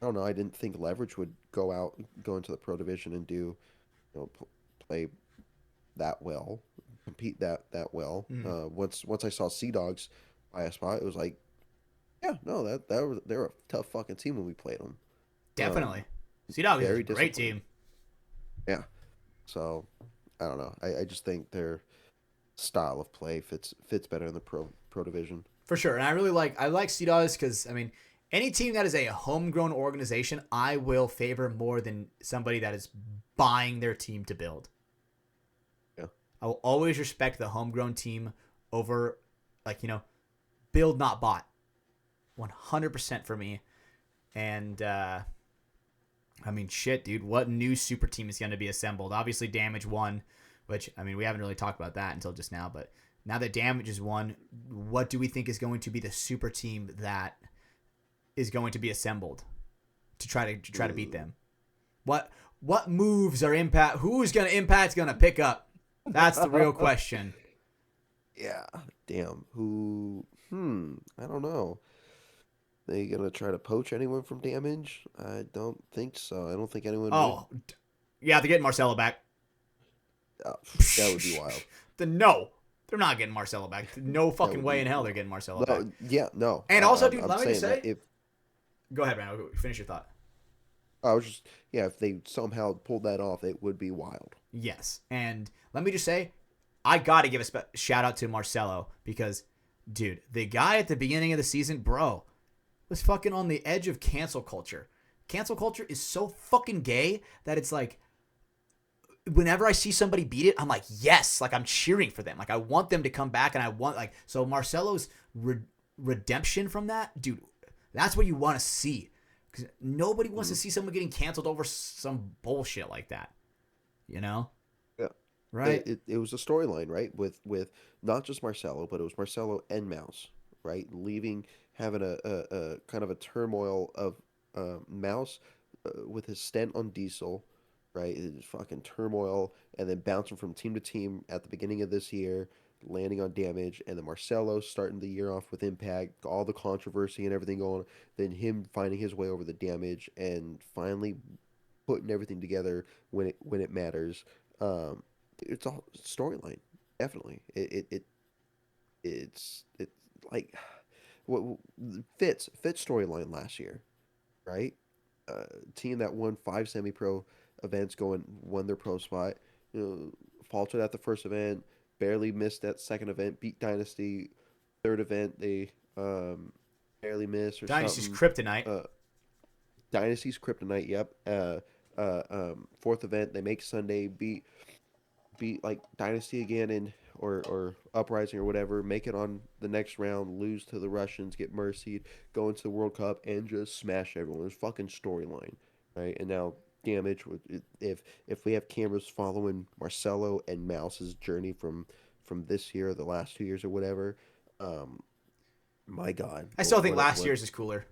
Speaker 1: don't know. I didn't think Leverage would go into the Pro Division and play that well, compete that well.
Speaker 2: Mm,
Speaker 1: Once I saw Sea Dogs by a spot, it was like, yeah, no, they're a tough fucking team when we played them.
Speaker 2: definitely.
Speaker 1: Um,
Speaker 2: Sea Dogs is a
Speaker 1: Very
Speaker 2: great
Speaker 1: disciplined.
Speaker 2: team.
Speaker 1: Yeah. So I don't know. I just think their style of play fits better in the pro division.
Speaker 2: For sure. And I like Sea Dogs because, I mean, any team that is a homegrown organization, I will favor more than somebody that is buying their team to build.
Speaker 1: Yeah.
Speaker 2: I will always respect the homegrown team over, build, not bought. 100% for me. And, I mean, shit, dude. What new super team is going to be assembled? Obviously, Damage won, which, I mean, we haven't really talked about that until just now. But now that Damage is won, what do we think is going to be the super team that is going to be assembled to try to beat them? What moves are Impact? Who's going to Impact's going to pick up? That's the real question.
Speaker 1: Yeah. Damn. Who? I don't know. They gonna try to poach anyone from Damage? I don't think so. I don't think anyone would.
Speaker 2: Oh, yeah, they're getting Marcelo back.
Speaker 1: Oh, that would be wild.
Speaker 2: No, they're not getting Marcelo back. No
Speaker 1: That
Speaker 2: fucking
Speaker 1: would
Speaker 2: way
Speaker 1: be
Speaker 2: in hell they're
Speaker 1: wild.
Speaker 2: getting Marcelo back.
Speaker 1: No, yeah, no.
Speaker 2: And also, dude,
Speaker 1: I'm
Speaker 2: let me just
Speaker 1: saying
Speaker 2: say,
Speaker 1: that if
Speaker 2: go ahead, Brando. Finish your thought.
Speaker 1: I was just yeah, if they somehow pulled that off, it would be wild.
Speaker 2: Yes, and let me just say, I got to give a shout out to Marcelo because, dude, the guy at the beginning of the season, bro, was fucking on the edge of cancel culture. Cancel culture is so fucking gay that it's like, whenever I see somebody beat it, I'm like, yes, like I'm cheering for them. Like I want them to come back, and I want so Marcelo's redemption from that, dude. That's what you want to see, because nobody wants to see someone getting canceled over some bullshit like that. You know,
Speaker 1: Yeah.
Speaker 2: right?
Speaker 1: It was a storyline, right? With not just Marcelo, but it was Marcelo and Mouse, right? Leaving, having a kind of a turmoil of Mouse with his stint on Diesel, right? His fucking turmoil, and then bouncing from team to team at the beginning of this year, landing on Damage, and then Marcelo starting the year off with Impact, all the controversy and everything going, then him finding his way over the Damage and finally putting everything together when it matters. It's a storyline, definitely. It's like what Fitz storyline last year, right? Team that won 5 semi-pro events, won their pro spot. Faltered at the first event, barely missed that second event, beat Dynasty. Third event they barely missed or
Speaker 2: Dynasty's
Speaker 1: something.
Speaker 2: kryptonite.
Speaker 1: Uh, Dynasty's kryptonite. Yep. Fourth event they make Sunday, beat like Dynasty again, and or Uprising or whatever, make it on the next round, lose to the Russians, get mercied, go into the World Cup, and just smash everyone. It's fucking storyline, right? And now Damage. If we have cameras following Marcelo and Mouse's journey from this year, the last 2 years or whatever, my God,
Speaker 2: I still think last year's is cooler.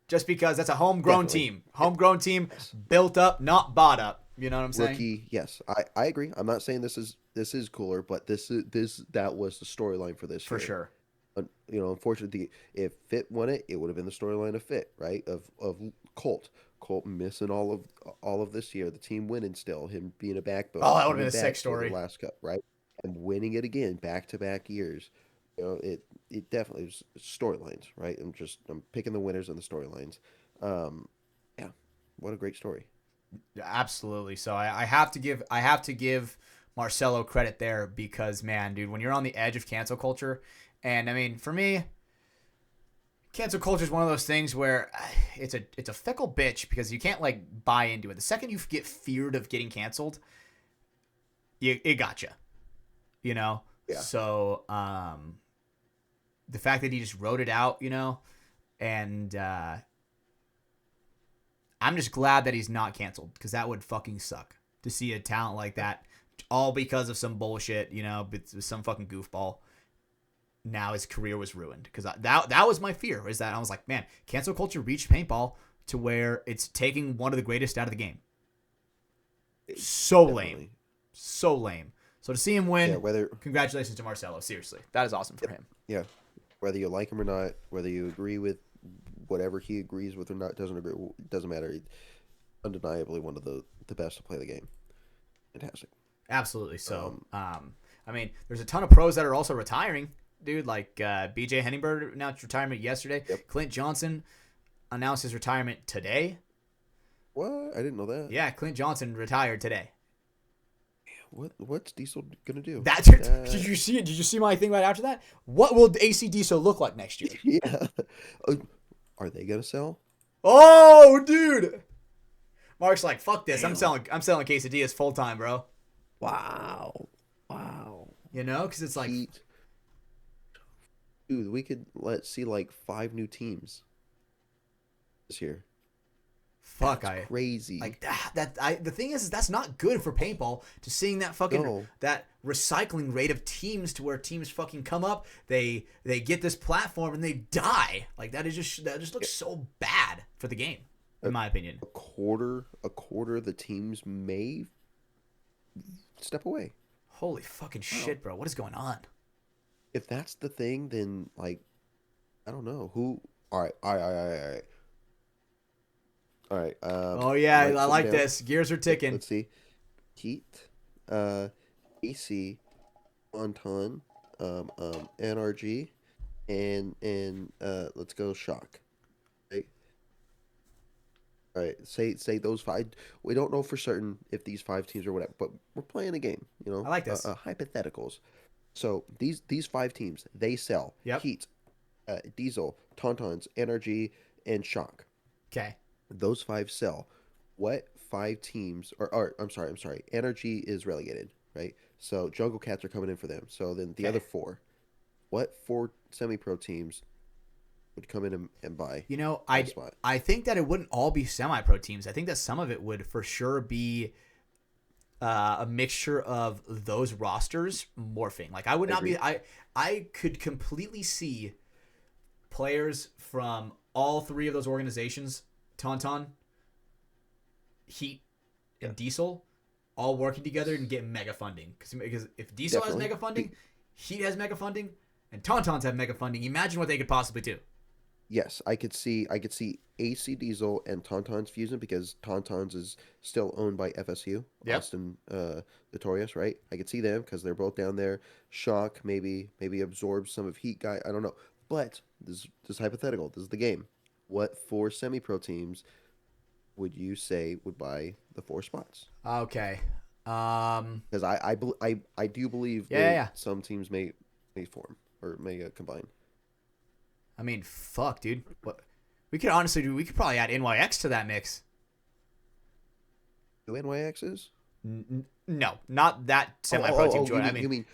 Speaker 2: Just because that's a homegrown
Speaker 1: definitely
Speaker 2: team. Homegrown team, built up, not bought up. You know what I'm saying?
Speaker 1: rookie. Yes, I agree. I'm not saying this is cooler, but that was the storyline for this
Speaker 2: For
Speaker 1: year.
Speaker 2: sure.
Speaker 1: Unfortunately, if Fit won it, it would have been the storyline of Fit, right? Of Colt missing all of this year, the team winning still, him being a backbone,
Speaker 2: Oh, that would have been
Speaker 1: coming
Speaker 2: a sick
Speaker 1: back for the
Speaker 2: story.
Speaker 1: last cup, right? And winning it again, back to back years. It definitely was storylines, right? I'm picking the winners and the storylines. Um, yeah, what a great story.
Speaker 2: Absolutely. So I have to give Marcelo credit there because, man, dude, when you're on the edge of cancel culture, and I mean, for me, cancel culture is one of those things where it's a fickle bitch because you can't like buy into it. The second you get feared of getting canceled, it gotcha. You know?
Speaker 1: Yeah.
Speaker 2: So the fact that he just wrote it out, and I'm just glad that he's not canceled because that would fucking suck to see a talent like that all because of some bullshit, with some fucking goofball. Now his career was ruined because that was my fear, is that I was like, man, cancel culture reached paintball, to where it's taking one of the greatest out of the game. So
Speaker 1: Definitely.
Speaker 2: lame. So lame. So to see him win,
Speaker 1: Yeah,
Speaker 2: congratulations to Marcelo. Seriously. That is awesome for him.
Speaker 1: yeah, whether you like him or not, whether you agree with whatever he agrees with or not, doesn't matter. He's undeniably one of the best to play the game. Fantastic.
Speaker 2: Absolutely. So, I mean, there's a ton of pros that are also retiring, dude. Like BJ Henningberg announced retirement yesterday.
Speaker 1: Yep.
Speaker 2: Clint Johnson announced his retirement today.
Speaker 1: What? I didn't know that.
Speaker 2: Yeah, Clint Johnson retired today.
Speaker 1: What's Diesel gonna do?
Speaker 2: Did you see it? Did you see my thing right after that? What will AC Diesel look like next year?
Speaker 1: Yeah. Are they gonna sell?
Speaker 2: Oh, dude. Mark's like, fuck this.
Speaker 1: Damn.
Speaker 2: I'm selling quesadillas full time, bro.
Speaker 1: Wow.
Speaker 2: You know, because it's like,
Speaker 1: Dude, we could see like 5 new teams this year.
Speaker 2: fuck,
Speaker 1: That's crazy.
Speaker 2: like the thing is that's not good for paintball. To seeing that fucking that recycling rate of teams to where teams fucking come up, they get this platform and they die. Like that just looks so bad for the game, in my opinion.
Speaker 1: A quarter of the teams may step away.
Speaker 2: Holy fucking shit, bro! What is going on?
Speaker 1: If that's the thing, then like, I don't know who. All right.
Speaker 2: Oh yeah, I like this. Gears are ticking.
Speaker 1: Let's see. Heat, AC, Anton, NRG, and let's go Shock. Right. All right. Say those 5. We don't know for certain if these 5 teams or whatever, but we're playing a game. You know.
Speaker 2: I like this.
Speaker 1: Hypotheticals. So these 5 teams, they sell.
Speaker 2: Yep.
Speaker 1: Heat, Diesel, Tauntauns, NRG, and Shock.
Speaker 2: Okay.
Speaker 1: Those 5 sell. What 5 teams or I'm sorry. NRG is relegated, right? So Jungle Cats are coming in for them. So then the other 4. What 4 semi-pro teams would come in and buy?
Speaker 2: You know, I think that it wouldn't all be semi-pro teams. I think that some of it would for sure be a mixture of those rosters morphing. Like I would not be I could completely see players from all 3 of those organizations, Tauntaun, Heat, and Diesel, all working together and getting mega funding. Because if Diesel has mega funding, Heat has mega funding, and Tauntauns have mega funding, imagine what they could possibly do.
Speaker 1: Yes, I could see AC Diesel and Tauntauns fusing because Tauntauns is still owned by FSU, Austin Notorious, right? I could see them because they're both down there. Shock maybe absorbs some of Heat guy. I don't know, but this is hypothetical. This is the game. What 4 semi-pro teams would you say would buy the 4 spots?
Speaker 2: Okay.
Speaker 1: Because I do believe that some teams may form or may combine.
Speaker 2: I mean, fuck, dude. What we could honestly do? We could probably add NYX to that mix.
Speaker 1: Do NYXs?
Speaker 2: No, not that semi-pro team joint. I mean,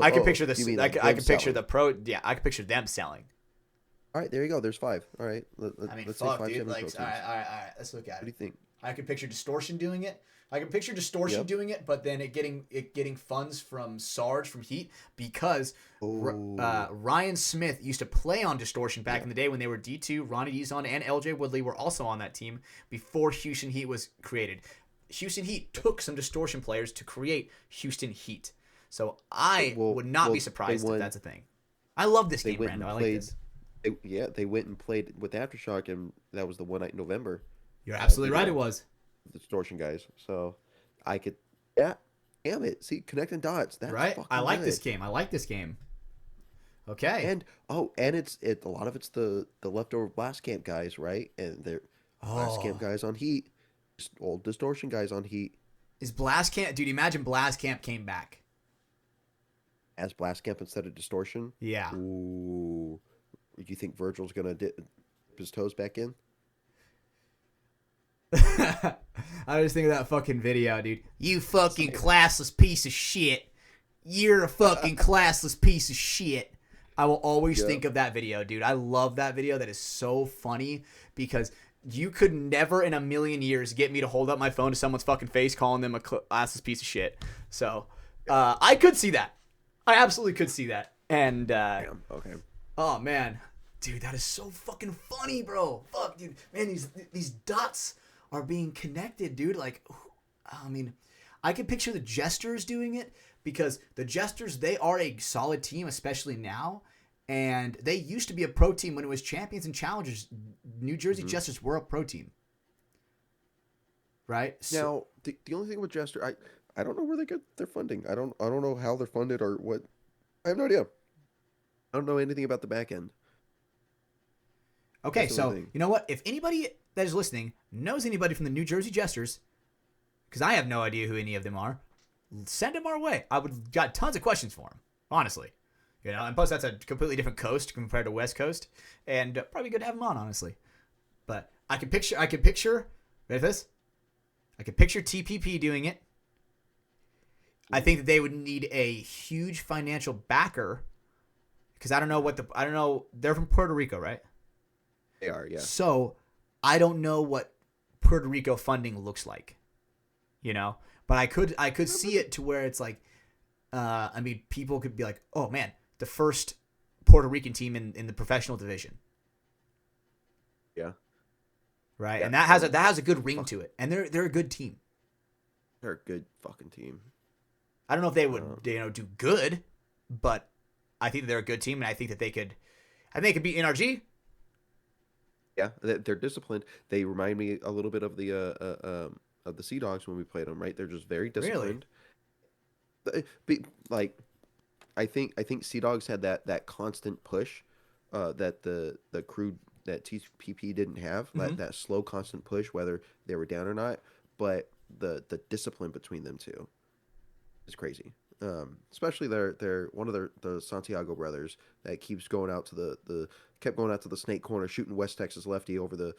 Speaker 2: I can picture this. I can picture the pro. Yeah, I can picture them selling.
Speaker 1: All right, there you go. There's 5. All right,
Speaker 2: let's fuck, say 5 dude. Like, all right. Let's look at it.
Speaker 1: What do you think?
Speaker 2: I can picture Distortion doing it. I can picture Distortion doing it, but then it getting funds from Sarge from Heat because Ryan Smith used to play on Distortion back in the day when they were D2. Ronnie Dizon and LJ Woodley were also on that team before Houston Heat was created. Houston Heat took some Distortion players to create Houston Heat. So I would not be surprised if that's a thing. I love this game, Brando. I like this.
Speaker 1: They went and played with Aftershock, and that was the one night in November.
Speaker 2: You're absolutely right. It was
Speaker 1: the Distortion guys. So I could, damn it. See, connecting dots. That's
Speaker 2: right. I like
Speaker 1: good.
Speaker 2: this game. Okay.
Speaker 1: And it's a lot of it's the leftover Blast Camp guys, right? And they're Blast Camp guys on Heat, old Distortion guys on Heat.
Speaker 2: Is Blast Camp? Dude, imagine Blast Camp came back
Speaker 1: as Blast Camp instead of Distortion.
Speaker 2: Yeah.
Speaker 1: Ooh. Do you think Virgil's gonna dip his toes back in?
Speaker 2: I just think of that fucking video, dude. You fucking classless piece of shit. You're a fucking classless piece of shit. I will always think of that video, dude. I love that video. That is so funny because you could never in a million years get me to hold up my phone to someone's fucking face calling them a classless piece of shit. So I could see that. I absolutely could see that. And
Speaker 1: okay.
Speaker 2: Oh man, Dude, that is so fucking funny, bro. Fuck, dude. Man, these dots are being connected, dude. Like, I mean, I can picture the Jesters doing it because the Jesters, they are a solid team, especially now. And they used to be a pro team when it was champions and challengers. New Jersey Jesters were a pro team. Right?
Speaker 1: Now, the only thing with Jester, I don't know where they get their funding. I don't know how they're funded or what. I have no idea. I don't know anything about the back end.
Speaker 2: Okay, so you know what? If anybody that is listening knows anybody from the New Jersey Jesters, because I have no idea who any of them are, send them our way. I would got tons of questions for them, honestly. You know, and plus that's a completely different coast compared to West Coast, and probably good to have them on, honestly. But I can picture. Ready for this? I can picture TPP doing it. I think that they would need a huge financial backer, because I don't know. They're from Puerto Rico, right?
Speaker 1: They are, yeah.
Speaker 2: So I don't know what Puerto Rico funding looks like, you know. But I could see it to where it's like, I mean, people could be like, oh man, the first Puerto Rican team in the professional division,
Speaker 1: yeah,
Speaker 2: right,
Speaker 1: yeah.
Speaker 2: And that has a good ring to it, and they're a good team.
Speaker 1: They're a good fucking team.
Speaker 2: I don't know if they would do good, but I think they're a good team, and I think that they could beat NRG.
Speaker 1: Yeah, they're disciplined. They remind me a little bit of the Sea Dogs when we played them. Right, they're just very disciplined. Really? Like, I think Sea Dogs had that constant push that the crew that TPP didn't have. That slow constant push, whether they were down or not. But the discipline between them two is crazy. Especially they're one of the Santiago brothers that keeps going out to the kept going out to the snake corner, shooting West Texas lefty over the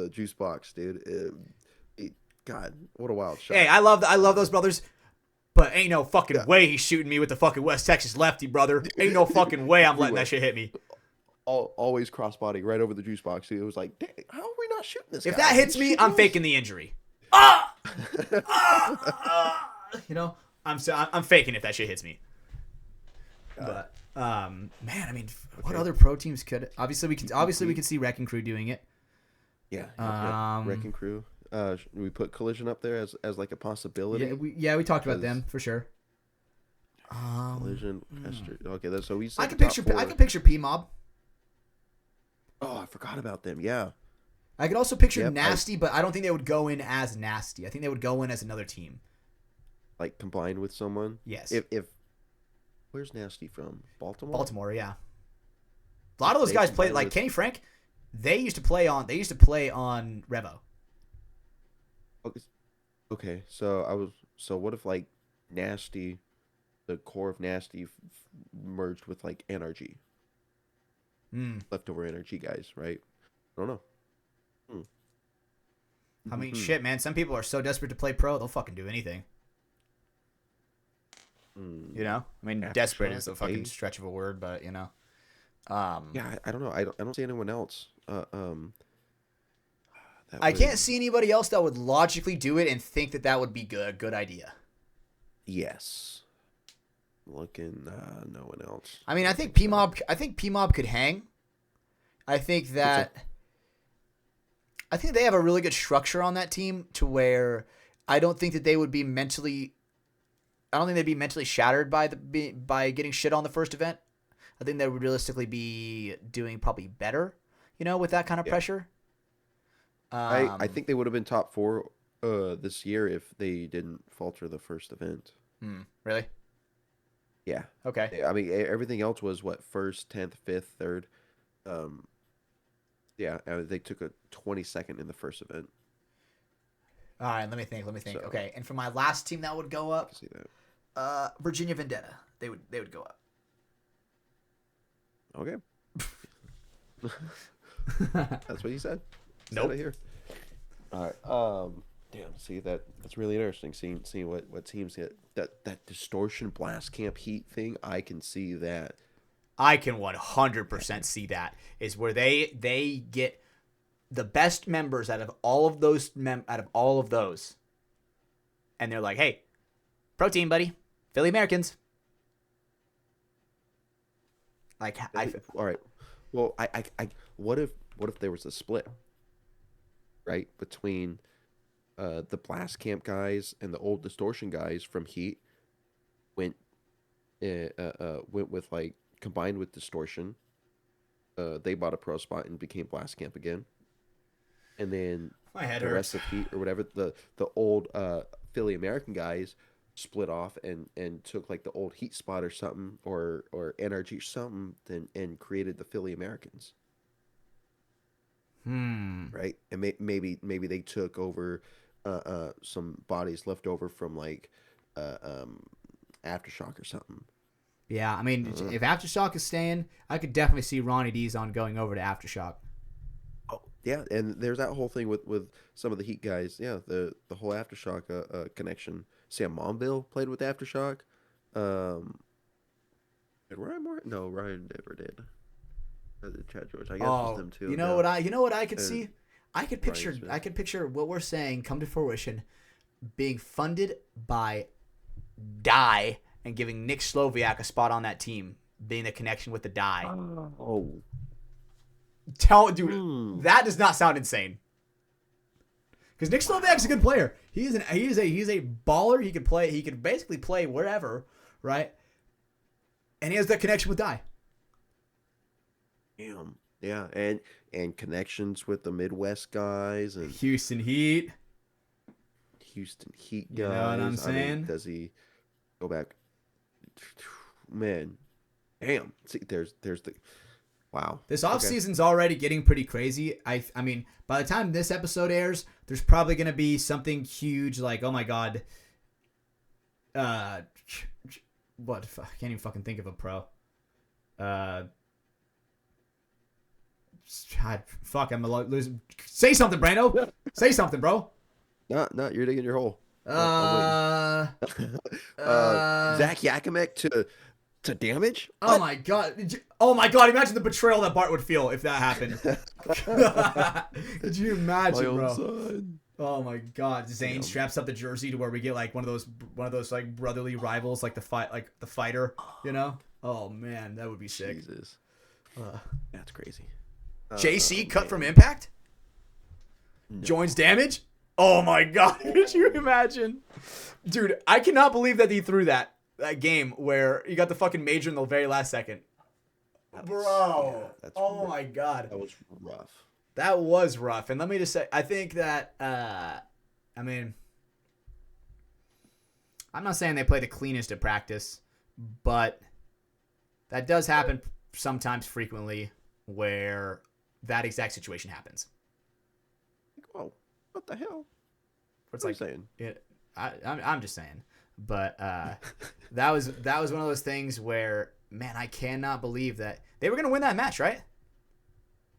Speaker 1: juice box, dude. God, what a wild shot!
Speaker 2: Hey, I love those brothers, but ain't no fucking way he's shooting me with the fucking West Texas lefty, brother. Ain't no fucking way I'm letting that shit hit me.
Speaker 1: Always crossbody right over the juice box. It was like, dang, how are we not shooting this?
Speaker 2: If
Speaker 1: guy?
Speaker 2: that hits me, I'm faking the injury. You know, I'm faking if that shit hits me. But man, I mean, what other pro teams could? Obviously we can see Wrecking Crew doing it.
Speaker 1: Yeah, Wrecking Crew. We put Collision up there as like a possibility.
Speaker 2: We talked about them for sure.
Speaker 1: Collision, okay. So we.
Speaker 2: I can picture P Mob.
Speaker 1: Oh, I forgot about them. Yeah.
Speaker 2: I could also picture Nasty, but I don't think they would go in as Nasty. I think they would go in as another team.
Speaker 1: Like combined with someone?
Speaker 2: Yes.
Speaker 1: If where's Nasty from? Baltimore?
Speaker 2: Baltimore, yeah. A lot of those guys played like Kenny Frank. They used to play on Revo.
Speaker 1: Okay. So what if like Nasty, the core of Nasty merged with like NRG? Leftover NRG guys, right? I don't know.
Speaker 2: I mean, shit, man. Some people are so desperate to play pro, they'll fucking do anything. You know? I mean, desperate is a fucking stretch of a word, but, you know.
Speaker 1: Yeah, I don't know. I don't see anyone else.
Speaker 2: I can't see anybody else that would logically do it and think that would be a good idea.
Speaker 1: Yes. Looking, no one else.
Speaker 2: I mean, I think P Mob could hang. I think they have a really good structure on that team to where I don't think they'd be mentally shattered by getting shit on the first event. I think they would realistically be doing probably better, you know, with that kind of pressure.
Speaker 1: I think they would have been top 4 this year if they didn't falter the first event.
Speaker 2: Really?
Speaker 1: Yeah.
Speaker 2: Okay.
Speaker 1: I mean, everything else was what, 1st, 10th, 5th, 3rd. Yeah, they took a 22nd in the first event.
Speaker 2: All right, let me think. So, okay, and for my last team that would go up,
Speaker 1: see that.
Speaker 2: Virginia Vendetta. They would go up.
Speaker 1: Okay. That's what you said.
Speaker 2: Nope.
Speaker 1: Said it here. All right. Damn. See that's really interesting. Seeing what teams get that distortion blast camp heat thing. I can see that.
Speaker 2: I can 100% see that is where they get the best members out of all of those and they're like, hey, pro team, buddy, Philly Americans. Like,
Speaker 1: all right. Well, what if there was a split, right, between the Blast Camp guys and the old Distortion guys from Heat went went with like combined with Distortion. They bought a pro spot and became Blast Camp again, and then
Speaker 2: My head
Speaker 1: the
Speaker 2: hurts.
Speaker 1: rest of Heat or whatever the old Philly American guys split off and took like the old Heat spot or something or NRG or something and created the Philly Americans,
Speaker 2: Hmm.
Speaker 1: right? And maybe they took over some bodies left over from like uh, um, Aftershock or something.
Speaker 2: Yeah, I mean,
Speaker 1: Uh,
Speaker 2: if Aftershock is staying, I could definitely see Ronnie D's on going over to Aftershock.
Speaker 1: oh yeah, and there's that whole thing with some of the Heat guys. Yeah, the whole Aftershock connection. Sam Monville played with Aftershock. Um, did Ryan Moore? No, Ryan never did. Chad George, I guess, was
Speaker 2: Oh,
Speaker 1: them too.
Speaker 2: you know
Speaker 1: Yeah,
Speaker 2: what I could
Speaker 1: and
Speaker 2: see? I could
Speaker 1: Ryan
Speaker 2: picture
Speaker 1: Smith.
Speaker 2: what we're saying come to fruition being funded by Die and giving Nick Sloviak a spot on that team, being the connection with the Die.
Speaker 1: Oh,
Speaker 2: Dude,
Speaker 1: hmm.
Speaker 2: that does not sound insane. Because Nick Sloviak's a good player. He's a baller. He could play. He could basically play wherever, right? And he has that connection with Die.
Speaker 1: Damn. Yeah, and connections with the Midwest guys and
Speaker 2: Houston Heat.
Speaker 1: Houston Heat
Speaker 2: You know what I'm
Speaker 1: guys. I mean,
Speaker 2: saying?
Speaker 1: does he go back? Man, damn. See, there's the wow.
Speaker 2: This
Speaker 1: Okay.
Speaker 2: offseason's already getting pretty crazy. I mean, by the time this episode airs, there's probably going to be something huge like, oh my God. Uh, what? I can't even fucking think of a pro. God, fuck, I'm losing. Say something, Brando. Say something, bro.
Speaker 1: Not you're digging your hole.
Speaker 2: Uh,
Speaker 1: I'm waiting.
Speaker 2: uh,
Speaker 1: Zach Yakimek to damage?
Speaker 2: oh
Speaker 1: What?
Speaker 2: my God. Oh my God. Imagine the betrayal that Bart would feel if that happened. Could you
Speaker 1: My
Speaker 2: imagine,
Speaker 1: own
Speaker 2: bro?
Speaker 1: son.
Speaker 2: Oh my God! Zane
Speaker 1: Damn.
Speaker 2: straps up the jersey to where we get like one of those like brotherly rivals, like the fighter, you know? Oh man, that would be sick.
Speaker 1: Jesus.
Speaker 2: Uh,
Speaker 1: That's crazy.
Speaker 2: JC cut from
Speaker 1: Man.
Speaker 2: Impact
Speaker 1: No.
Speaker 2: joins Damage. Oh my God! Could you imagine, dude? I cannot believe that he threw that game where you got the fucking major in the very last second, bro.
Speaker 1: Yeah, that's
Speaker 2: Oh
Speaker 1: rough.
Speaker 2: my God.
Speaker 1: That was rough.
Speaker 2: That was rough. And let me just say, I think that, I mean, I'm not saying they play the cleanest at practice, but that does happen sometimes frequently where that exact situation happens.
Speaker 1: Whoa, what the hell?
Speaker 2: Where it's
Speaker 1: What are
Speaker 2: like,
Speaker 1: you saying?
Speaker 2: I'm just saying. But that was one of those things where, man, I cannot believe that they were going to win that match, right?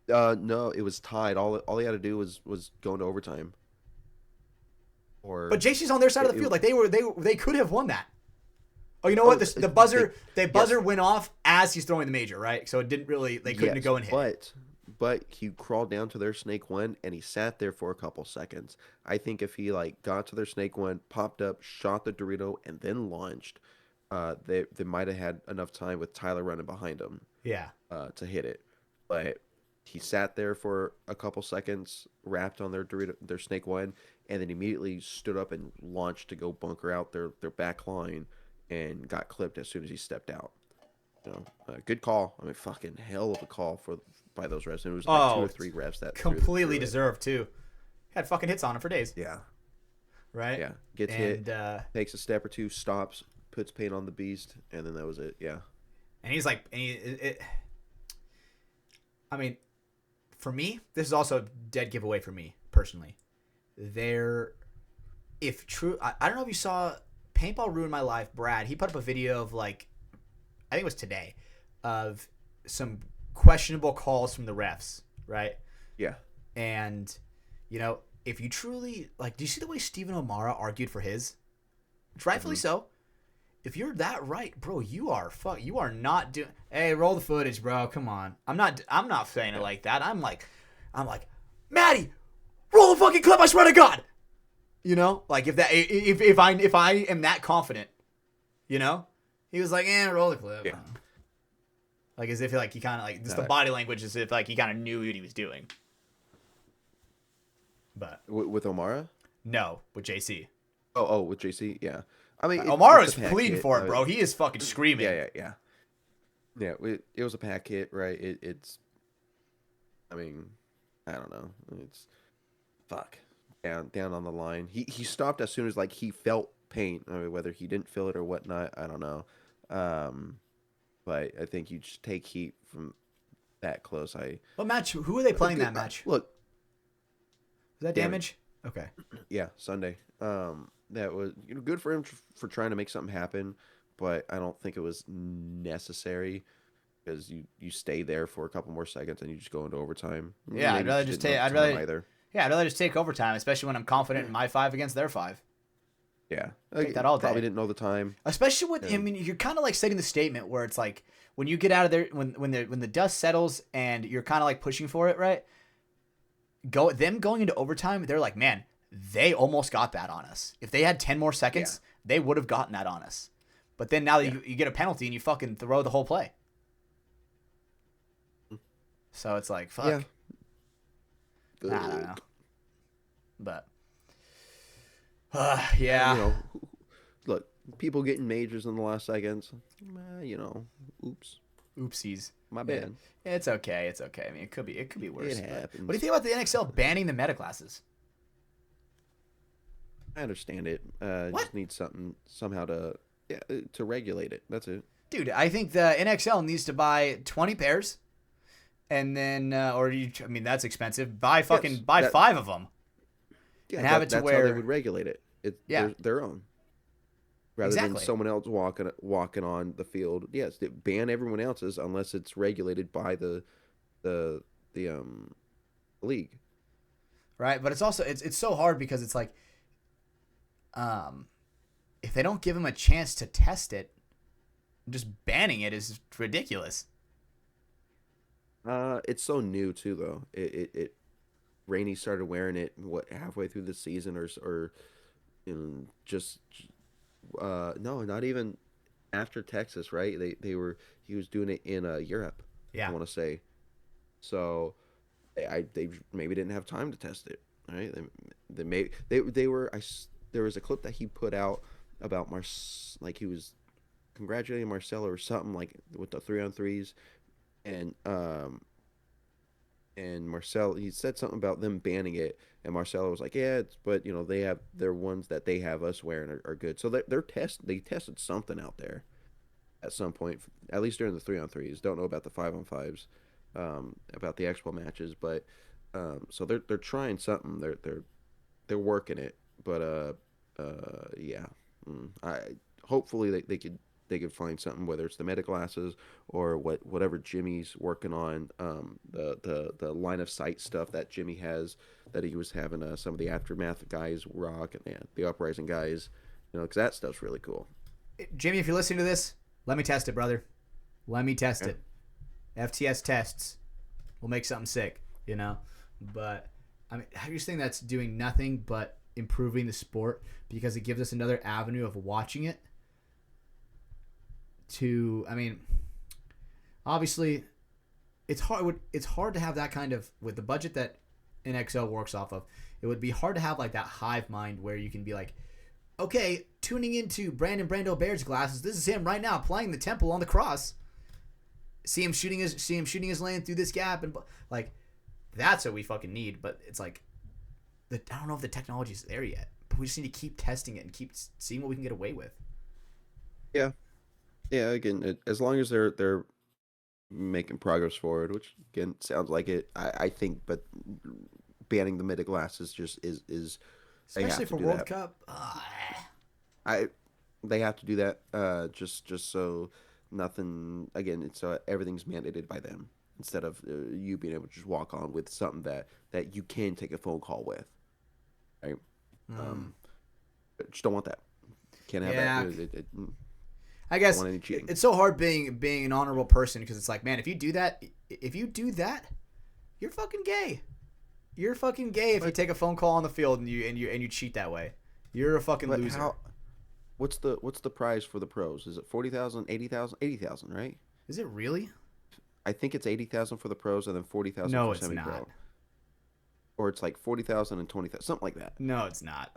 Speaker 1: No, it was tied. All he had to do was go into overtime.
Speaker 2: But
Speaker 1: Or
Speaker 2: JC's on their side of the
Speaker 1: it,
Speaker 2: field. Like they could have won that. Oh, you know what? The buzzer
Speaker 1: yes,
Speaker 2: went off as he's throwing the major, right? So it didn't really they couldn't
Speaker 1: yes,
Speaker 2: go and hit.
Speaker 1: but he crawled down to their snake one and he sat there for a couple seconds. I think if he like got to their snake one, popped up, shot the Dorito, and then launched, they might have had enough time with Tyler running behind him
Speaker 2: Yeah.
Speaker 1: to hit it. But he sat there for a couple seconds, wrapped on their Dorito, their snake one, and then immediately stood up and launched to go bunker out their back line and got clipped as soon as he stepped out. You know, good call. I mean, fucking hell of a call by those refs. And it was like two
Speaker 2: Oh,
Speaker 1: or three refs that
Speaker 2: completely
Speaker 1: threw it.
Speaker 2: deserved too. Had fucking hits on him for days,
Speaker 1: Yeah,
Speaker 2: right?
Speaker 1: yeah. Gets
Speaker 2: And
Speaker 1: hit, takes a step or two, stops, puts paint on the beast, and then that was it. Yeah.
Speaker 2: and he's like, I mean, for me, this is also a dead giveaway for me personally. If true, I don't know if you saw Paintball Ruined My Life. Brad, he put up a video of like, I think it was today, of some questionable calls from the refs, right?
Speaker 1: Yeah.
Speaker 2: And you know, if you truly like, do you see the way Stephen O'Mara argued for his? Rightfully so. If you're that right, bro, you are not doing. Hey, roll the footage, bro. Come on. I'm not saying it like that. I'm like, Maddie, roll the fucking clip. I swear to God. You know, like if I am that confident, you know, he was like, roll the clip.
Speaker 1: Yeah.
Speaker 2: Like as if like he kind of like just the
Speaker 1: Uh,
Speaker 2: body language as if like he kind of knew what he was doing. But
Speaker 1: with Omara?
Speaker 2: no, with JC.
Speaker 1: Oh, with JC, yeah. I mean,
Speaker 2: Omar
Speaker 1: it's a
Speaker 2: is
Speaker 1: pack
Speaker 2: pleading
Speaker 1: hit.
Speaker 2: for it, bro. He is fucking screaming.
Speaker 1: Yeah. It was a pack hit, right? It's. I mean, I don't know. It's fuck down on the line. He stopped as soon as like he felt pain. I mean, whether he didn't feel it or whatnot, I don't know. Um, but I think you just take heat from that close.
Speaker 2: What match? Who are they playing that match?
Speaker 1: Look,
Speaker 2: Was that Damage? Okay.
Speaker 1: yeah, Sunday. That was good for him for trying to make something happen, but I don't think it was necessary because you stay there for a couple more seconds and you just go into overtime.
Speaker 2: Yeah, I'd
Speaker 1: Maybe
Speaker 2: rather
Speaker 1: just
Speaker 2: just
Speaker 1: didn't
Speaker 2: take.
Speaker 1: know
Speaker 2: I'd
Speaker 1: the time
Speaker 2: rather.
Speaker 1: either.
Speaker 2: Yeah, I'd rather just take overtime, especially when I'm confident in my 5 against their 5.
Speaker 1: Yeah,
Speaker 2: Take that all
Speaker 1: probably
Speaker 2: day.
Speaker 1: didn't know the time.
Speaker 2: Especially with, I
Speaker 1: And
Speaker 2: mean, you're kind of like setting the statement where it's like when you get out of there, when the dust settles and you're kind of like pushing for it, right? Going into overtime, they're like, man, they almost got that on us. If they had 10 more seconds, they would have gotten that on us. But then now that you get a penalty and you fucking throw the whole play. So it's like, fuck.
Speaker 1: yeah,
Speaker 2: I don't know. But,
Speaker 1: And,
Speaker 2: yeah.
Speaker 1: look, people getting majors in the last seconds. Oops,
Speaker 2: Oopsies.
Speaker 1: my bad.
Speaker 2: It's okay. It's okay. I mean, it could be worse.
Speaker 1: It happens.
Speaker 2: What do you think about the NXL banning the meta classes?
Speaker 1: I understand it.
Speaker 2: What?
Speaker 1: Just need somehow to regulate it. That's it.
Speaker 2: Dude, I think the NXL needs to buy 20 pairs, and then I mean that's expensive. Buy 5 of them,
Speaker 1: Yeah,
Speaker 2: and have it to
Speaker 1: that's
Speaker 2: where
Speaker 1: how they would regulate it. Their own, rather than
Speaker 2: Exactly.
Speaker 1: someone else walking on the field. Yes, they ban everyone else's unless it's regulated by the league.
Speaker 2: right. But it's also it's so hard because it's like, if they don't give them a chance to test it, just banning it is ridiculous.
Speaker 1: It's so new too, though. Rainey started wearing it halfway through the season, or just no, not even after Texas, right? He was doing it in Europe.
Speaker 2: Yeah.
Speaker 1: I want to say, so they maybe didn't have time to test it, right? There was a clip that he put out about like he was congratulating Marcelo or something like with the 3-on-3s, and Marcelo, he said something about them banning it, and Marcelo was like, yeah, but they have their ones that they have us wearing are good, so they tested something out there at some point, at least during the 3-on-3s. Don't know about the 5-on-5s, about the expo matches, but so they're trying something. They're working it, but yeah. I hopefully they could find something, whether it's the meta classes or whatever Jimmy's working on, the line of sight stuff that Jimmy has, that he was having some of the aftermath guys rock, and the uprising guys, because that stuff's really cool.
Speaker 2: Jimmy, if you're listening to this, let me test it, brother. Let me test it. FTS tests. We'll make something sick, But I mean, I just think that's doing nothing but improving the sport because it gives us another avenue of watching it. I mean, obviously, it's hard. It's hard to have that kind of, with the budget that NXL works off of. It would be hard to have like that hive mind where you can be like, okay, tuning into Brando Baird's glasses. This is him right now playing the temple on the cross. See him shooting his lane through this gap, and like that's what we fucking need. But it's like, I don't know if the technology is there yet. But we just need to keep testing it and keep seeing what we can get away with.
Speaker 1: Yeah, yeah. Again, as long as they're making progress forward, which again sounds like it. I think, but banning the meta glasses just is
Speaker 2: Especially for World Cup.
Speaker 1: They have to do that. Just so nothing. Again, it's everything's mandated by them instead of you being able to just walk on with something that you can take a phone call with. Right. Just don't want that. Can't have that.
Speaker 2: I guess it's so hard being an honorable person because it's like, man, if you do that, you're fucking gay. You're fucking gay if you take a phone call on the field and you cheat that way. You're a fucking loser.
Speaker 1: What's the prize for the pros? Is it 40,000, 80,000, 80,000, right?
Speaker 2: Is it really?
Speaker 1: I think it's 80,000 for the pros and then 40,000
Speaker 2: No,
Speaker 1: for
Speaker 2: it's not.
Speaker 1: semi-pro, or it's like 40,000 and 20,000, something like that.
Speaker 2: No, it's not.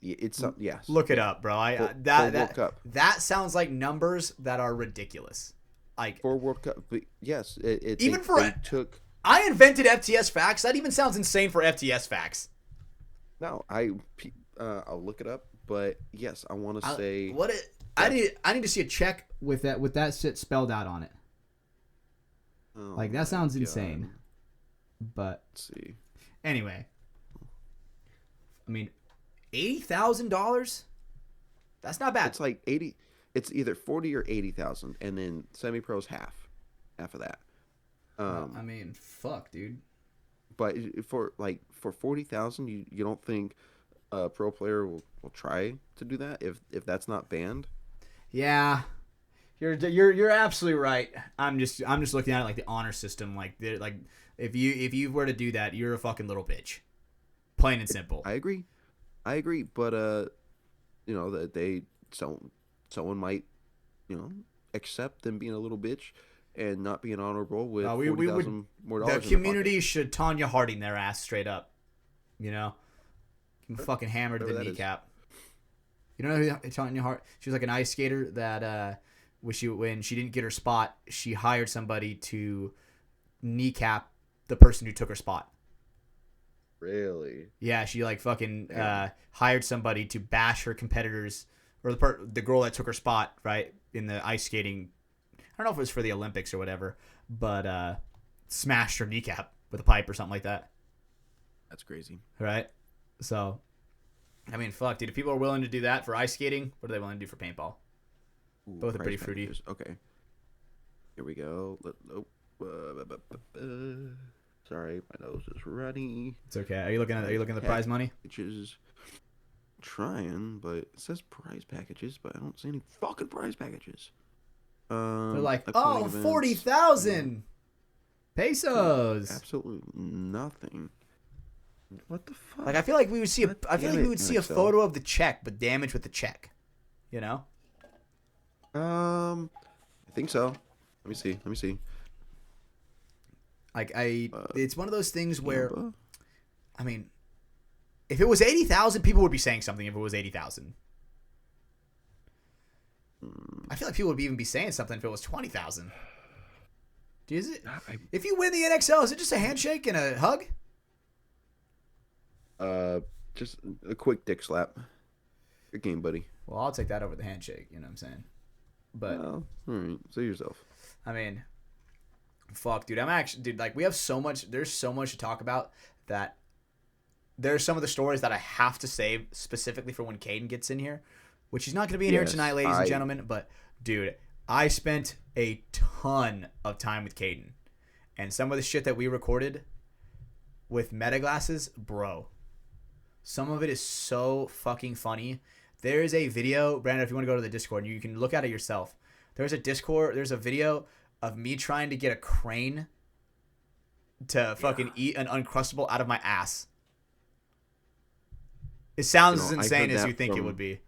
Speaker 1: It's some yes.
Speaker 2: Look it
Speaker 1: Yeah.
Speaker 2: up, bro.
Speaker 1: For World Cup.
Speaker 2: That sounds like numbers that are ridiculous. Like
Speaker 1: For World Cup, but yes,
Speaker 2: even
Speaker 1: they took.
Speaker 2: I invented FTS facts. That even sounds insane for FTS facts.
Speaker 1: No, I'll look it up, but yes, I want to say
Speaker 2: what it. I need to see a check with that shit spelled out on it.
Speaker 1: Oh
Speaker 2: Like that sounds insane. But
Speaker 1: let's see.
Speaker 2: Anyway, I mean, $80,000. That's not bad.
Speaker 1: It's like 80. It's either 40 or 80,000, and then semi-pros half of that.
Speaker 2: I mean, fuck, dude.
Speaker 1: But for 40,000, you don't think a pro player will try to do that if that's not banned?
Speaker 2: Yeah, you're absolutely right. I'm just looking at it like the honor system. Like if you were to do that, you're a fucking little bitch. Plain and simple.
Speaker 1: I agree, but that someone might accept them being a little bitch and not being honorable with $40,000 more dollars.
Speaker 2: The community should Tanya Harding their ass straight up. Fucking hammer to the kneecap. You don't know who Tanya Harding? She was like an ice skater that when she didn't get her spot, she hired somebody to kneecap the person who took her spot.
Speaker 1: Really?
Speaker 2: Yeah, she like fucking hired somebody to bash her competitors or the girl that took her spot, right, in the ice skating. I don't know if it was for the Olympics or whatever, but smashed her kneecap with a pipe or something like that.
Speaker 1: That's crazy.
Speaker 2: Right? So, I mean, fuck, dude. If people are willing to do that for ice skating, what are they willing to do for paintball? Both are pretty fruity.
Speaker 1: Okay. Here we go. Sorry, my nose is runny.
Speaker 2: It's okay. Are you looking at the prize money?
Speaker 1: Packages. Trying, but it says prize packages, but I don't see any fucking prize packages.
Speaker 2: They're like, 40,000 pesos.
Speaker 1: Absolutely nothing. What the fuck?
Speaker 2: Like I feel like we would see a photo of the check, but damaged with the check. You know?
Speaker 1: I think so. Let me see.
Speaker 2: Like it's one of those things where, I mean, if it was 80,000, people would be saying something. If it was 80,000, I feel like people would even be saying something if it was 20,000. Is it? If you win the NXL, is it just a handshake and a hug?
Speaker 1: Just a quick dick slap. Good game, buddy.
Speaker 2: Well, I'll take that over the handshake. You know what I'm saying? But
Speaker 1: all right, say yourself.
Speaker 2: I mean, fuck, dude. Like we have so much. There's so much to talk about that. There's some of the stories that I have to save specifically for when Caden gets in here, which he's not going to be in here tonight, ladies and gentlemen. But dude, I spent a ton of time with Caden, and some of the shit that we recorded with meta glasses, bro. Some of it is so fucking funny. There is a video, Brando, if you want to go to the Discord, and you can look at it yourself. There's a video of me trying to get a crane to fucking eat an Uncrustable out of my ass. It sounds as insane as you think it would be.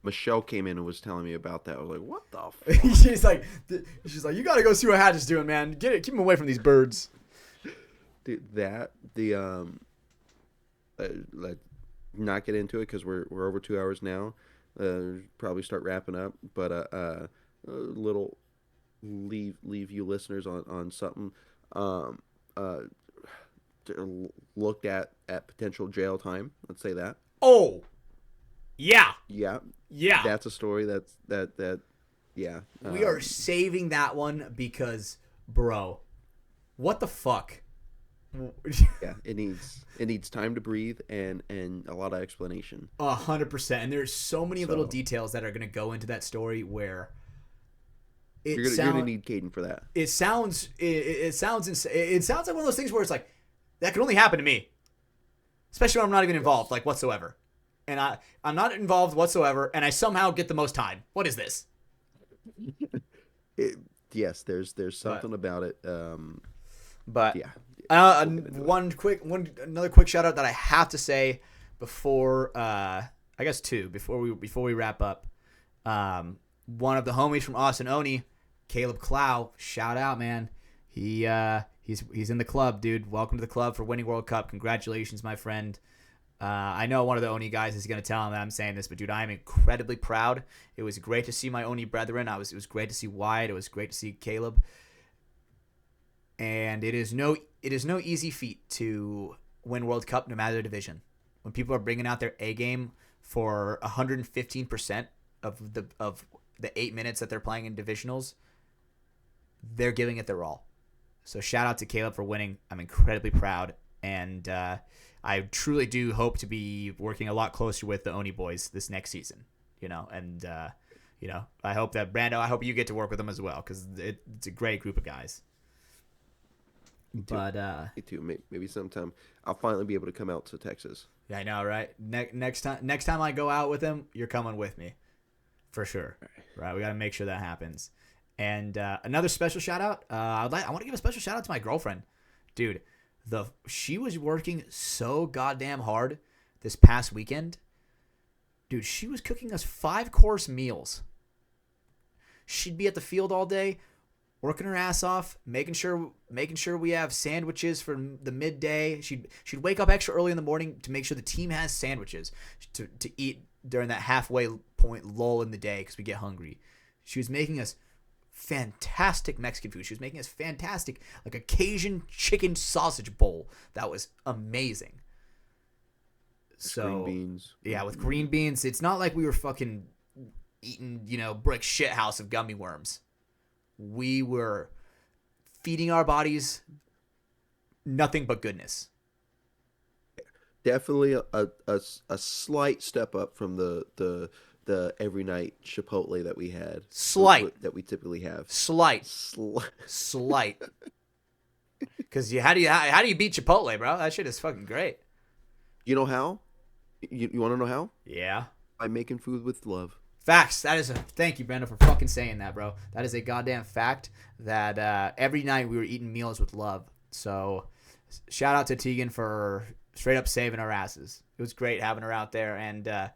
Speaker 1: Michelle came in and was telling me about that. I was like, what the fuck?
Speaker 2: she's like, you got to go see what Hatch is doing, man. Keep him away from these birds.
Speaker 1: Dude, like, not get into it because we're over 2 hours now. Probably start wrapping up, but a little leave you listeners on something. Looked at potential jail time. Let's say that.
Speaker 2: Oh, yeah.
Speaker 1: That's a story that. Yeah.
Speaker 2: We are saving that one because, bro, what the fuck?
Speaker 1: Yeah, it needs time to breathe and a lot of explanation.
Speaker 2: 100%, and there's so many little details that are going to go into that story where
Speaker 1: you're gonna need Caden for that.
Speaker 2: It sounds insane. It sounds like one of those things where it's like that could only happen to me, especially when I'm not even involved, like whatsoever. And I'm not involved whatsoever, and I somehow get the most time. What is this?
Speaker 1: Yes, there's something about it.
Speaker 2: But
Speaker 1: yeah.
Speaker 2: Another quick shout out that I have to say before I guess two before we wrap up. One of the homies from Austin Oni Caleb Clow, shout out, man. He's in the club, dude. Welcome to the club for winning World Cup. Congratulations, my friend. I know one of the Oni guys is going to tell him that I'm saying this, but dude, I am incredibly proud. It was great to see my Oni brethren. It was great to see Wyatt. It was great to see Caleb. And it is no easy feat to win World Cup no matter the division. When people are bringing out their A game for 115% of the 8 minutes that they're playing in divisionals, they're giving it their all. So shout out to Caleb for winning. I'm incredibly proud, and I truly do hope to be working a lot closer with the Oni boys this next season. And I hope that Brando. I hope you get to work with them as well because it's a great group of guys.
Speaker 1: Me too. Maybe sometime I'll finally be able to come out to Texas.
Speaker 2: Yeah, I know, right? Next time I go out with him, you're coming with me, for sure. Right? We got to make sure that happens. And another special shout out. I want to give a special shout out to my girlfriend, dude. She was working so goddamn hard this past weekend, dude. She was cooking us 5-course meals. She'd be at the field all day, working her ass off, making sure we have sandwiches for the midday. She'd wake up extra early in the morning to make sure the team has sandwiches to eat during that halfway point lull in the day because we get hungry. She was making us fantastic Mexican food. She was making us fantastic, like a Cajun chicken sausage bowl. That was amazing. So
Speaker 1: green beans.
Speaker 2: Yeah, with green beans. It's not like we were fucking eating, brick shit house of gummy worms. We were feeding our bodies nothing but goodness.
Speaker 1: Definitely a slight step up from the every night Chipotle that we had.
Speaker 2: Slight.
Speaker 1: That we typically have.
Speaker 2: Slight. Because how do you beat Chipotle, bro? That shit is fucking great.
Speaker 1: You know how? You want to know how?
Speaker 2: Yeah.
Speaker 1: By making food with love.
Speaker 2: Facts. Thank you, Brando, for fucking saying that, bro. That is a goddamn fact that every night we were eating meals with love. So shout out to Tegan for straight up saving our asses. It was great having her out there, and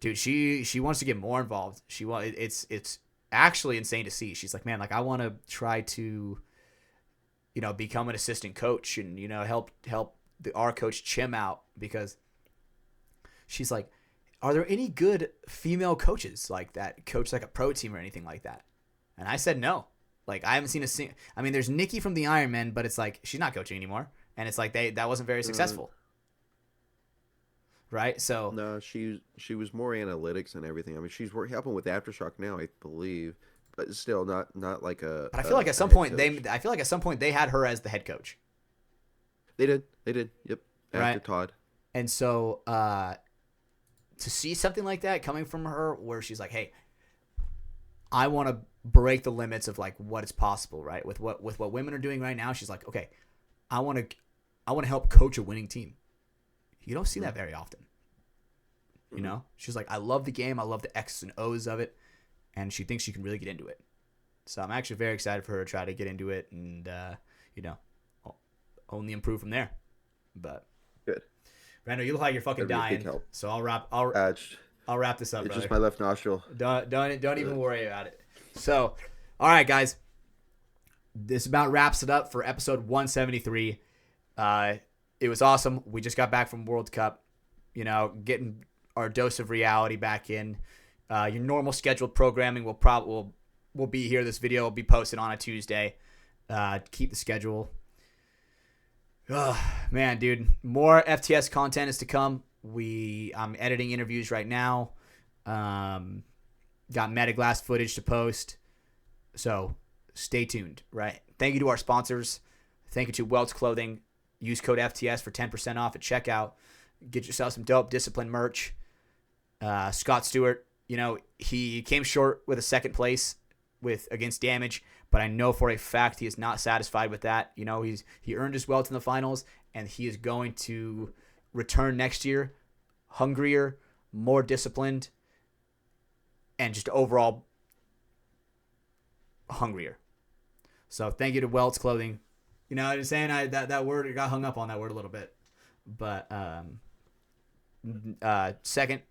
Speaker 2: dude, she wants to get more involved. It's actually insane to see. She's like, man, like I want to try to, become an assistant coach and help our coach Chim out, because she's like, are there any good female coaches like that coach like a pro team or anything like that? And I said no. Like I haven't seen there's Nikki from the Ironmen, but it's like she's not coaching anymore, and it's like that wasn't very successful. Right? So
Speaker 1: no, she was more analytics and everything. I mean, she's helping with Aftershock now, I believe, but still not like a.
Speaker 2: But I feel like at some point they had her as the head coach.
Speaker 1: They did. Yep. After
Speaker 2: right?
Speaker 1: Todd.
Speaker 2: And so to see something like that coming from her, where she's like, "Hey, I want to break the limits of like what is possible," right? With what women are doing right now, she's like, "Okay, I want to help coach a winning team." You don't see that very often. She's like, I love the game. I love the X's and O's of it. And she thinks she can really get into it. So I'm actually very excited for her to try to get into it and, only improve from there. But
Speaker 1: good.
Speaker 2: Brando, you look like you're fucking dying. So I'll wrap this up,
Speaker 1: It's
Speaker 2: brother.
Speaker 1: just my left nostril.
Speaker 2: Don't even worry about it. So, all right, guys. This about wraps it up for episode 173. It was awesome. We just got back from World Cup, getting our dose of reality back in. Your normal scheduled programming will be here. This video will be posted on a Tuesday. Keep the schedule. Man, dude, more FTS content is to come. I'm editing interviews right now. Got Metaglass footage to post. So stay tuned, right? Thank you to our sponsors. Thank you to Welts Clothing. Use code FTS for 10% off at checkout. Get yourself some dope Discipline merch. Scott Stewart, he came short with a second place against Damage, but I know for a fact he is not satisfied with that. He earned his welt in the finals, and he is going to return next year hungrier, more disciplined, and just overall hungrier. So thank you to Welts Clothing. I'm just saying that word, got hung up on that word a little bit. But second,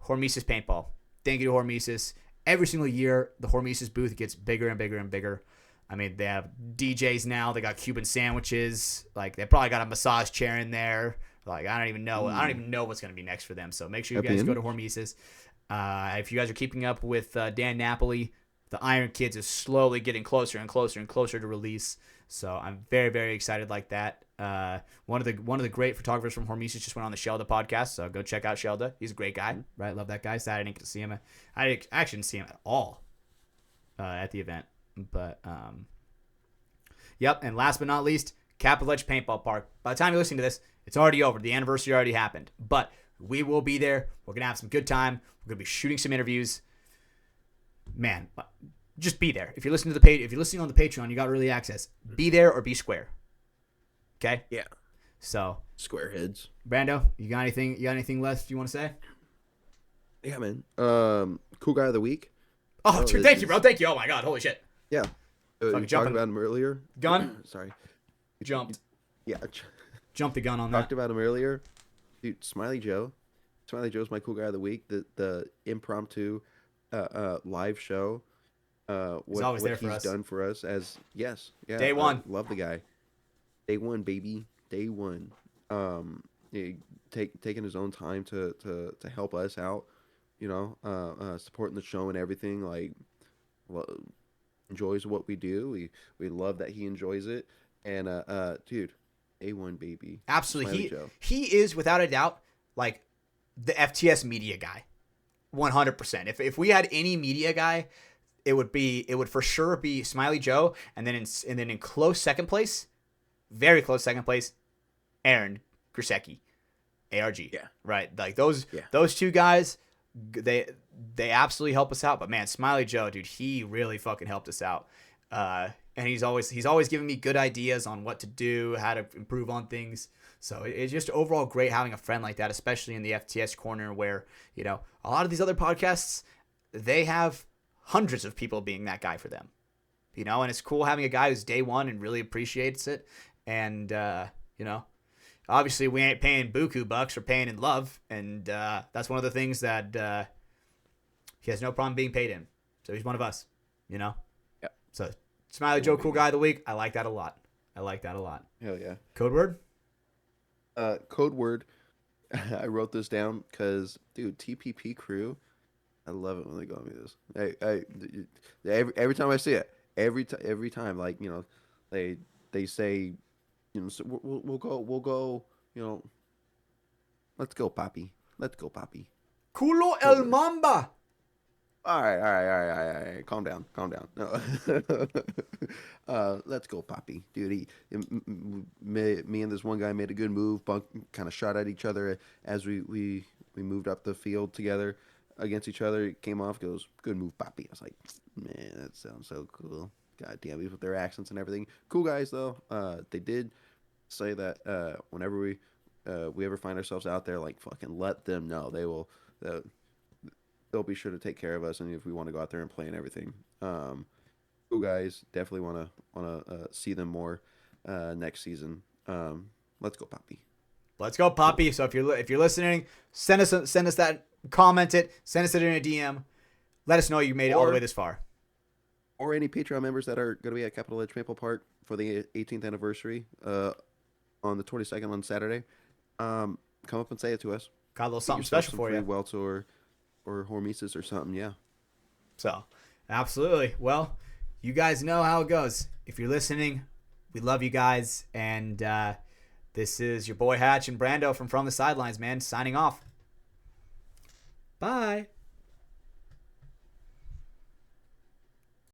Speaker 2: Hormesis Paintball. Thank you to Hormesis. every single year, the Hormesis booth gets bigger and bigger and bigger. I mean, they have DJs now. They got Cuban sandwiches. Like, they probably got a massage chair in there. Like, I don't even know. I don't even know what's going to be next for them. So make sure you guys go to Hormesis. If you guys are keeping up with Dan Napoli, the Iron Kids is slowly getting closer and closer and closer to release. So I'm very, very excited like that. One of the great photographers from Hormesis just went on the Shelda podcast. So go check out Shelda. He's a great guy, right? Love that guy. Sad I didn't get to see him. I actually didn't see him at all at the event. But, yep. And last but not least, Capital Edge Paintball Park. By the time you're listening to this, it's already over. The anniversary already happened. But we will be there. We're going to have some good time. We're going to be shooting some interviews. Man, just be there. If you're listening if you're listening on the Patreon, you got early access. Be there or be square. Okay?
Speaker 1: Yeah.
Speaker 2: So,
Speaker 1: Squareheads.
Speaker 2: Brando, you got anything left you want to say?
Speaker 1: Yeah, man. Cool guy of the week.
Speaker 2: Oh, thank you, bro. Thank you. Oh my god, holy shit.
Speaker 1: Yeah. We talked about him earlier.
Speaker 2: Gun?
Speaker 1: Sorry.
Speaker 2: Jumped.
Speaker 1: Yeah.
Speaker 2: Jumped the gun on that.
Speaker 1: Talked about him earlier. Dude, Smiley Joe. Smiley Joe's my cool guy of the week. The impromptu live show.
Speaker 2: He's always there for us.
Speaker 1: Done for us as
Speaker 2: Day one.
Speaker 1: Love the guy. Day one, baby. Day one. Taking his own time to help us out. You know, supporting the show and everything. Like, enjoys what we do. We love that he enjoys it. And dude, A1 baby.
Speaker 2: Absolutely. He is without a doubt like the FTS media guy. 100%. If we had any media guy, it would for sure be Smiley Joe, and then in close second place, very close second place, Aaron Grisecki, ARG.
Speaker 1: Yeah.
Speaker 2: Right. Like those two guys, they absolutely help us out. But man, Smiley Joe, dude, he really fucking helped us out. And he's always giving me good ideas on what to do, how to improve on things. So it's just overall great having a friend like that, especially in the FTS corner where, you know, a lot of these other podcasts, they have hundreds of people being that guy for them, you know, and it's cool having a guy who's day one and really appreciates it. And, you know, obviously we ain't paying buku bucks or paying in love. And that's one of the things that he has no problem being paid in. So he's one of us, you know?
Speaker 1: Yeah.
Speaker 2: So Smiley Joe, cool guy of the week. I like that a lot.
Speaker 1: Hell yeah.
Speaker 2: Code word?
Speaker 1: Code word. I wrote this down because, dude, TPP crew, I love it when they call me this. Every time I see it, every time, like, you know, they say, you know, so we'll go, you know, let's go, Papi.
Speaker 2: Culo el Mamba.
Speaker 1: All right. Calm down. No. Let's go, Papi. Dude, me and this one guy made a good move. Bunk kind of shot at each other as we moved up the field together against each other. It came off, goes, good move, Papi. I was like, man, that sounds so cool. God damn, these with their accents and everything. Cool guys, though. They did say that whenever we ever find ourselves out there, like, fucking let them know. They'll be sure to take care of us, and if we want to go out there and play and everything. Cool guys, definitely want to see them more next season. Let's go, Papi.
Speaker 2: So if you're listening, send us that, comment it, send us it in a DM. Let us know you made it all the way this far.
Speaker 1: Or any Patreon members that are going to be at Capital Edge Maple Park for the 18th anniversary on the 22nd on Saturday. Come up and say it to us.
Speaker 2: Got a little something special for you.
Speaker 1: Welts or Hormesis or something, yeah.
Speaker 2: So, absolutely. Well, you guys know how it goes. If you're listening, we love you guys. And this is your boy Hatch and Brando from the Sidelines, man, signing off. Bye.